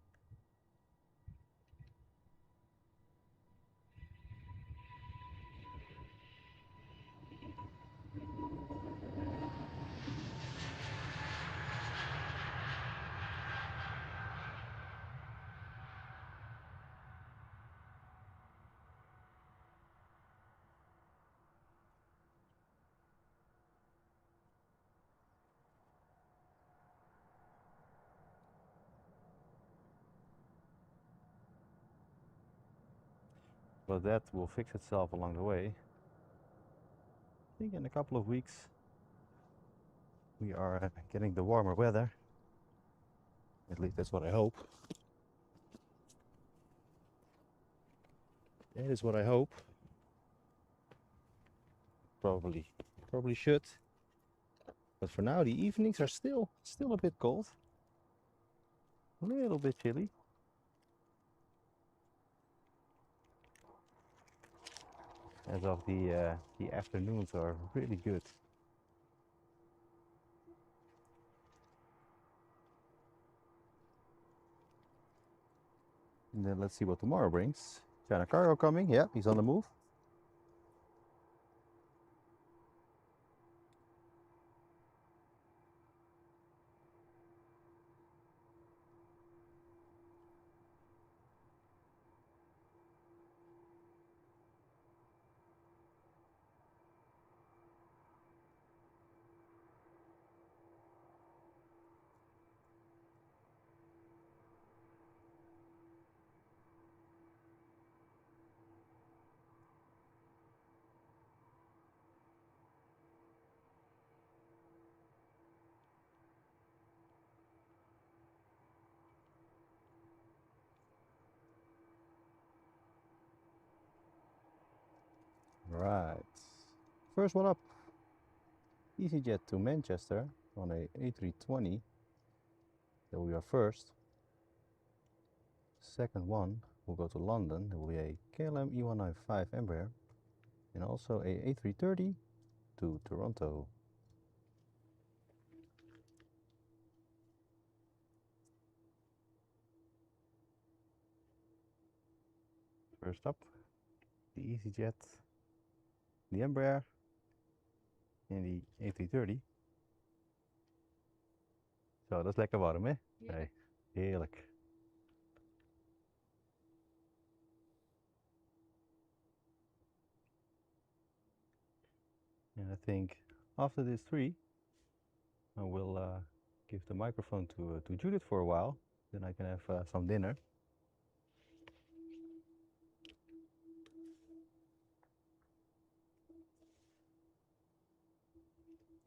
But that will fix itself along the way. I think in a couple of weeks we are getting the warmer weather. At least that's what I hope. That is what I hope. Probably should. But for now the evenings are still a bit cold. A little bit chilly. As of the afternoons are really good. And then let's see what tomorrow brings. China Cargo coming, yeah, he's on the move. Right. First one up. EasyJet to Manchester on a A320. That will be our first. Second one will go to London. There will be a KLM E195 Embraer. And also a A330 to Toronto. First up, the EasyJet, the Embraer, en die A330. Zo, dat is lekker warm, hè? Ja. Nee, heerlijk. And I think after this tree, I will give the microphone to Judith for a while. Then I can have some dinner.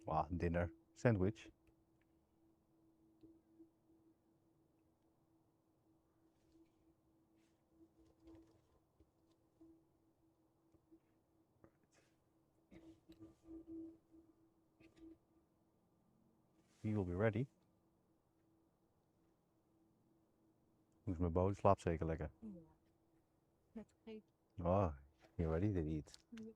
Wow, dinner, sandwich. He will be ready. Hoe is mijn boot? Slaapt zeker lekker. Ja. Net gegeten. Oh, you're ready to eat. Ja.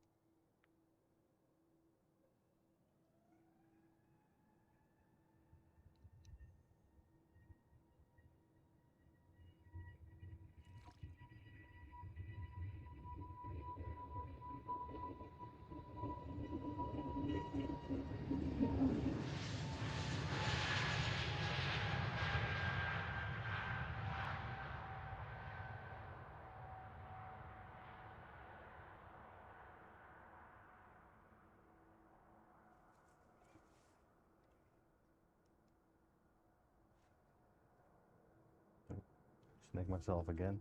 Snack myself again.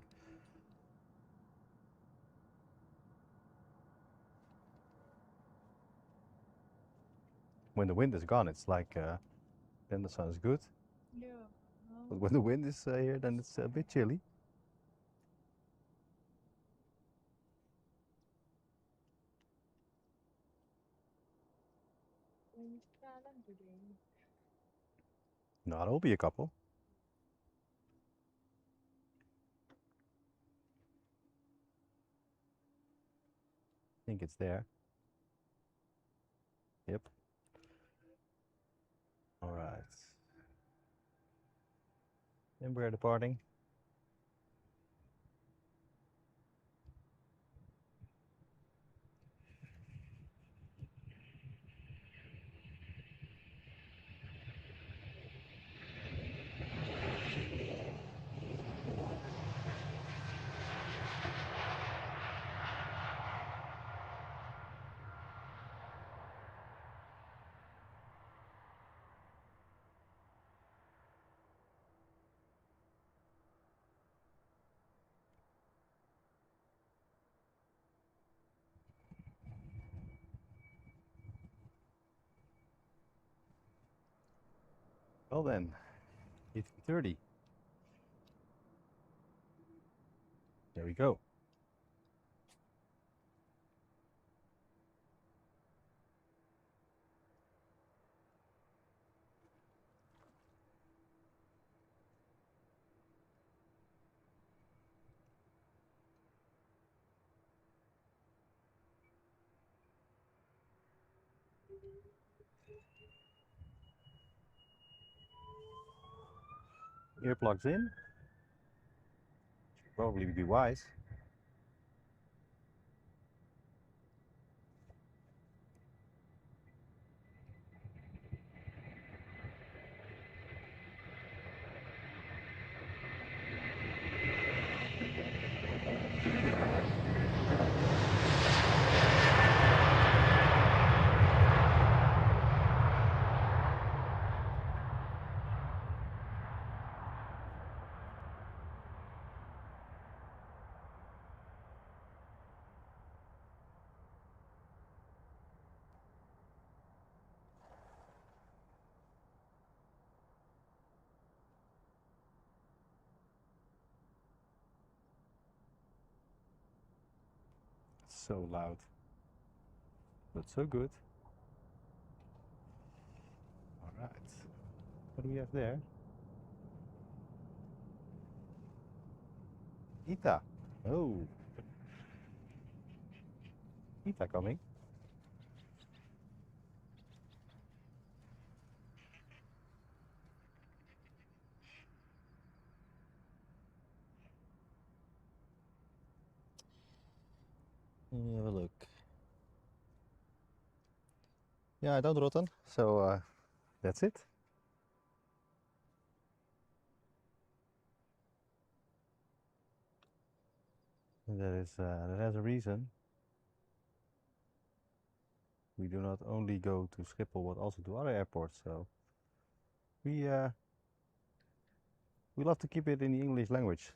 When the wind is gone, it's like then the sun is good. Ja. But when the wind is here, then it's a bit chilly. No, there'll be a couple. I think it's there. Yep. All right. And we're departing. Well then, it's 30. There we go. Earplugs in. Should probably be wise. So loud, but so good. All right. What do we have there? Ita. Oh. Ita coming. Let me have a look. Yeah, I don't rotten, so that's it. And that has a reason. We do not only go to Schiphol but also to other airports. So we love to keep it in the English language.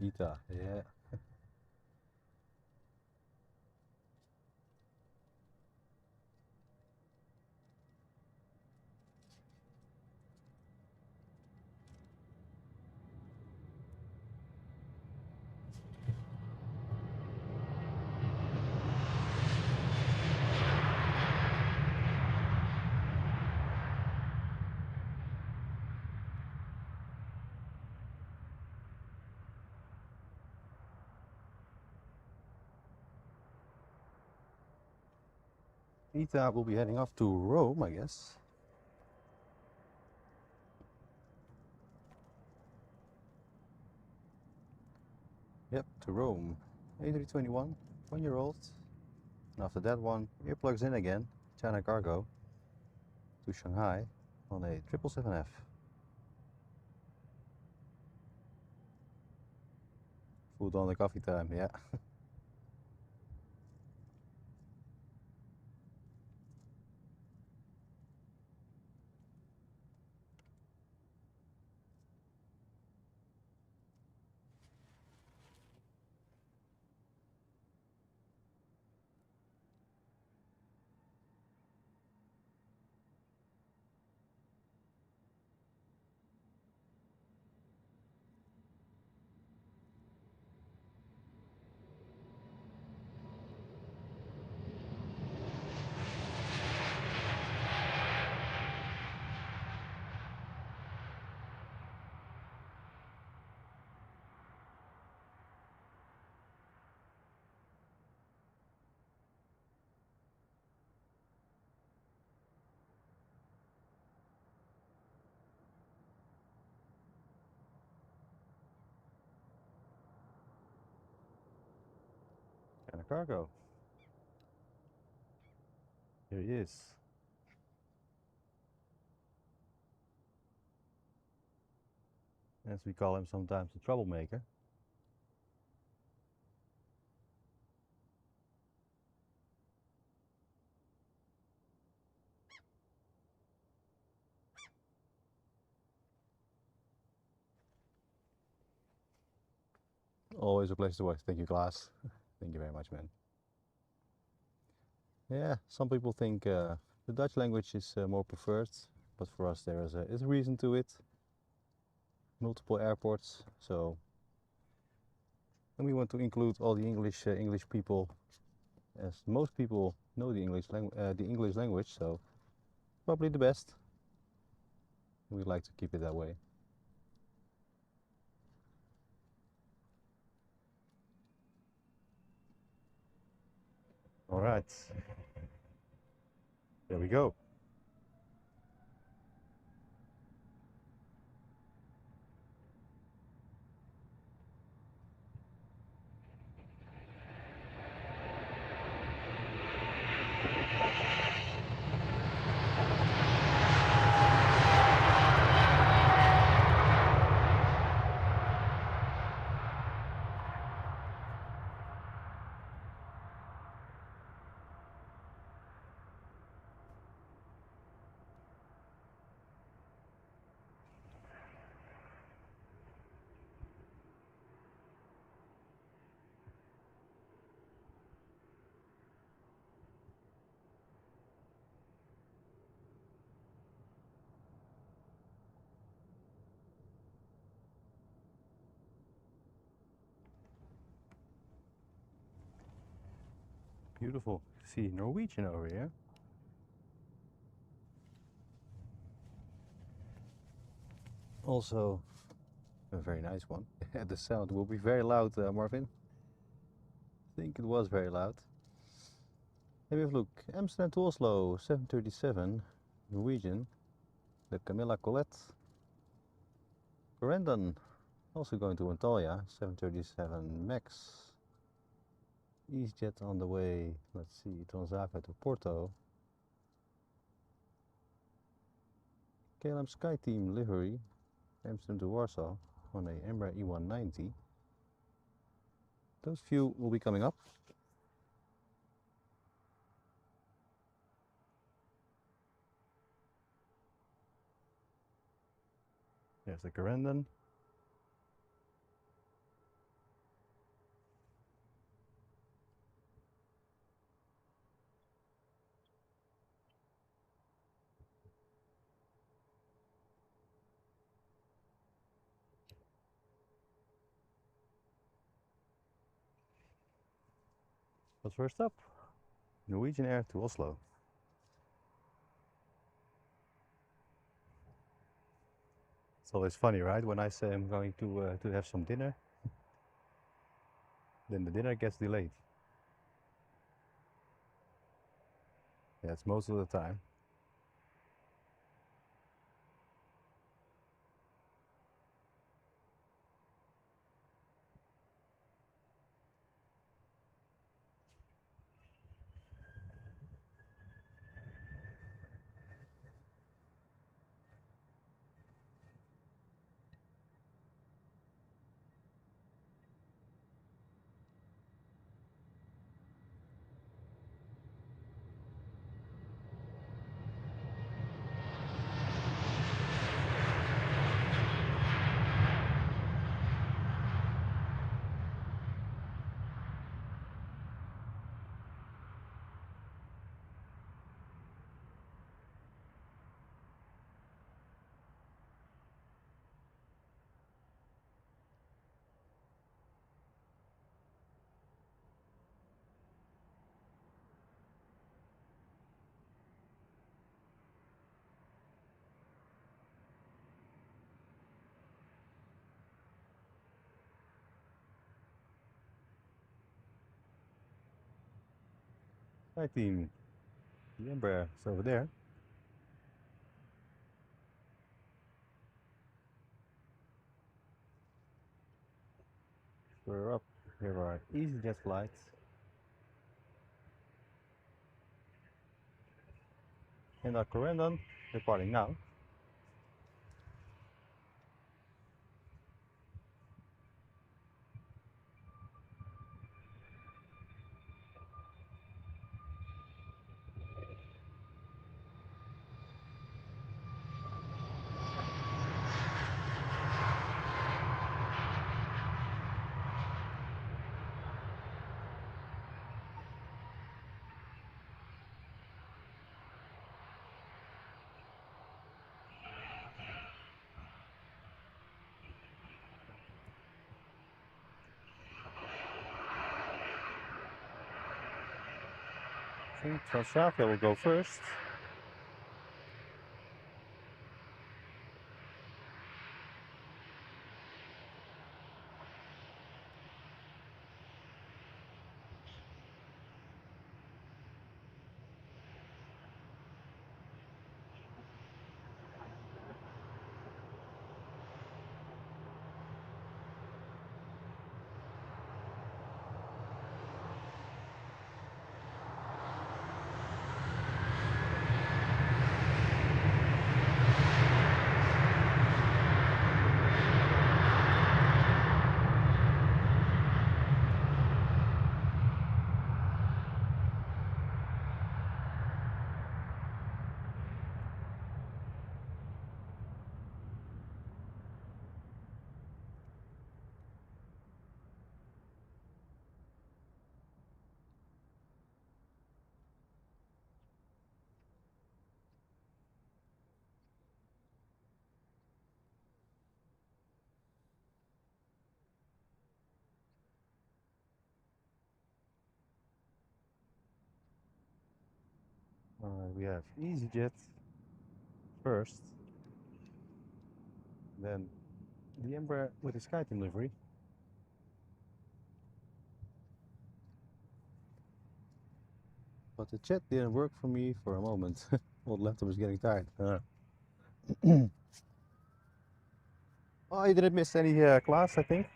Ita, yeah. Ita will be heading off to Rome, I guess. Yep, to Rome. A321, 1-year-old. And after that one, earplugs in again, China Cargo, to Shanghai on a 777F. Food on the coffee time, yeah. China Cargo. Here he is. As we call him sometimes, the troublemaker. Always a pleasure to watch. Thank you, Klaas. Thank you very much, man. Yeah, some people think the Dutch language is more preferred, but for us there is a reason to it. Multiple airports, so and we want to include all the English people, as most people know the English language, so probably the best. We like to keep it that way. All right, there we go. Beautiful. See Norwegian over here. Also a very nice one. The sound will be very loud, Marvin. I think it was very loud. Let me have a look. Amsterdam to Oslo, 737, Norwegian. The Camilla Colette. Corendon, also going to Antalya, 737 MAX. EasyJet on the way, let's see, Transavia to Porto. KLM SkyTeam livery, Amsterdam to Warsaw on a Embraer E190. Those few will be coming up. There's the Corendon. But first up, Norwegian Air to Oslo. It's always funny, right? When I say I'm going to have some dinner, then the dinner gets delayed. Yeah, it's most of the time. SkyTeam, the Embraer is over there. We're up. Here are EasyJet flights. And our Corendon departing now. I think Transavia will go first. We have EasyJet first, then the Embraer with the SkyTeam livery. But the chat didn't work for me for a moment. Old laptop is getting tired. Oh, you didn't miss any class, I think.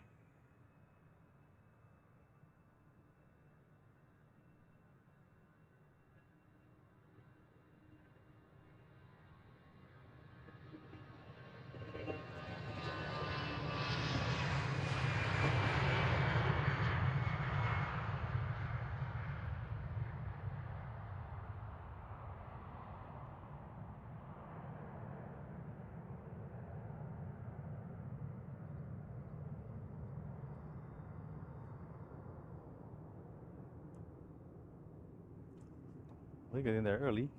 We get in there early.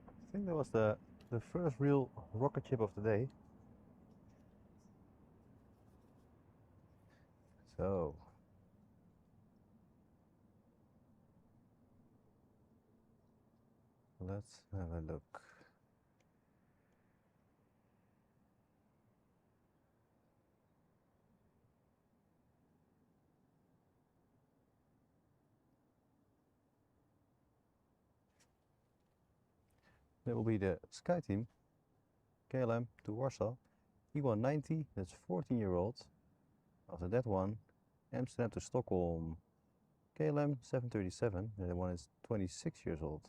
I think that was the first real rocket ship of the day. So let's have a look. That will be the SkyTeam KLM to Warsaw E190, that's 14-year-old. After that one, Amsterdam to Stockholm KLM 737, that one is 26 years old.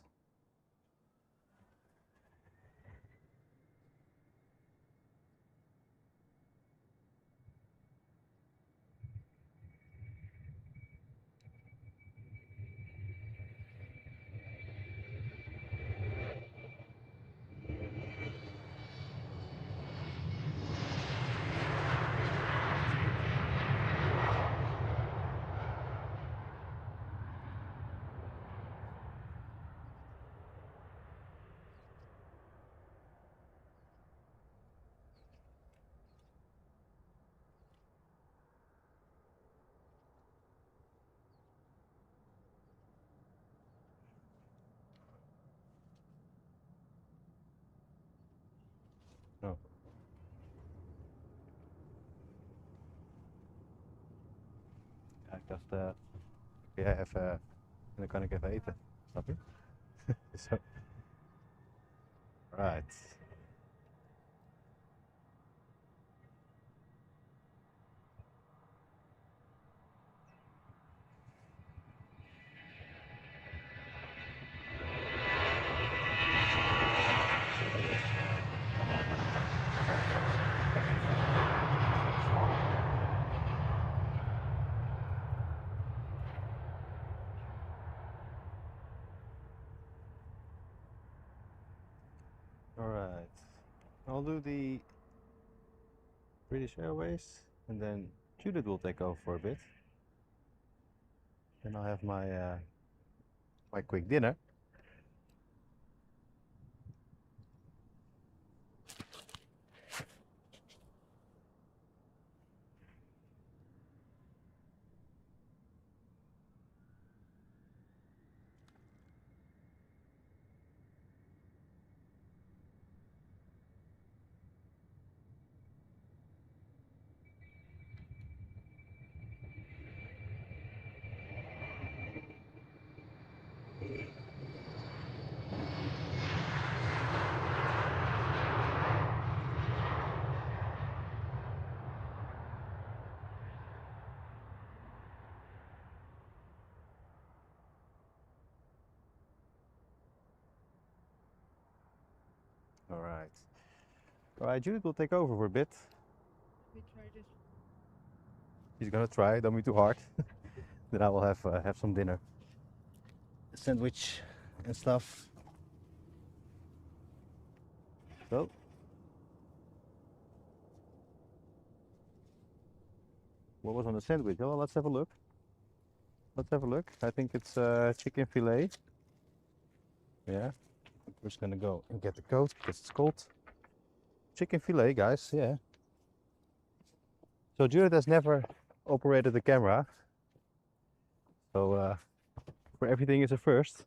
Oh. Ja, ik dacht, kun jij even, en dan kan ik even eten, snap je? Zo. Right. Alright, I'll do the British Airways and then Judith will take over for a bit. Then I'll have my my quick dinner. Alright. Alright, Judith will take over for a bit. We try this. She's gonna try, don't be too hard. Then I will have some dinner. A sandwich and stuff. So. What was on the sandwich? Oh, let's have a look. Let's have a look. I think it's chicken fillet. Yeah. We're just gonna go and get the coat because it's cold. Chicken fillet, guys, yeah. So Judith has never operated the camera. So for everything is a first.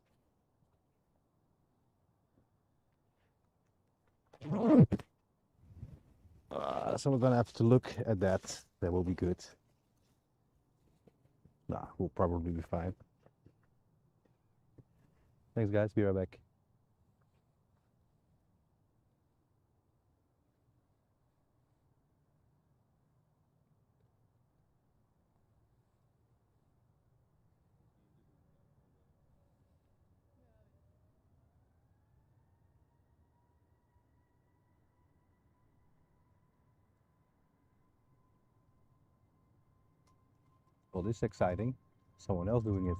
So we're gonna have to look at that. That will be good. Nah, we'll probably be fine. Thanks guys, be right back. Well, this is exciting. Someone else doing it.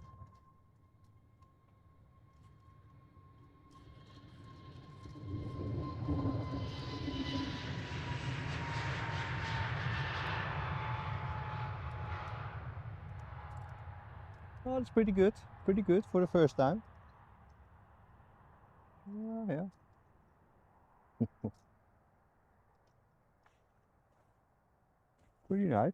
Oh, it's pretty good. Pretty good for the first time. Yeah. Pretty nice.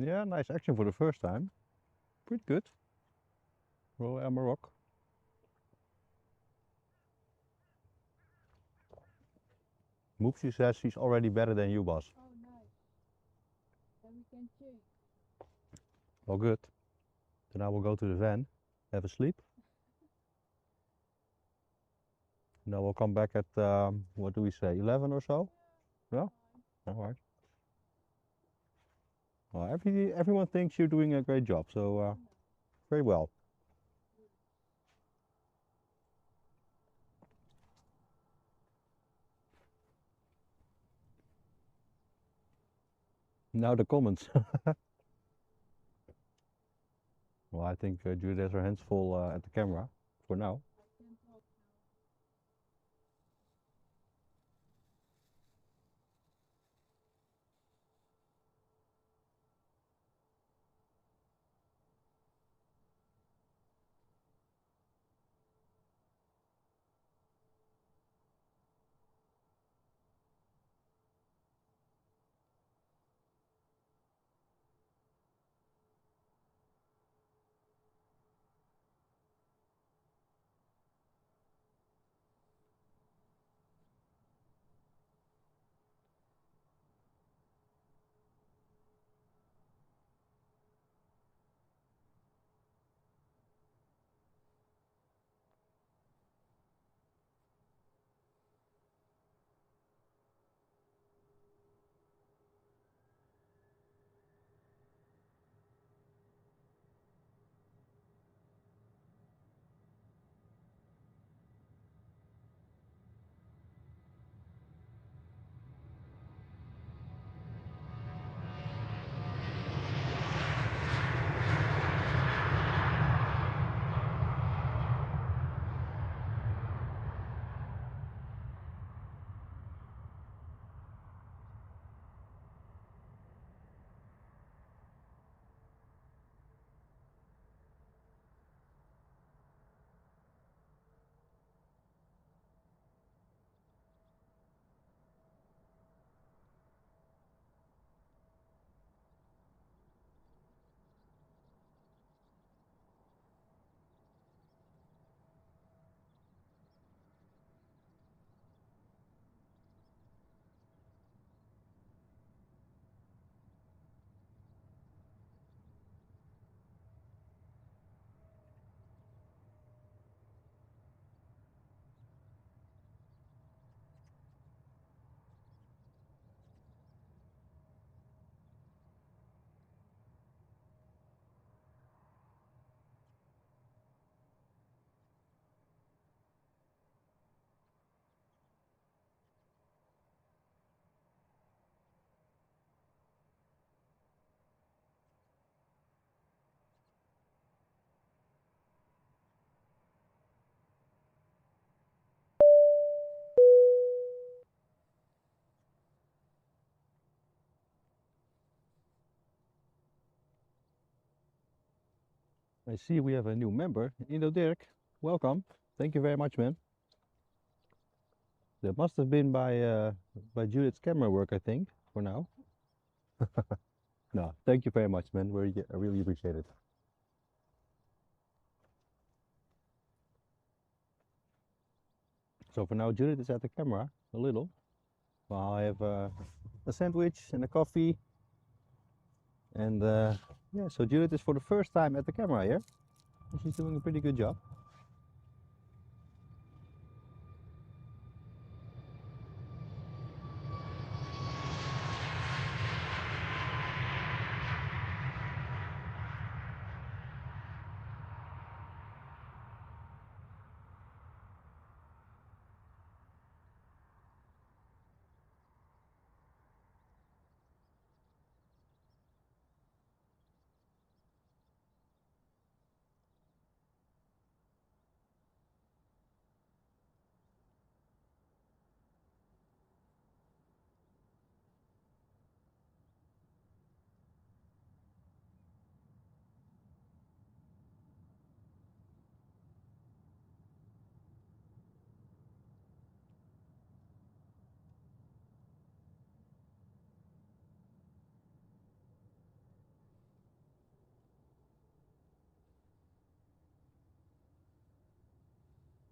Yeah, nice action for the first time. Pretty good. Roll Emma Rock. Moopsie says she's already better than you, boss. Oh, nice. Then we can change. Oh, good. Then I will go to the van, have a sleep. And then we'll come back at, what do we say, 11 or so? Yeah? Alright. Well, everyone thinks you're doing a great job, so very well. Now the comments. Well, I think Judith has her hands full at the camera for now. I see we have a new member, Indo Dirk. Welcome. Thank you very much, man. That must have been by Judith's camera work, I think, for now. No, thank you very much, man. I really appreciate it. So for now, Judith is at the camera a little, while I have a sandwich and a coffee. And yeah, so Judith is for the first time at the camera here. And she's doing a pretty good job.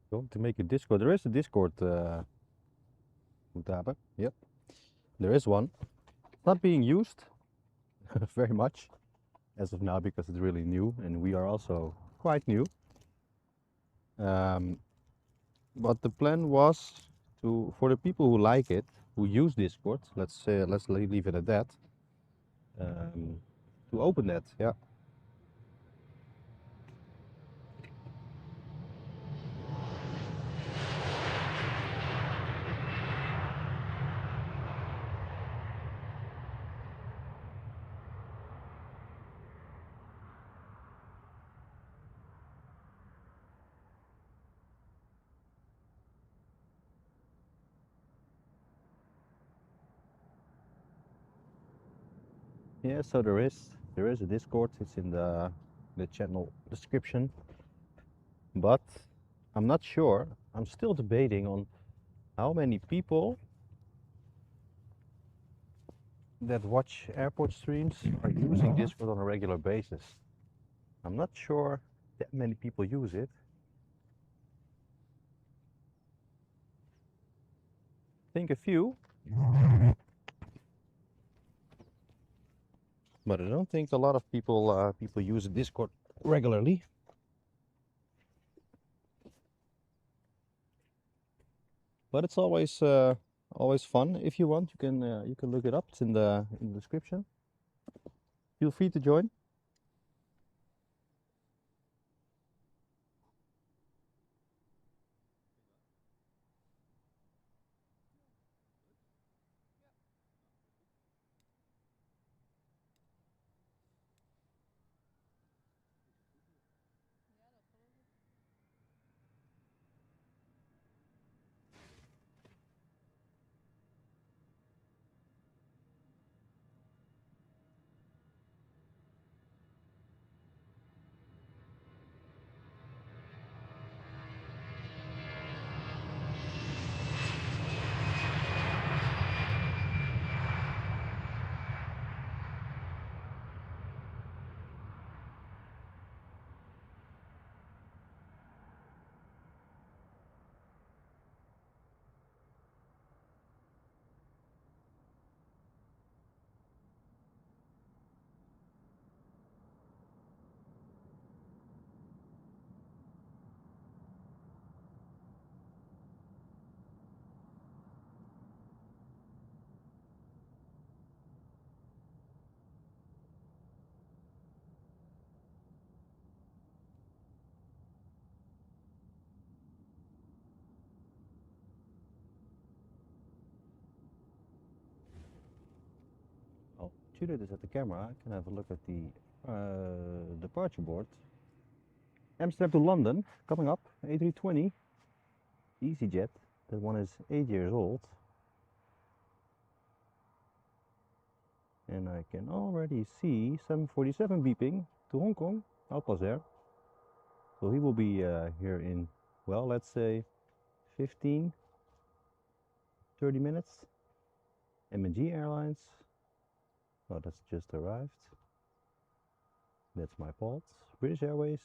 Going to make a Discord. There is a Discord, Mustafa. Yep, there is one. It's not being used very much as of now because it's really new and we are also quite new. But the plan was for the people who like it, who use Discord, let's leave it at that, to open that. Yeah. Yeah, so there is a Discord. It's in the channel description, but I'm not sure. I'm still debating on how many people that watch airport streams are using Discord on a regular basis. I'm not sure that many people use it. I think a few, but I don't think a lot of people use Discord regularly. But it's always fun. If you want, you can look it up. It's in the description. Feel free to join. Oh, Judith is at the camera. I can have a look at the departure board. Amsterdam to London, coming up, A320, EasyJet. That one is 8 years old. And I can already see 747 beeping to Hong Kong. I'll pause there. So he will be here in, well, let's say 15, 30 minutes. M&G Airlines. Oh, that's just arrived. That's my pod. British Airways.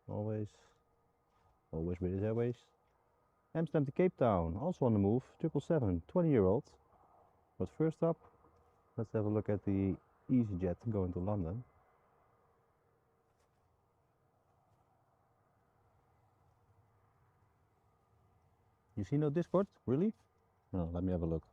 Always British Airways. Amsterdam to Cape Town, also on the move. 777, 20-year-old. But first up, let's have a look at the EasyJet going to London. You see no Discord? Really? No, let me have a look.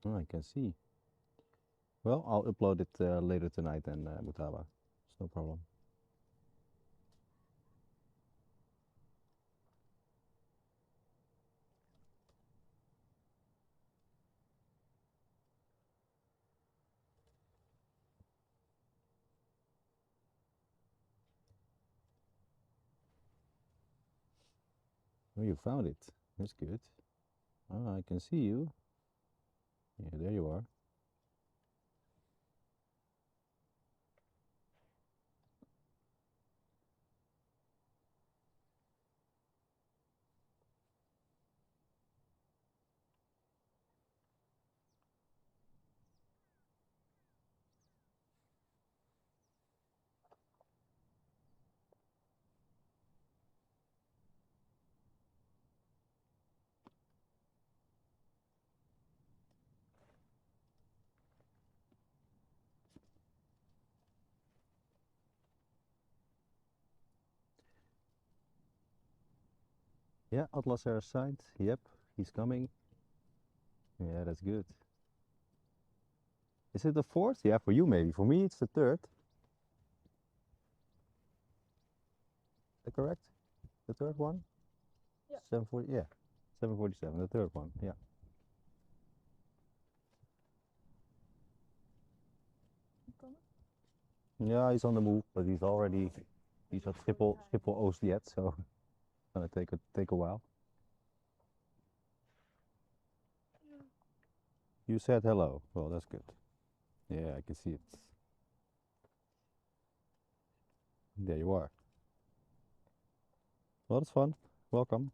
Oh, I can see. Well, I'll upload it later tonight then, Mutaba. It's no problem. Oh, you found it. That's good. Oh, I can see you. Yeah, there you are. Yeah, Atlas Air signed. Yep, he's coming. Yeah, that's good. Is it the fourth? Yeah, for you maybe. For me, it's the third. Is that correct? The third one? Yeah. 740. Yeah, 747. The third one. Yeah. Coming? Yeah, he's on the move, but he's at Schiphol Oost yet, so it's gonna take a while. You said hello. Well, that's good. Yeah, I can see it. There you are. Well, that's fun. Welcome.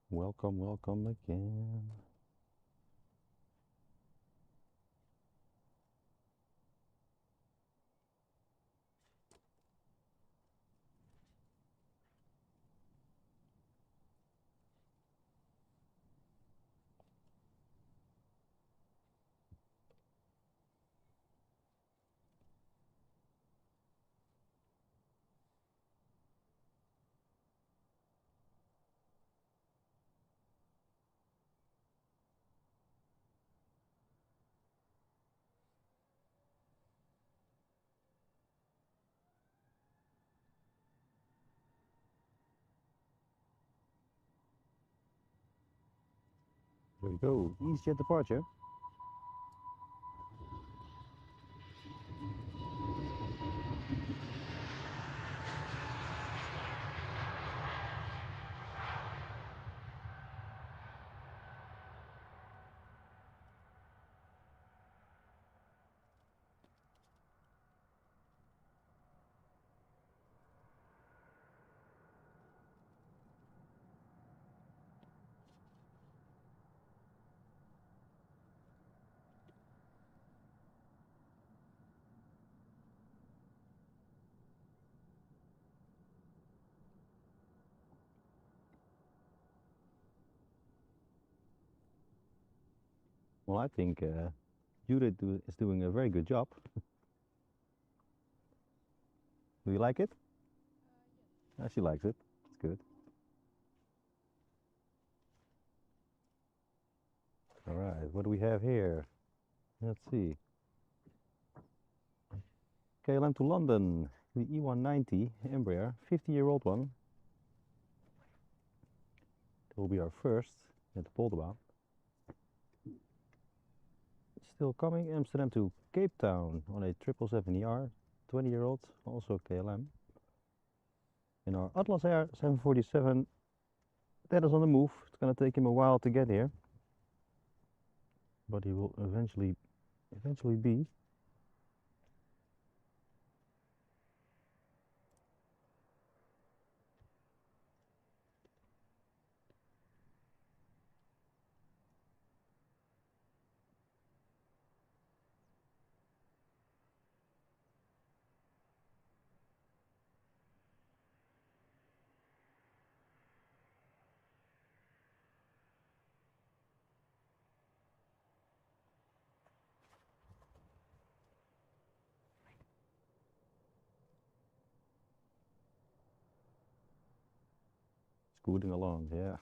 Welcome, welcome again. Here we go. EasyJet departure. Well, I think Judith is doing a very good job. Do you like it? Yes. She likes it. It's good. All right, what do we have here? Let's see. KLM to London, the E190 Embraer, 50-year-old one. It will be our first at the Polderbaan. Still coming, Amsterdam to Cape Town on a 777ER, 20-year-old, also KLM. In our Atlas Air 747, that is on the move. It's going to take him a while to get here, but he will eventually be. Scooting along, yeah.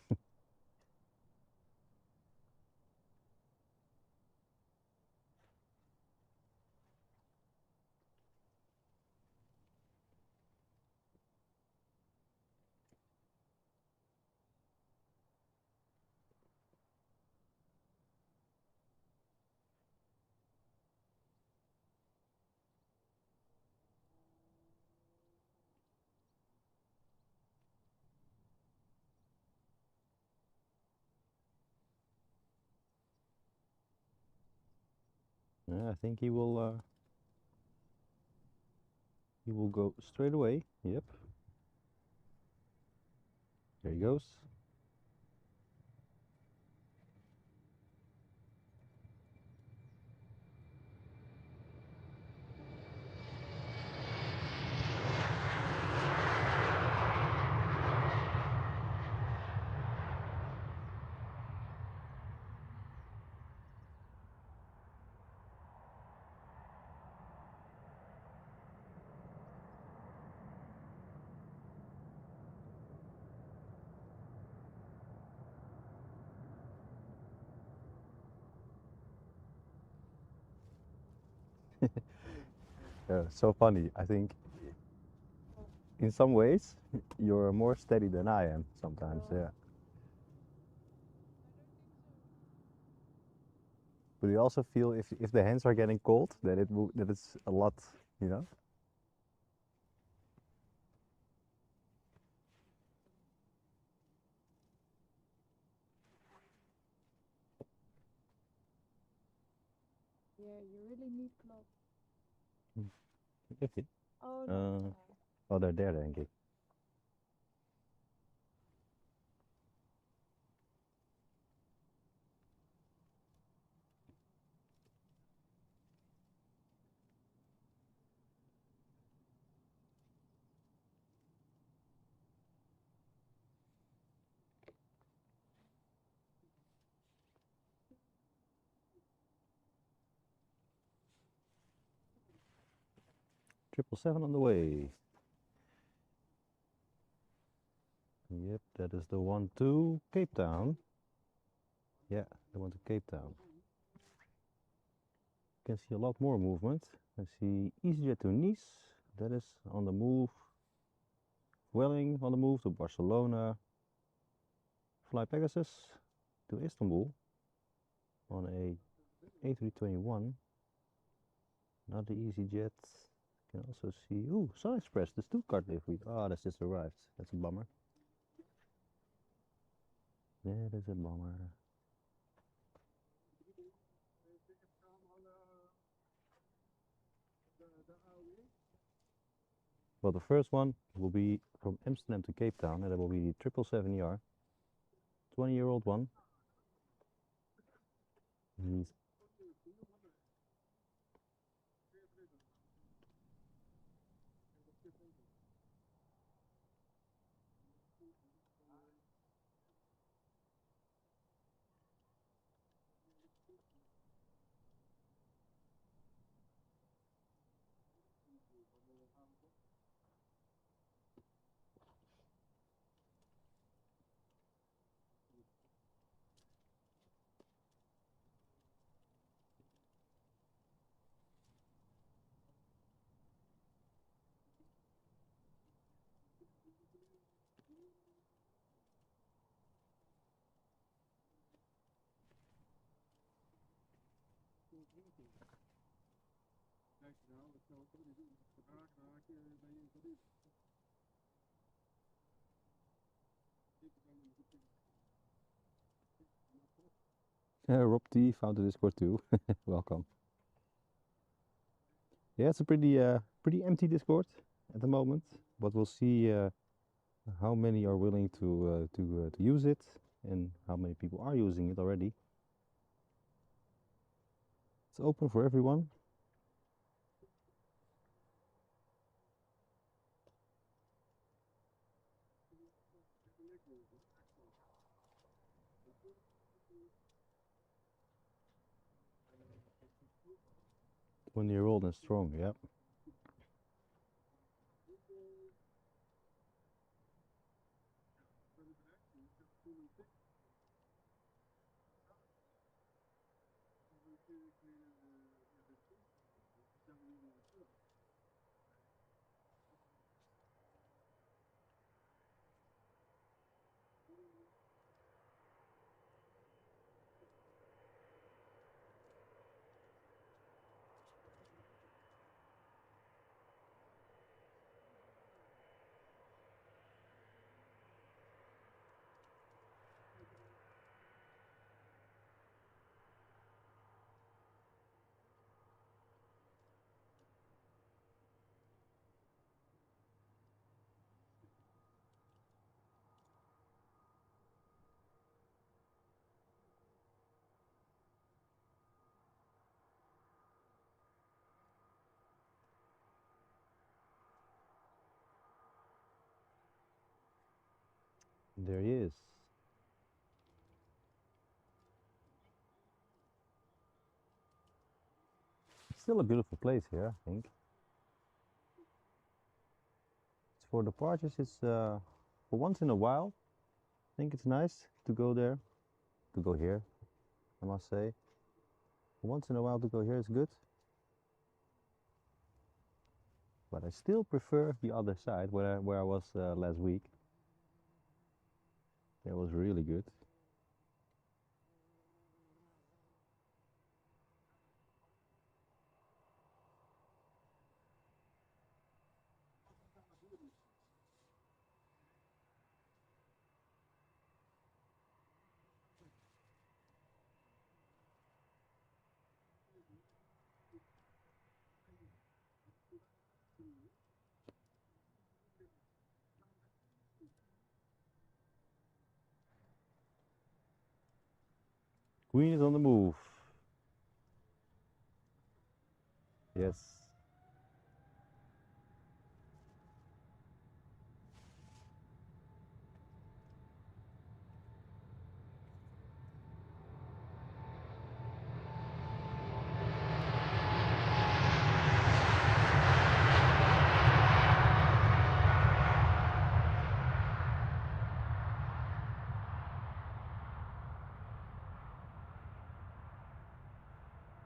Yeah, I think he will go straight away. Yep. There he goes. So funny. I think in some ways you're more steady than I am sometimes. Yeah. But you also feel if the hands are getting cold that that it's a lot, you know. Yeah, you really need gloves. If it, Oh no. oh, they're there, denk ik. Triple seven on the way. Yep, that is the one to Cape Town. Yeah, the one to Cape Town. You can see a lot more movement. I see EasyJet to Nice, that is on the move. Welling on the move to Barcelona. Fly Pegasus to Istanbul on a A321. Not the EasyJet. You can also see, ooh, Sun Express, the Stuttgart livery. Oh, that's just arrived. That's a bummer. That is a bummer. Well, the first one will be from Amsterdam to Cape Town, and that will be the 777ER, 20-year-old one. He's Kijk nou, wat zou ik kunnen doen? Graag raken bij je verlies. Rob T found the Discord too. Welcome. Yeah, it's a pretty empty Discord at the moment, but we'll see how many are willing to use it and how many people are using it already. It's open for everyone. One-year-old and strong, yeah. There he is. It's still a beautiful place here, I think. It's for departures, it's for once in a while. I think it's nice to go there, to go here, I must say. For once in a while to go here is good. But I still prefer the other side where I was last week. That was really good. Queen is on the move. Yes.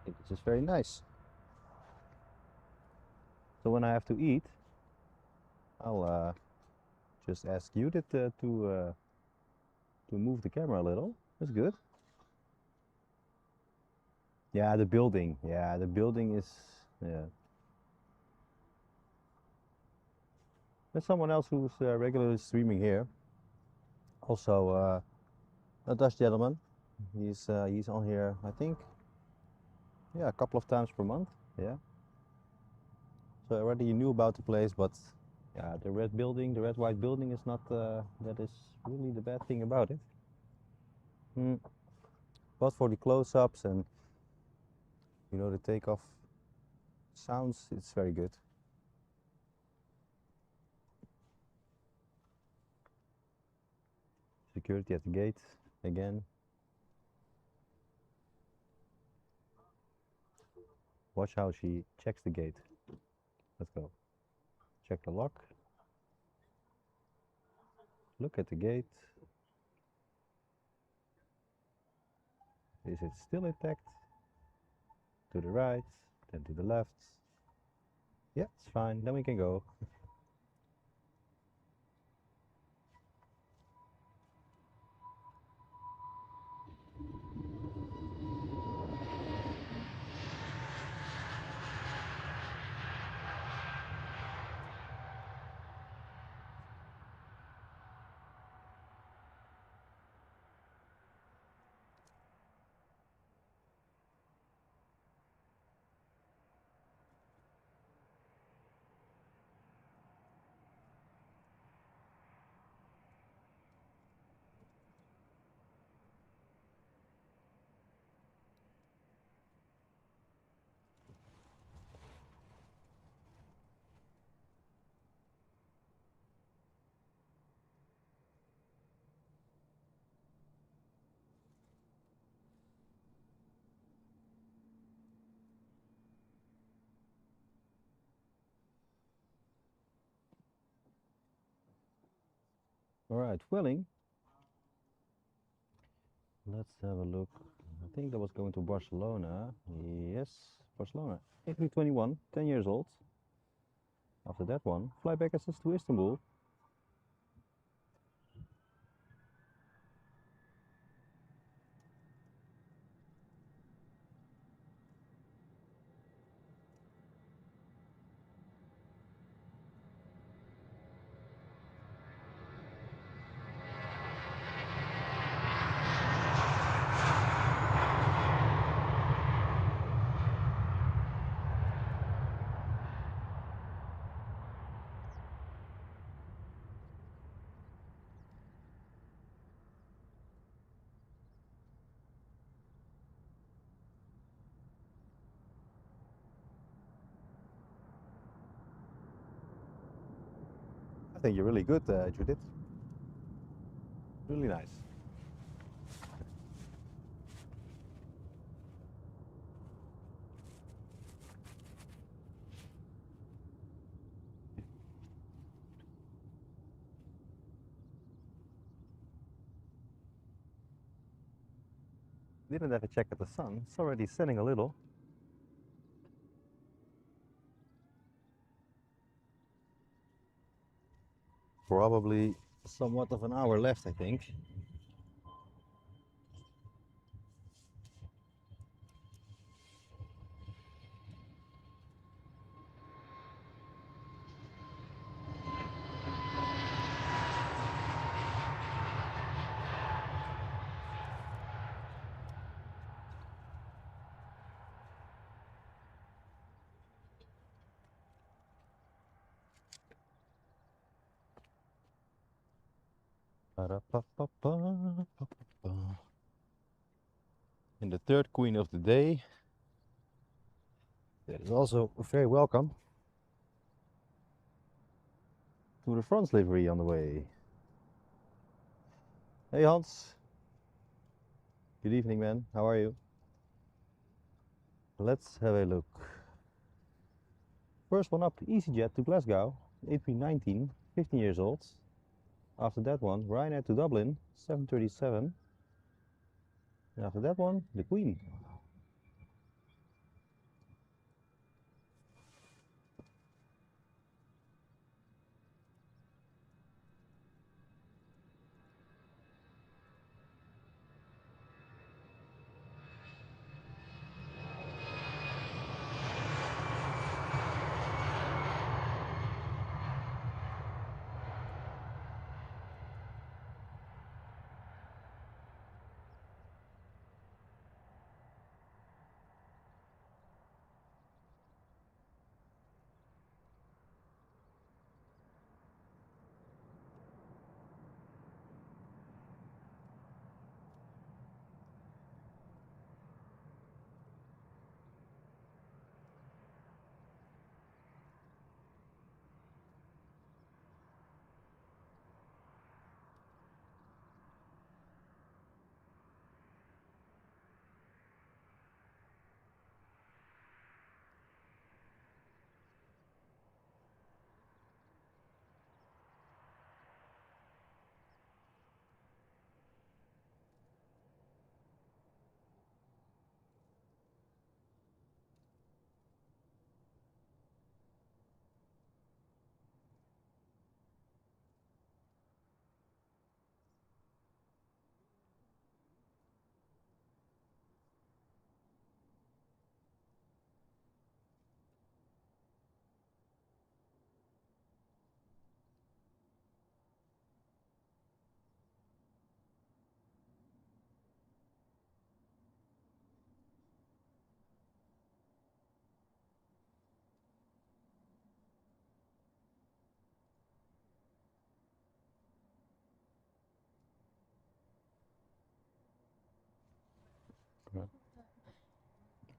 It's just very nice. So when I have to eat, I'll just ask Judith to move the camera a little. That's good. Yeah, the building. Yeah, the building is. Yeah. There's someone else who's regularly streaming here. Also, a Dutch gentleman. He's on here, I think. Yeah, a couple of times per month. Yeah. So I already knew about the place, but yeah, the red building, the red white building is not. That is really the bad thing about it. But for the close-ups and the takeoff sounds, it's very good. Security at the gate again. Watch how she checks the gate. Let's go. Check the lock. Look at the gate. Is it still intact? To the right, then to the left. Yeah, it's fine. Then we can go. All right, Welling. Let's have a look. I think that was going to Barcelona. Yes, Barcelona. A321, 10 years old. After that one, flyback assist to Istanbul. I think you're really good, Judith. Really nice. Didn't have a check at the sun. It's already setting a little. Probably somewhat of an hour left, I think. And the third queen of the day, that is also very welcome, to the France livery on the way. Hey Hans, good evening man, how are you? Let's have a look. First one up, EasyJet to Glasgow, A319, 15 years old. After that one, Ryanair to Dublin, 737. And after that one, the Queen.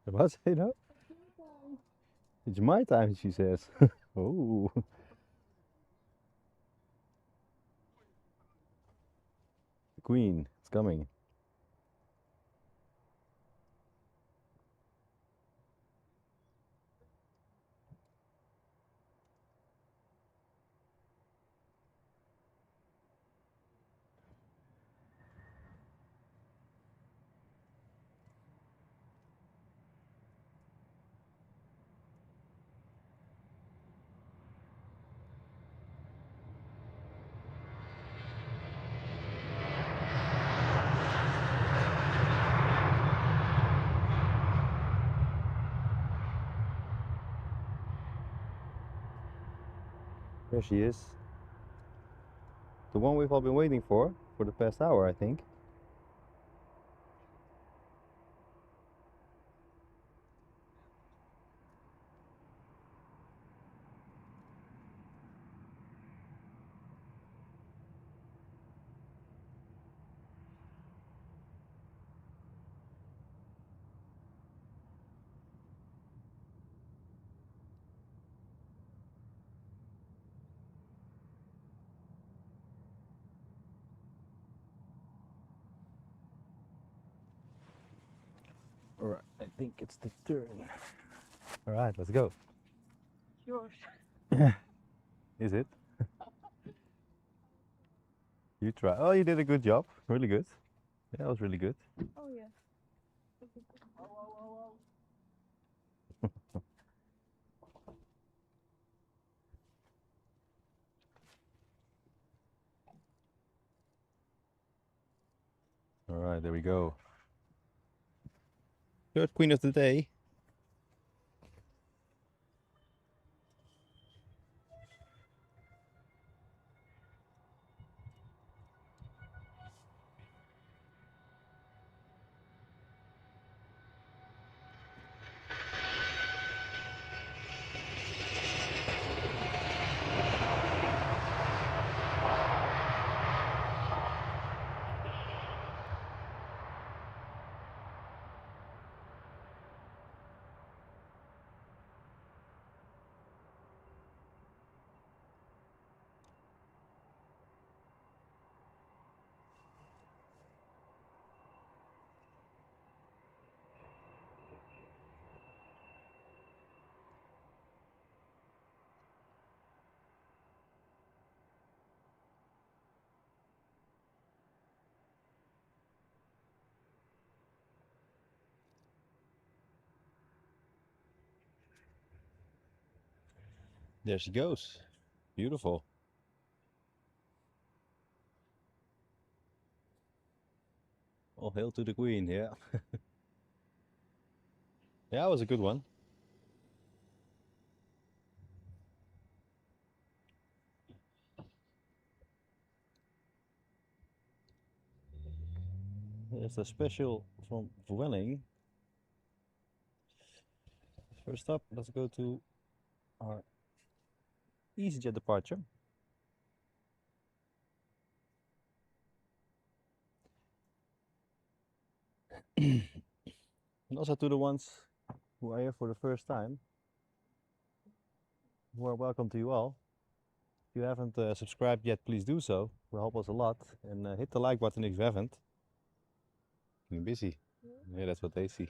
What? Say no? It's my time, she says. Oh. The Queen, it's coming. There she is. The one we've all been waiting for the past hour, I think. Alright, I think it's the turn. Alright, let's go. Yours. Is it? You try. Oh, you did a good job. Really good. Yeah, that was really good. Oh yeah. Alright, there we go. Third queen of the day. There she goes. Beautiful. All hail to the queen, yeah. Yeah, it was a good one. There's a special from Vueling. First up, let's go to our EasyJet departure. And also to the ones who are here for the first time, well, welcome to you all. If you haven't subscribed yet, please do so. It will help us a lot. And hit the like button if you haven't. Been busy. Yeah, that's what they see.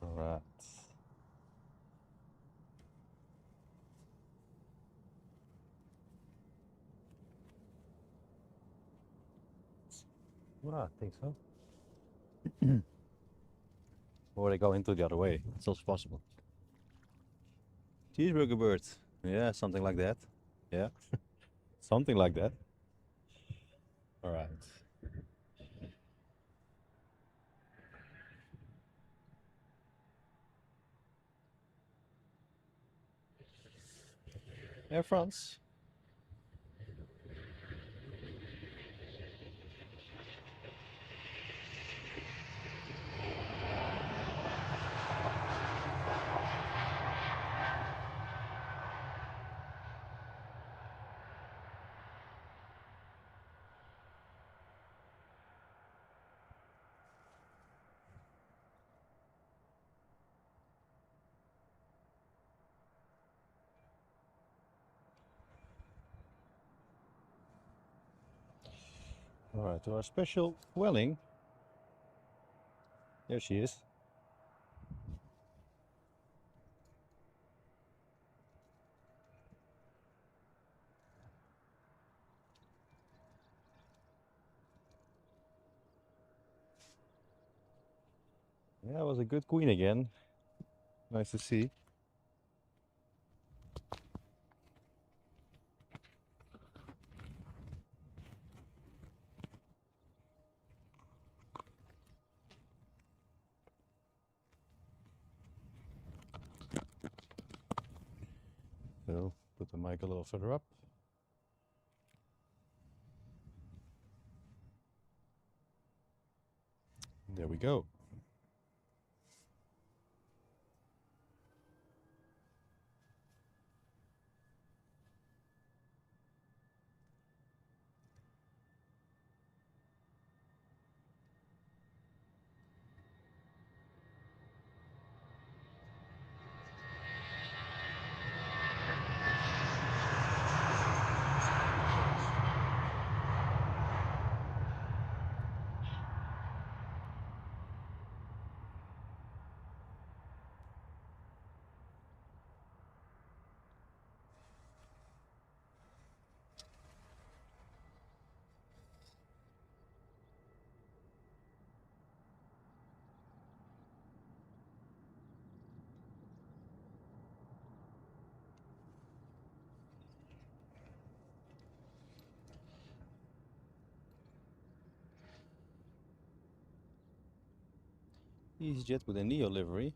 Alright. Well, I think so. Or they go into the other way. It's also possible. Cheeseburger birds. Yeah, something like that. Yeah. Something like that. Alright. Air France. Alright, to our special Welling. There she is. Yeah, it was a good queen again. Nice to see. So, put the mic a little further up. There we go. EasyJet with a Neo livery.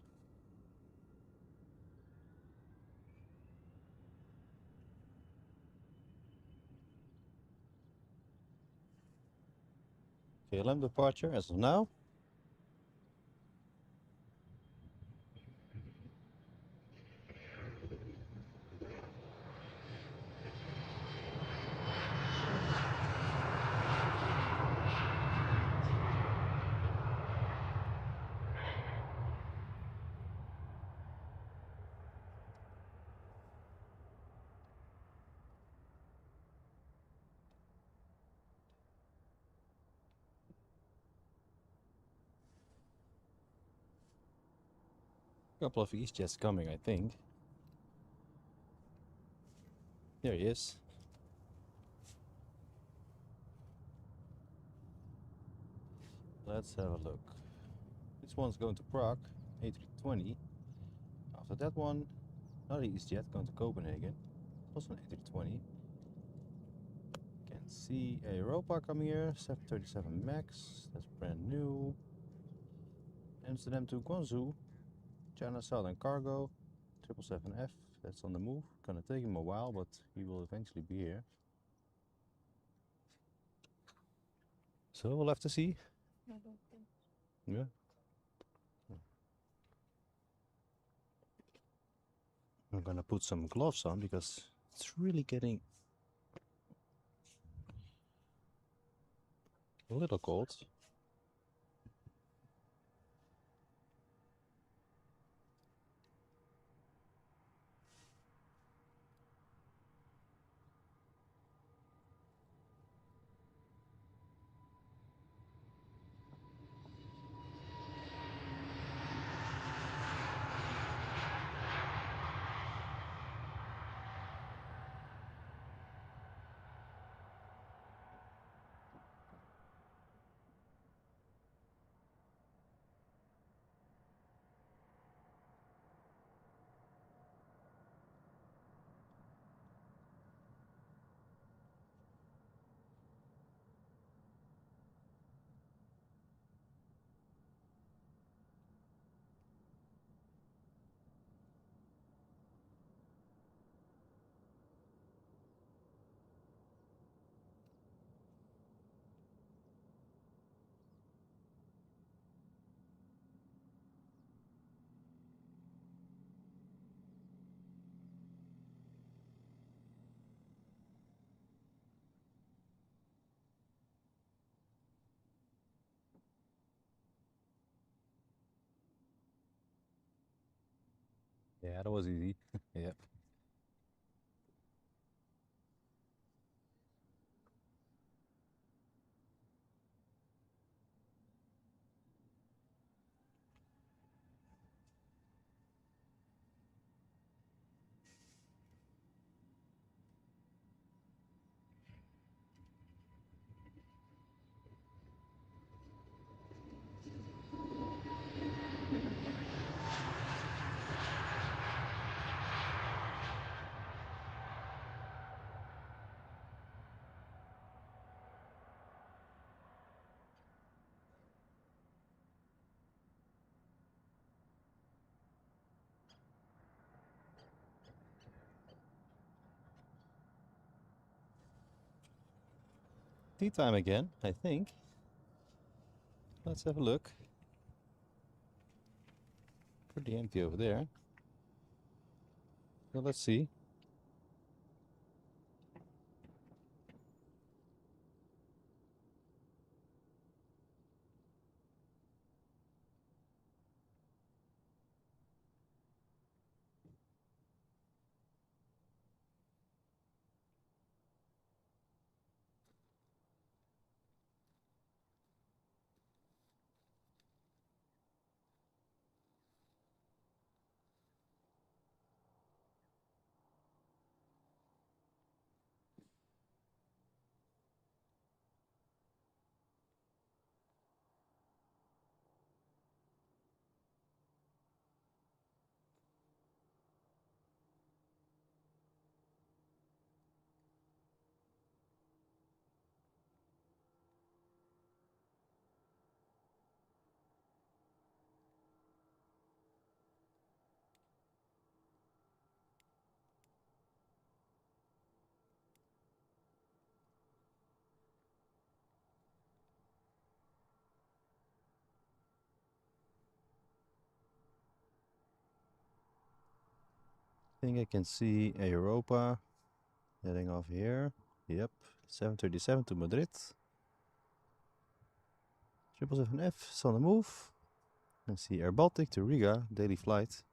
KLM departure as of now. Couple of EasyJets coming, I think. There he is. Let's have a look. This one's going to Prague, A320. After that one, another EasyJet going to Copenhagen, also an A320. Can see a Europa coming here, 737 MAX, that's brand new. Amsterdam to Guangzhou, China Southern Cargo, 777F, that's on the move. Gonna take him a while, but he will eventually be here. So we'll have to see. I don't think. Yeah. I'm gonna put some gloves on because it's really getting a little cold. Yeah, that was easy. Yeah. tea time again, I think. Let's have a look. Pretty empty over there. So let's see. I think I can see a Europa heading off here. Yep, 737 to Madrid. 777F is on the move. I see Air Baltic to Riga, daily flight.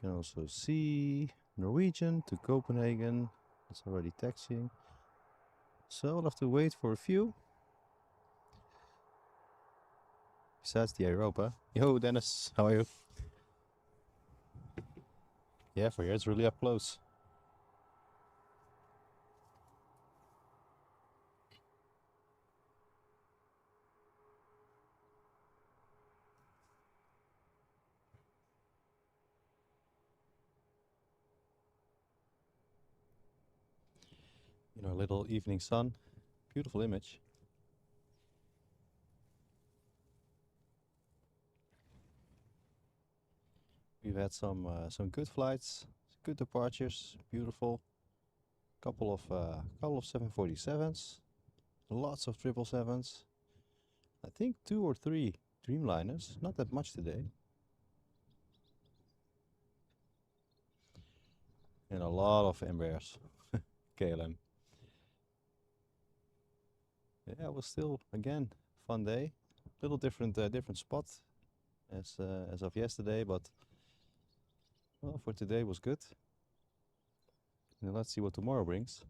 Can also see Norwegian to Copenhagen. It's already taxiing. So I'll have to wait for a few. Besides the Europa. Yo, Dennis, how are you? Yeah, for here it's really up close. You know, little evening sun. Beautiful image. We've had some good flights, good departures, beautiful. Couple of 747s, lots of 777s. I think 2 or 3 Dreamliners, not that much today. And a lot of Embraers, KLM. Yeah, it was still again fun day. Little different spot as of yesterday, but well, for today was good. Now let's see what tomorrow brings.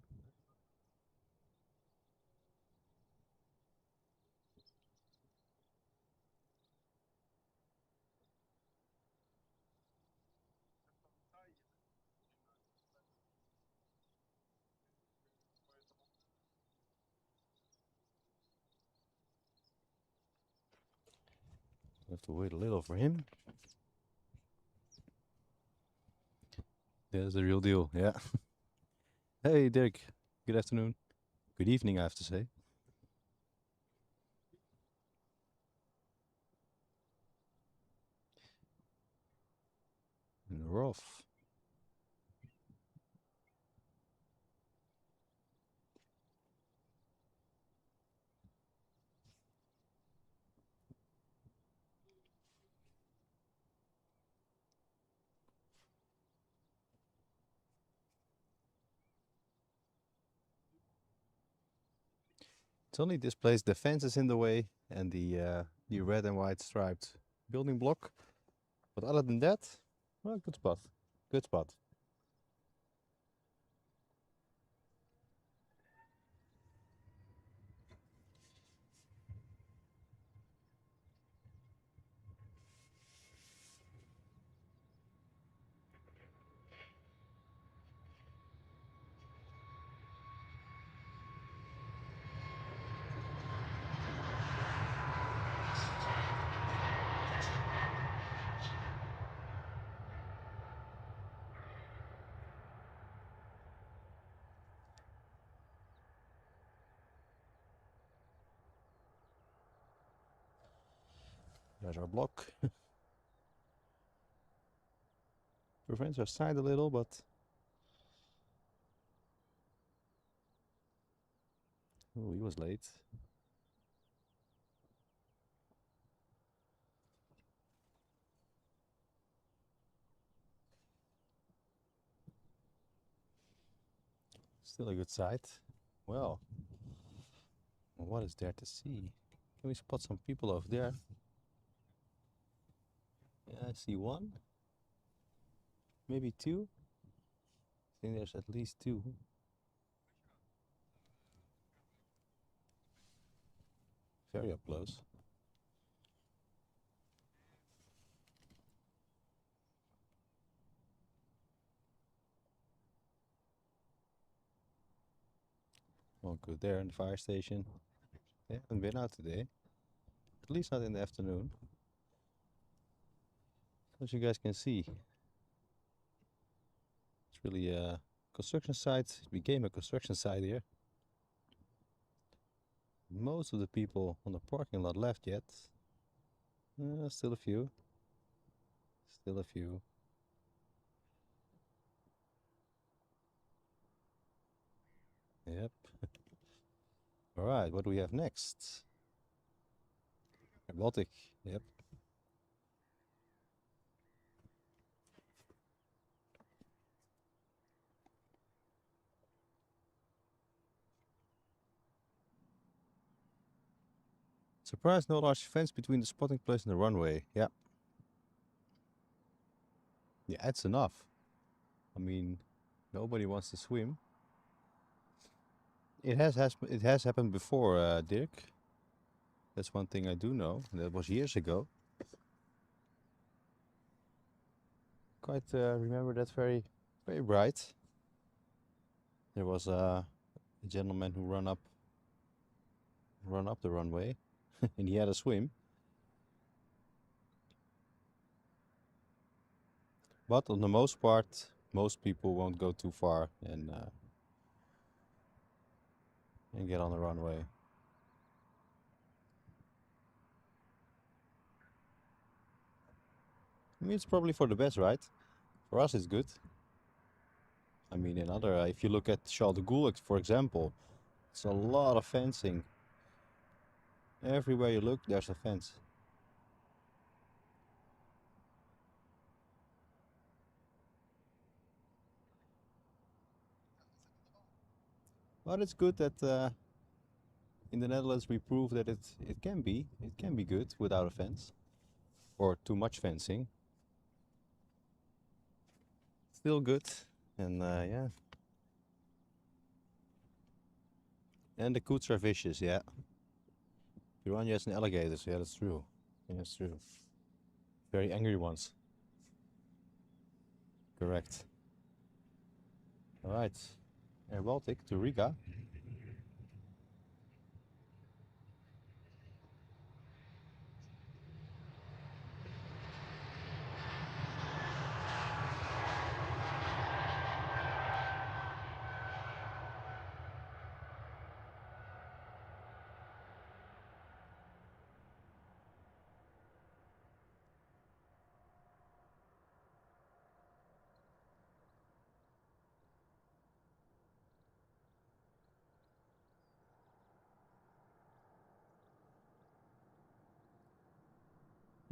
Have to wait a little for him. There's the real deal, yeah. Hey Dirk, good afternoon. Good evening, I have to say. And we're off. It's only this place, the fence is in the way, and the red and white striped building block. But other than that, well, good spot. Good spot. There's our block. Prevents our side a little, but Oh, he was late. Still a good sight. Well, what is there to see? Can we spot some people over there? Yeah, I see one. Maybe two. I think there's at least two. Very up close. Well, good there in the fire station. They haven't been out today. At least not in the afternoon. As you guys can see, it's really a construction site. It became a construction site here. Most of the people on the parking lot left yet. Still a few. Still a few. Yep. Alright, what do we have next? Baltic. Yep. Surprised no large fence between the spotting place and the runway. Yeah. Yeah, that's enough. I mean, nobody wants to swim. It has happened before, Dirk. That's one thing I do know. That was years ago. Quite remember that very bright. There was a gentleman who run up the runway, and he had a swim. But on the most part, most people won't go too far and get on the runway. I mean, it's probably for the best, right? For us, it's good. I mean, in other, if you look at Charles de Gaulle, for example, it's a lot of fencing. Everywhere you look, there's a fence. But it's good that in the Netherlands we prove that it can be good without a fence or too much fencing. Still good, and yeah. And the coots are vicious, yeah. Piranhas and alligators, yeah, that's true. Yeah, that's true. Very angry ones. Correct. All right, Air Baltic to Riga.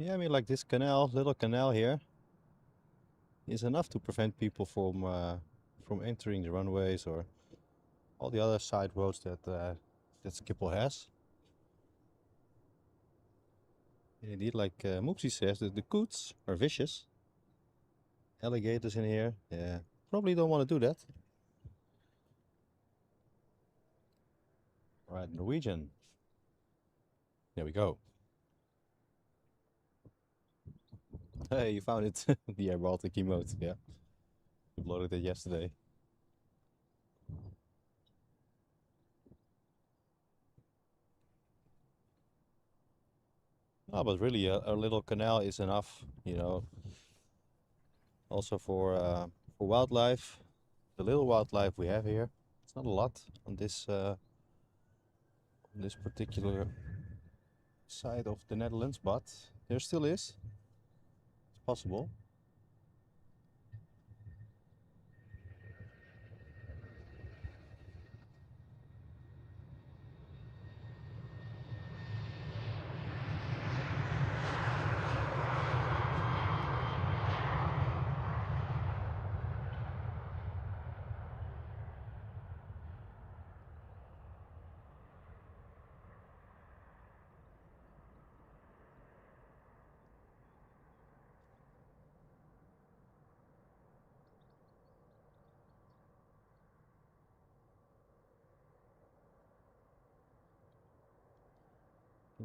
Yeah, I mean, like this little canal here, is enough to prevent people from entering the runways or all the other side roads that Schiphol has. And indeed, like Moopsie says, the coots are vicious. Alligators in here, yeah, probably don't want to do that. All right, Norwegian. There we go. Hey, you found it. The Air Baltic emote, yeah. Uploaded it yesterday. No, but really, a little canal is enough, you know. Also for wildlife, the little wildlife we have here. It's not a lot on this particular side of the Netherlands, but there still is. It's possible.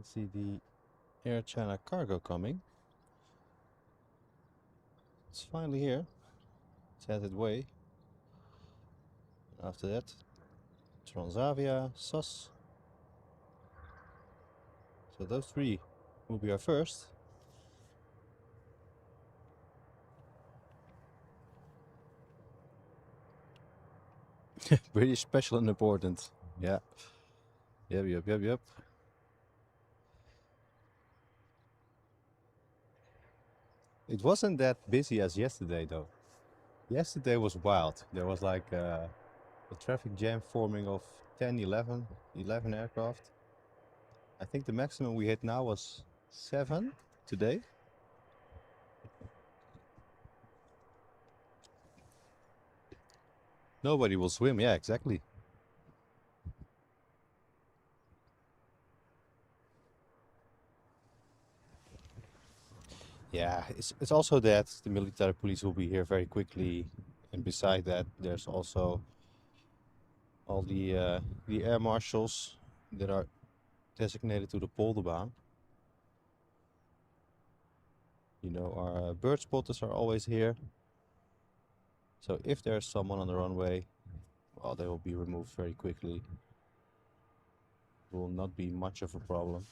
can see the Air China cargo coming. It's finally here. It's headed way. After that, Transavia, SAS. So those three will be our first. British special and important. Yeah. Yep. It wasn't that busy as yesterday though. Yesterday was wild. There was like a traffic jam forming of 10, 11 aircraft. I think the maximum we hit now was 7 today. Nobody will swim, yeah, exactly. Yeah, it's also that the military police will be here very quickly, and beside that, there's also all the air marshals that are designated to the Polderbaan. You know, our bird spotters are always here. So if there's someone on the runway, well, they will be removed very quickly. It will not be much of a problem.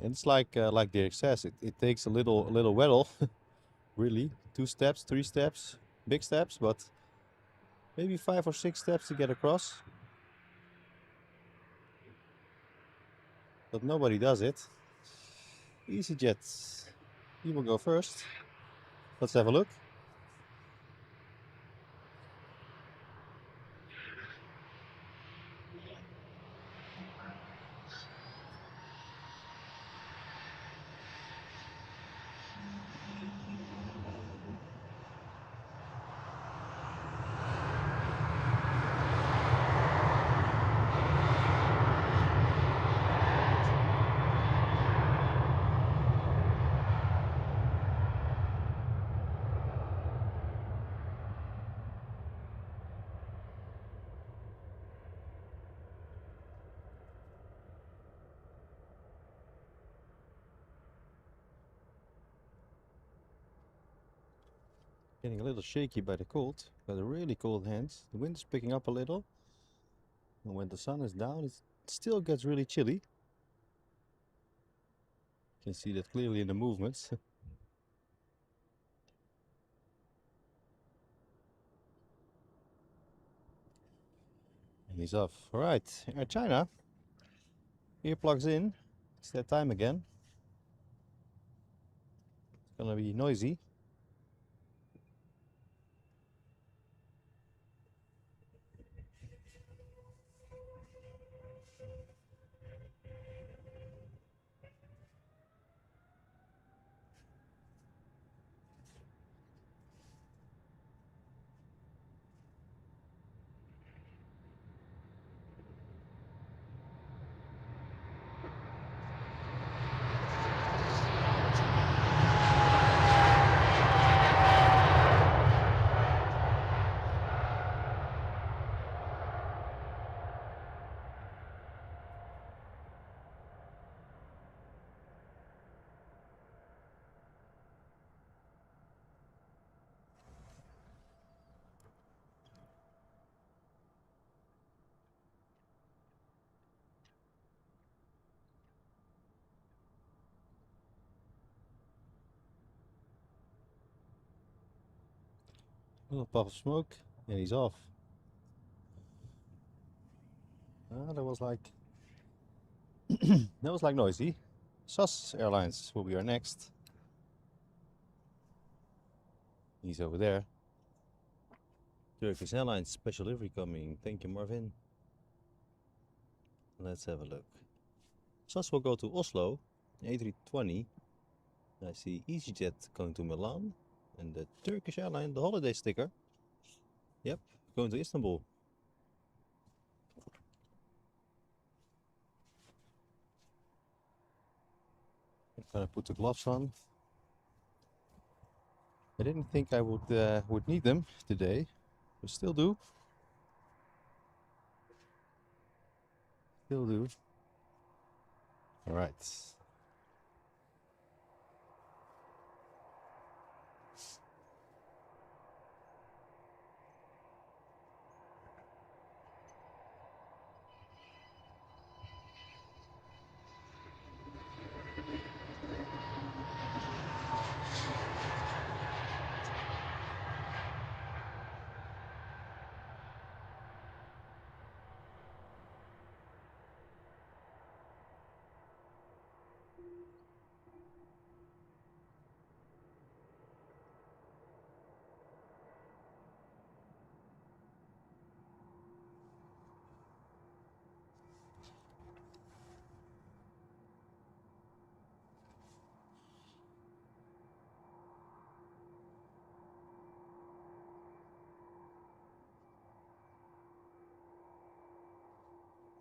And it's like Dirk says, it takes a little whittle, really. 2 steps, 3 steps, big steps, but maybe 5 or 6 steps to get across. But nobody does it. EasyJet, he will go first. Let's have a look. Getting a little shaky by the cold, got a really cold hands. The wind is picking up a little. And when the sun is down, it still gets really chilly. You can see that clearly in the movements. And he's off. Alright, Air China. Earplugs in. It's that time again. It's gonna be noisy. Little puff of smoke, and he's off. That was like that was like noisy. SAS Airlines will be our next. He's over there. Turkish Airlines special delivery coming. Thank you, Marvin. Let's have a look. SAS will go to Oslo, A320. I see EasyJet going to Milan, and the Turkish airline, the holiday sticker. Yep, going to Istanbul. I'm gonna put the gloves on. I didn't think I would need them today, but still do. Still do. All right.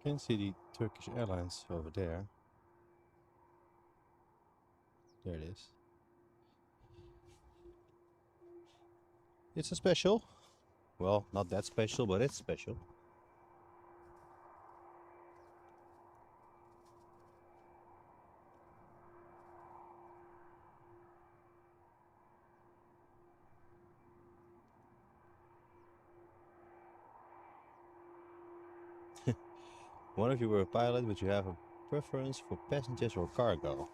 Can see the Turkish Airlines over there. There it is. It's a special. Well, not that special, but it's special. One of you were a pilot, but you have a preference for passengers or cargo.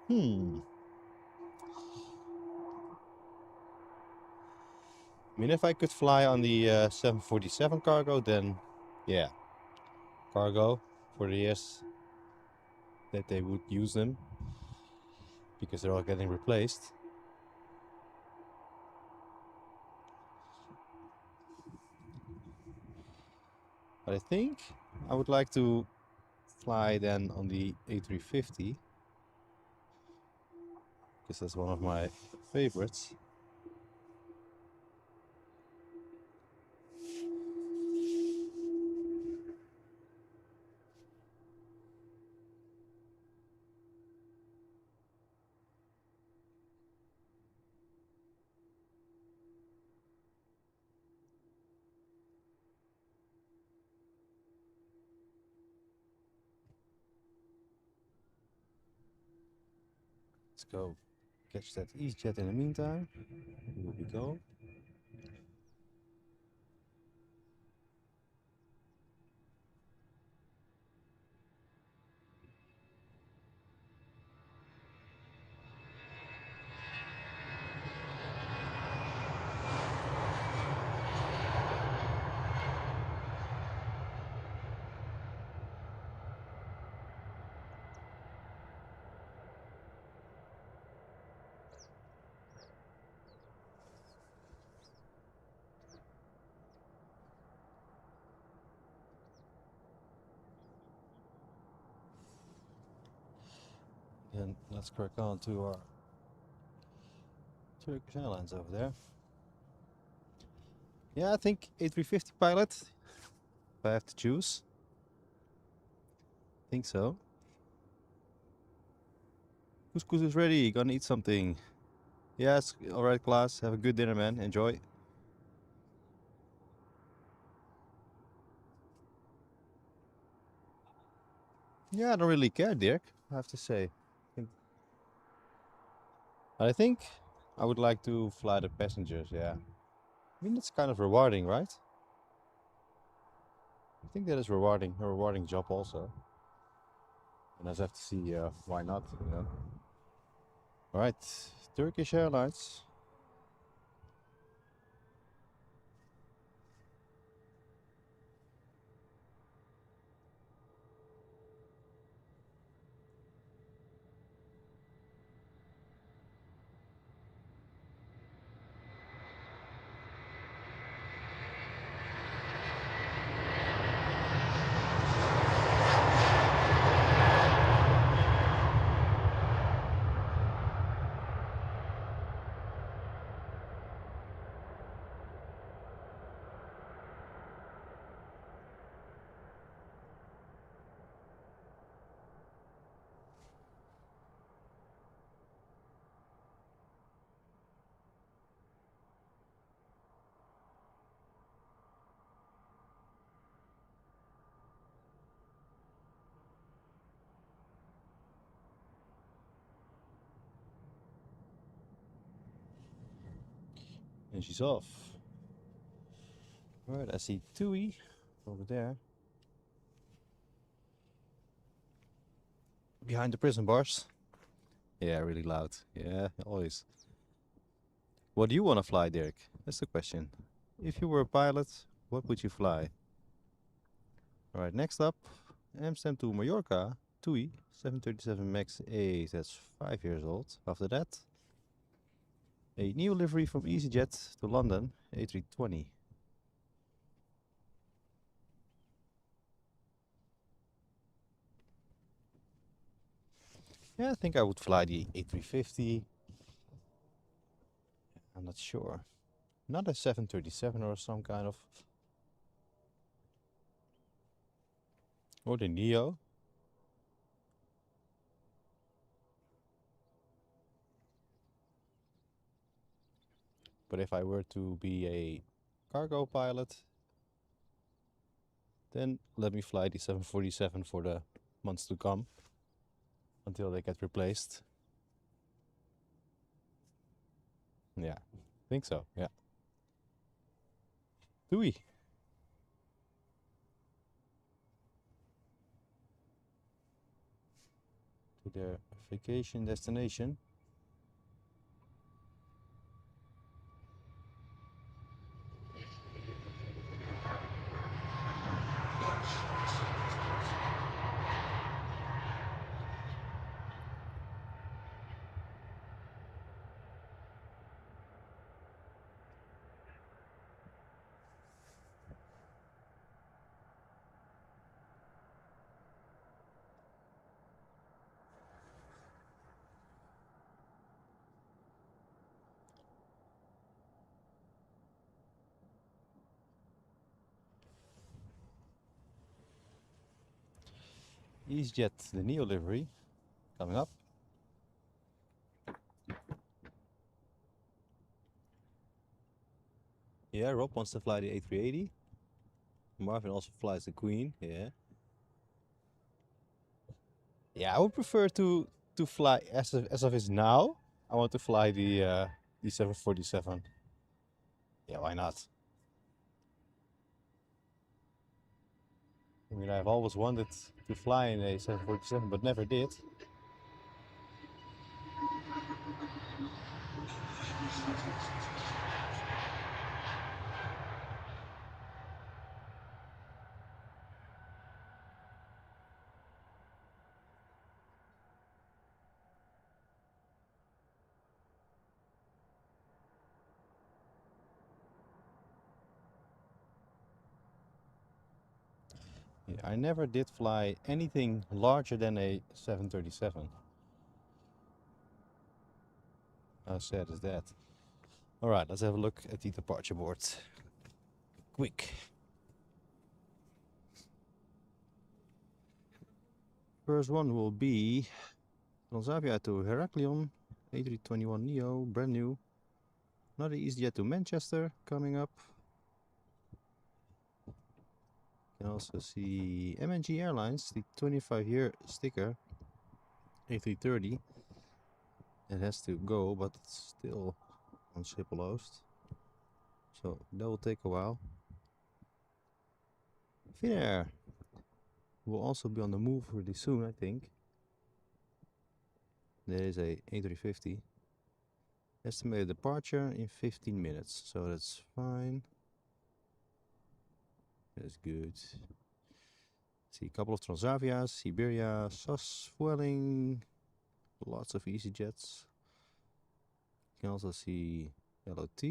I mean, if I could fly on the 747 cargo, then yeah, cargo for the years that they would use them, because they're all getting replaced. But I think I would like to fly then on the A350, because that's one of my favorites. Let's go catch that EasyJet in the meantime. Here we go. And let's crack on to our Turkish Airlines over there. Yeah, I think A350 pilot, if I have to choose. I think so. Couscous is ready, gonna eat something. Yes, alright class, have a good dinner man, enjoy. Yeah, I don't really care, Dirk, I have to say. I think I would like to fly the passengers, yeah. I mean, it's kind of rewarding, right? I think that is rewarding, a rewarding job also. And I just have to see why not, you know. Alright, Turkish Airlines. And she's off. Alright, I see Tui over there. Behind the prison bars. Yeah, really loud. Yeah, always. What do you want to fly, Dirk? That's the question. If you were a pilot, what would you fly? Alright, next up, Amsterdam to Mallorca, TUI, 737 MAX 8, that's 5 years old. After that, a new livery from EasyJet to London, A320. Yeah, I think I would fly the A350. I'm not sure. Not a 737 or some kind of... Or the Neo. But if I were to be a cargo pilot, then let me fly the 747 for the months to come. Until they get replaced. Yeah, I think so, yeah. Doei! To their vacation destination. EasyJet, the Neo livery, coming up. Yeah, Rob wants to fly the A380. Marvin also flies the Queen, yeah. Yeah, I would prefer to fly as of is now. I want to fly the 747. Yeah, why not? I mean, I've always wanted to fly in a 747, but never did. Yeah, I never did fly anything larger than a 737. How sad is that? Alright, let's have a look at the departure board. Quick. First one will be Transavia to Heraklion, A321neo, brand new. Another EasyJet to Manchester coming up. You can also see MNG Airlines, the 25-year sticker, A330. It has to go, but it's still on Schiphol Oost. So that will take a while. Finnair will also be on the move really soon, I think. There is a A350. Estimated departure in 15 minutes, so that's fine. That's good. See a couple of Transavias, Siberia, SAS, Vueling, lots of EasyJets. You can also see LOT.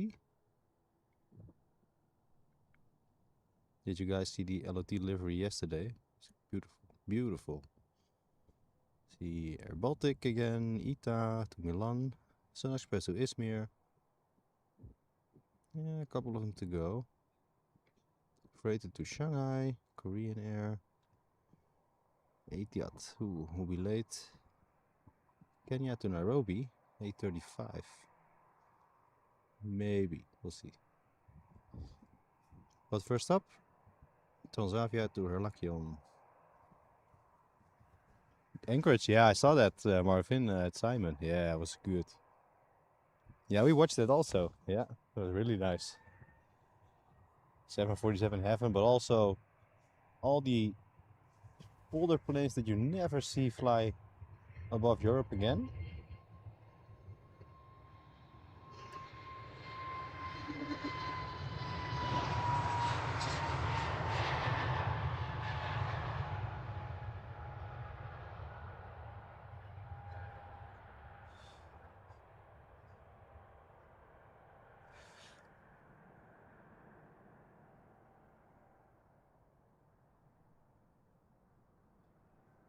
Did you guys see the LOT livery yesterday? It's beautiful, beautiful. See Air Baltic again, ITA to Milan, Sun Express to Izmir. Yeah, a couple of them to go. Freighted to Shanghai, Korean Air. Etihad, will be late. Kenya to Nairobi, 8:35. Maybe, we'll see. But first up, Transavia to Heraklion. Anchorage, yeah, I saw that, Marvin, at Simon. Yeah, it was good. Yeah, we watched it also. Yeah, it was really nice. 747 heaven, but also all the older planes that you never see fly above Europe again.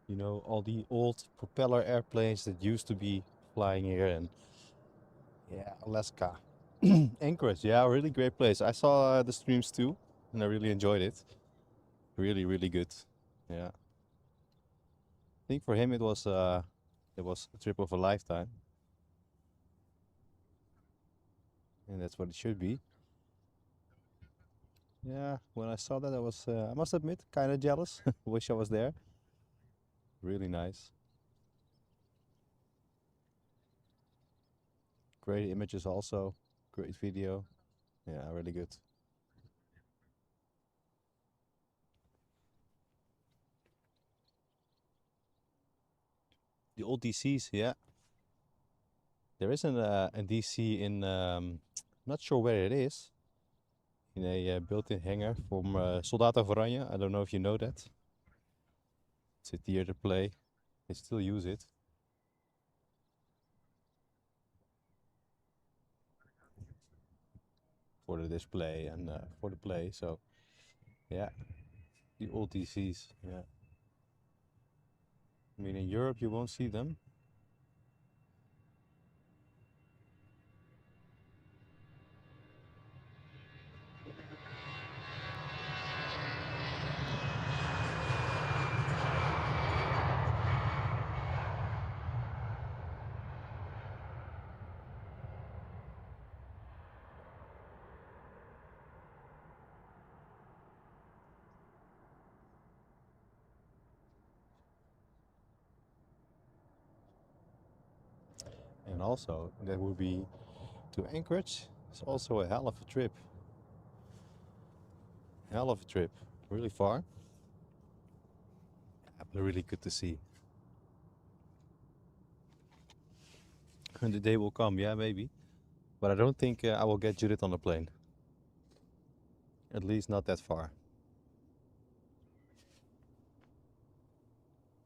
You know, all the old propeller airplanes that used to be flying here, and yeah, Alaska. Anchorage, yeah, really great place. I saw the streams too, and I really enjoyed it. Really, really good. Yeah. I think for him it was a trip of a lifetime, and that's what it should be. Yeah, when I saw that, I was, I must admit, kind of jealous. Wish I was there. Really nice. Great images also. Great video. Yeah, really good. The old DCs, yeah. There is a DC in, not sure where it is, in a built-in hangar from Soldaat over Oranje. I don't know if you know that. It's a theater play. They still use it. For the display and for the play. So, yeah, the old DCs. Yeah, I mean in Europe you won't see them. And also that would be to Anchorage. It's also a hell of a trip. Hell of a trip. Really far. Yeah, but really good to see. And the day will come, yeah, maybe. But I don't think I will get Judith on the plane. At least not that far.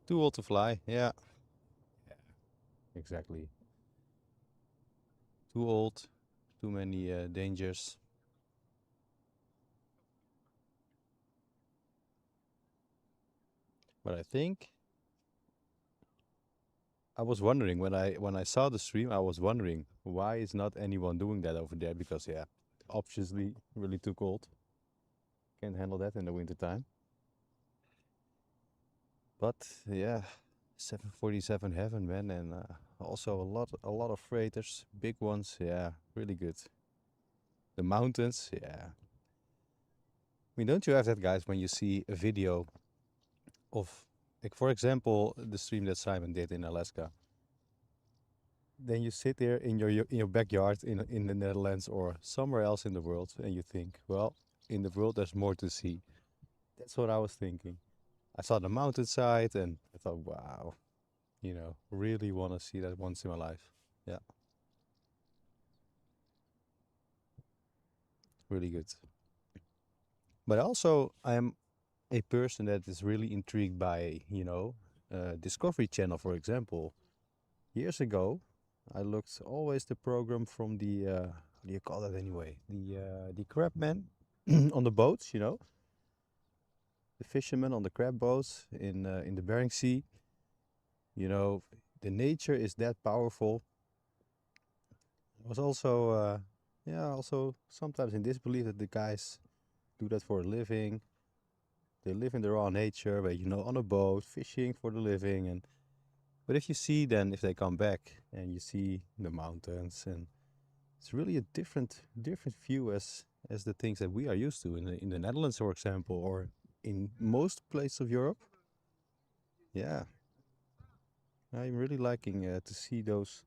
Too old to fly, yeah. Yeah, exactly. Too old, too many dangers. But I think I was wondering when I saw the stream, I was wondering why is not anyone doing that over there? Because yeah, obviously really too cold. Can't handle that in the winter time. But yeah, 747 heaven, man, and also a lot of freighters, big ones. Yeah, really good. The mountains, yeah. I mean, don't you have that, guys, when you see a video of, like, for example, the stream that Simon did in Alaska? Then you sit there in your backyard in the Netherlands or somewhere else in the world, and you think, well, in the world there's more to see. That's what I was thinking. I saw the mountainside, and I thought, wow, you know, really want to see that once in my life. Yeah, really good. But also, I am a person that is really intrigued by, you know, Discovery Channel, for example. Years ago, I looked always the program from the how do you call that anyway? The crabmen on the boats, you know, the fishermen on the crab boats in the Bering Sea. You know, the nature is that powerful. I was also yeah, also sometimes in disbelief that the guys do that for a living. They live in the raw nature, but you know, on a boat, fishing for the living. And but if you see then if they come back and you see the mountains, and it's really a different view as the things that we are used to in the Netherlands, for example, or in most places of Europe. Yeah, I'm really liking to see those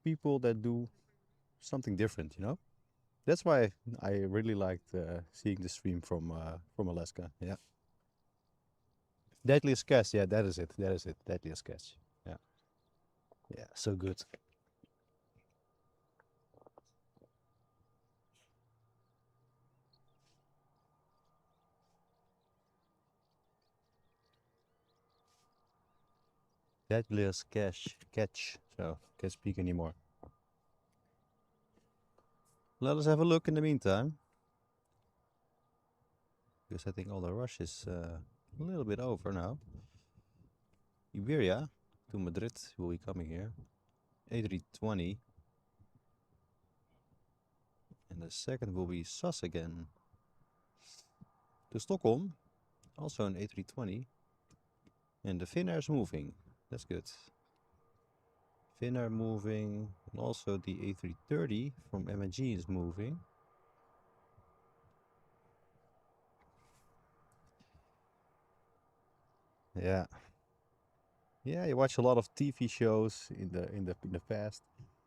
people that do something different, you know. That's why I really liked seeing the stream from Alaska. Yeah. Deadliest Catch. Yeah, that is it. That is it. Deadliest Catch. Yeah. Yeah. So good. Deadliest catch. So can't speak anymore. Let us have a look in the meantime, because I think all the rush is a little bit over now. Iberia to Madrid will be coming here. A320. And the second will be SAS again. To Stockholm, also an A320. And the Finnair is moving. That's good. Finnair moving. And also the A330 from MNG is moving. Yeah. Yeah, you watch a lot of TV shows in the past.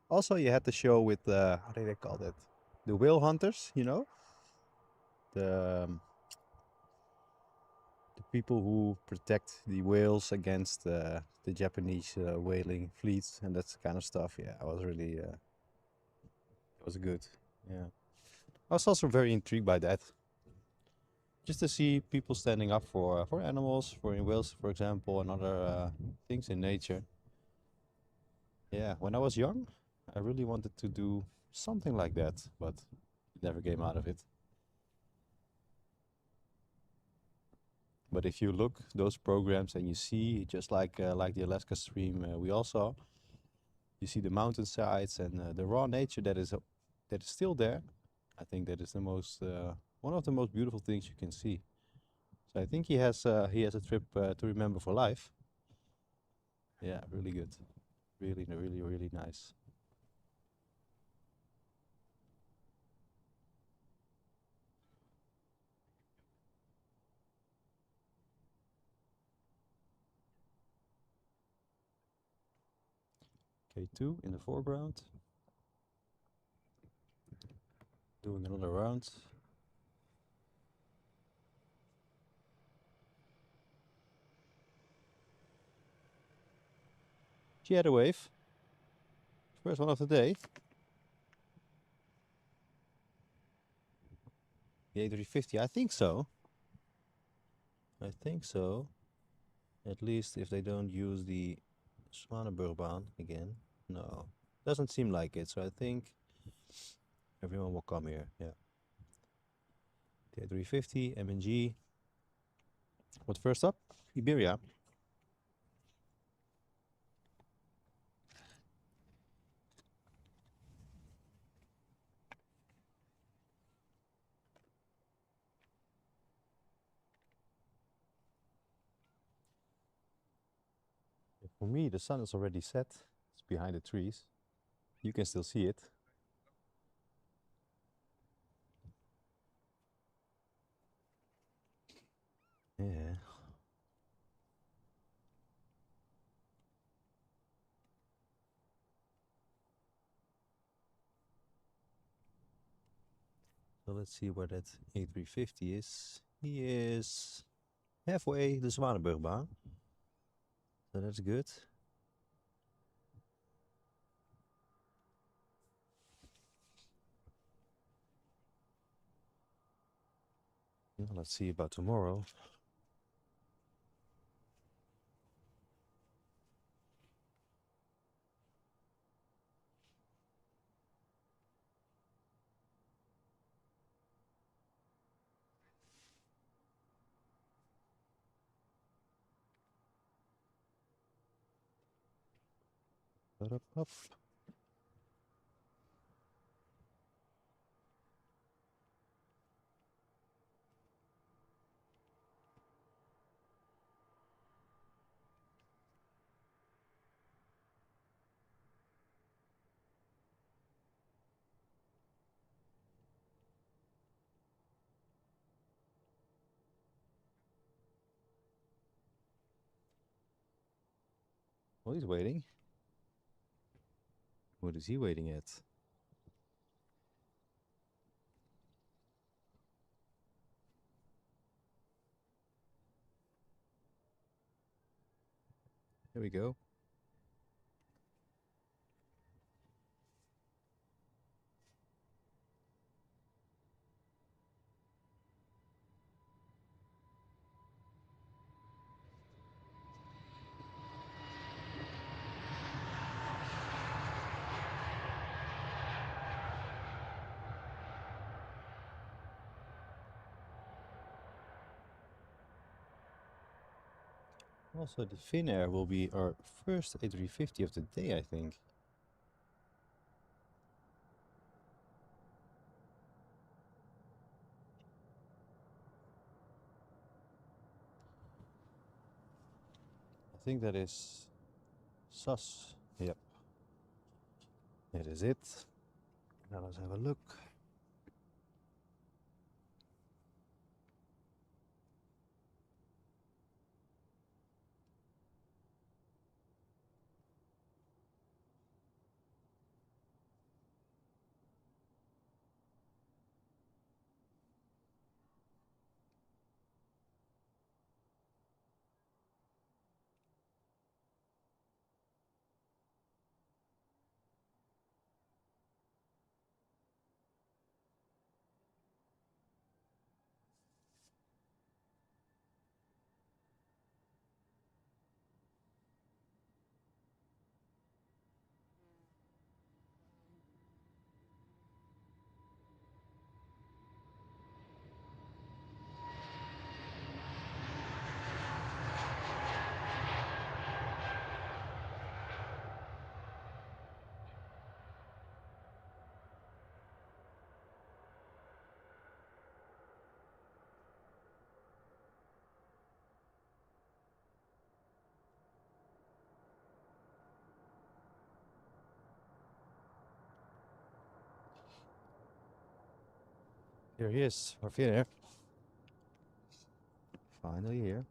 Also, you had the show with how do they call that? The whale hunters, you know, the people who protect the whales against the Japanese whaling fleets and that kind of stuff. Yeah, I was really, it was good. Yeah, I was also very intrigued by that. Just to see people standing up for animals, for whales, for example, and other things in nature. Yeah, when I was young, I really wanted to do something like that, but it never came out of it. But if you look those programs and you see, just like the Alaska stream we all saw, you see the mountainsides and the raw nature that is still there. I think that is the most one of the most beautiful things you can see. So I think he has a trip to remember for life. Yeah, really good, really, really, really nice. K2 in the foreground, doing another round. She had a wave. First one of the day. The A350, I think so. I think so. At least if they don't use the Polderbaan again. No, doesn't seem like it. So I think everyone will come here. Yeah. The A350, MNG. What first up? Iberia. For me, the sun is already set. It's behind the trees. You can still see it. Yeah. So let's see where that A350 is. He is halfway the Zwanenburgbaan. So that's good. Well, let's see about tomorrow. Up. Well, he's waiting. What is he waiting at? There we go. Also, the Finnair will be our first A350 of the day, I think. I think that is sus. Yep. That is it. Now let's have a look. Here he is, our Finnair. Finally here.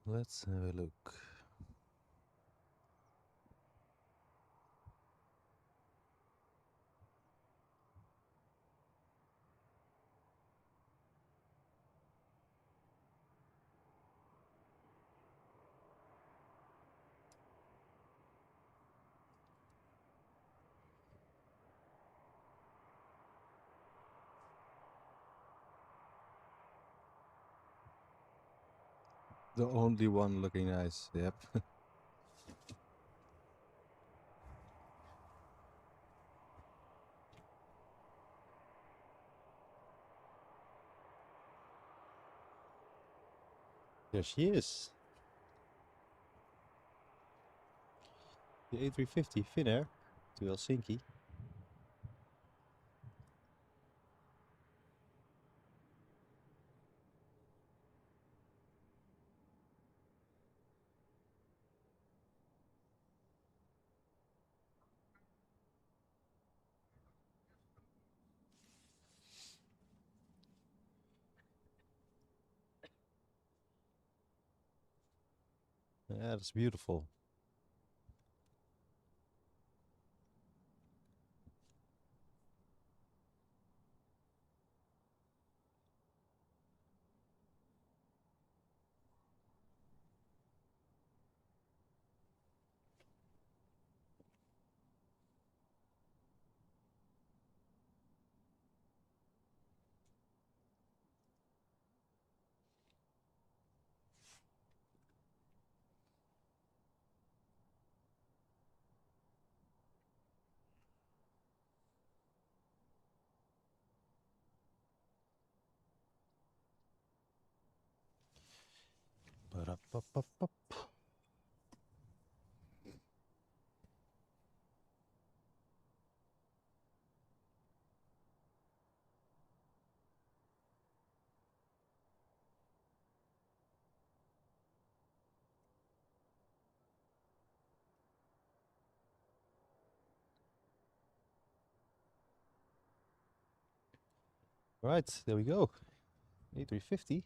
Let's have a look. The only one looking nice, yep. There she is. The A350 Finnair to Helsinki. Yeah, that's beautiful. Ba-da-ba-ba-ba. Right, there we go. A350.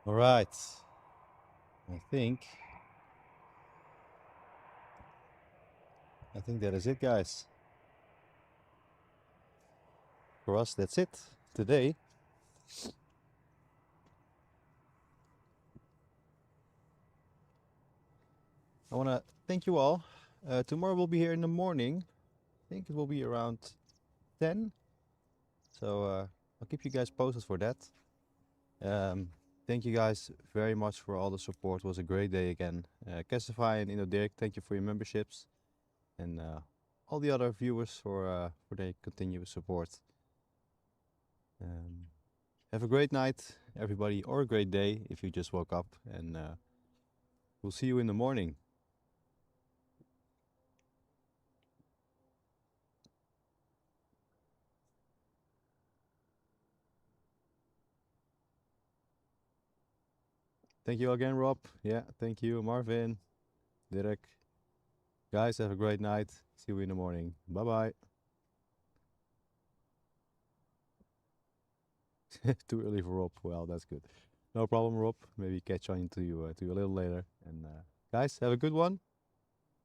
All right. I think that is it, guys. For us, that's it today. I want to thank you all. Tomorrow we'll be here in the morning. I think it will be around 10. So I'll keep you guys posted for that. Thank you guys very much for all the support. It was a great day again. Cassify and Dirk, thank you for your memberships. And all the other viewers for their continuous support. Have a great night, everybody, or a great day if you just woke up. And we'll see you in the morning. Thank you again, Rob. Yeah, thank you, Marvin, Dirk. Guys, have a great night. See you in the morning. Bye-bye. Too early for Rob. Well, that's good. No problem, Rob. Maybe catch on to you a little later. And guys, have a good one.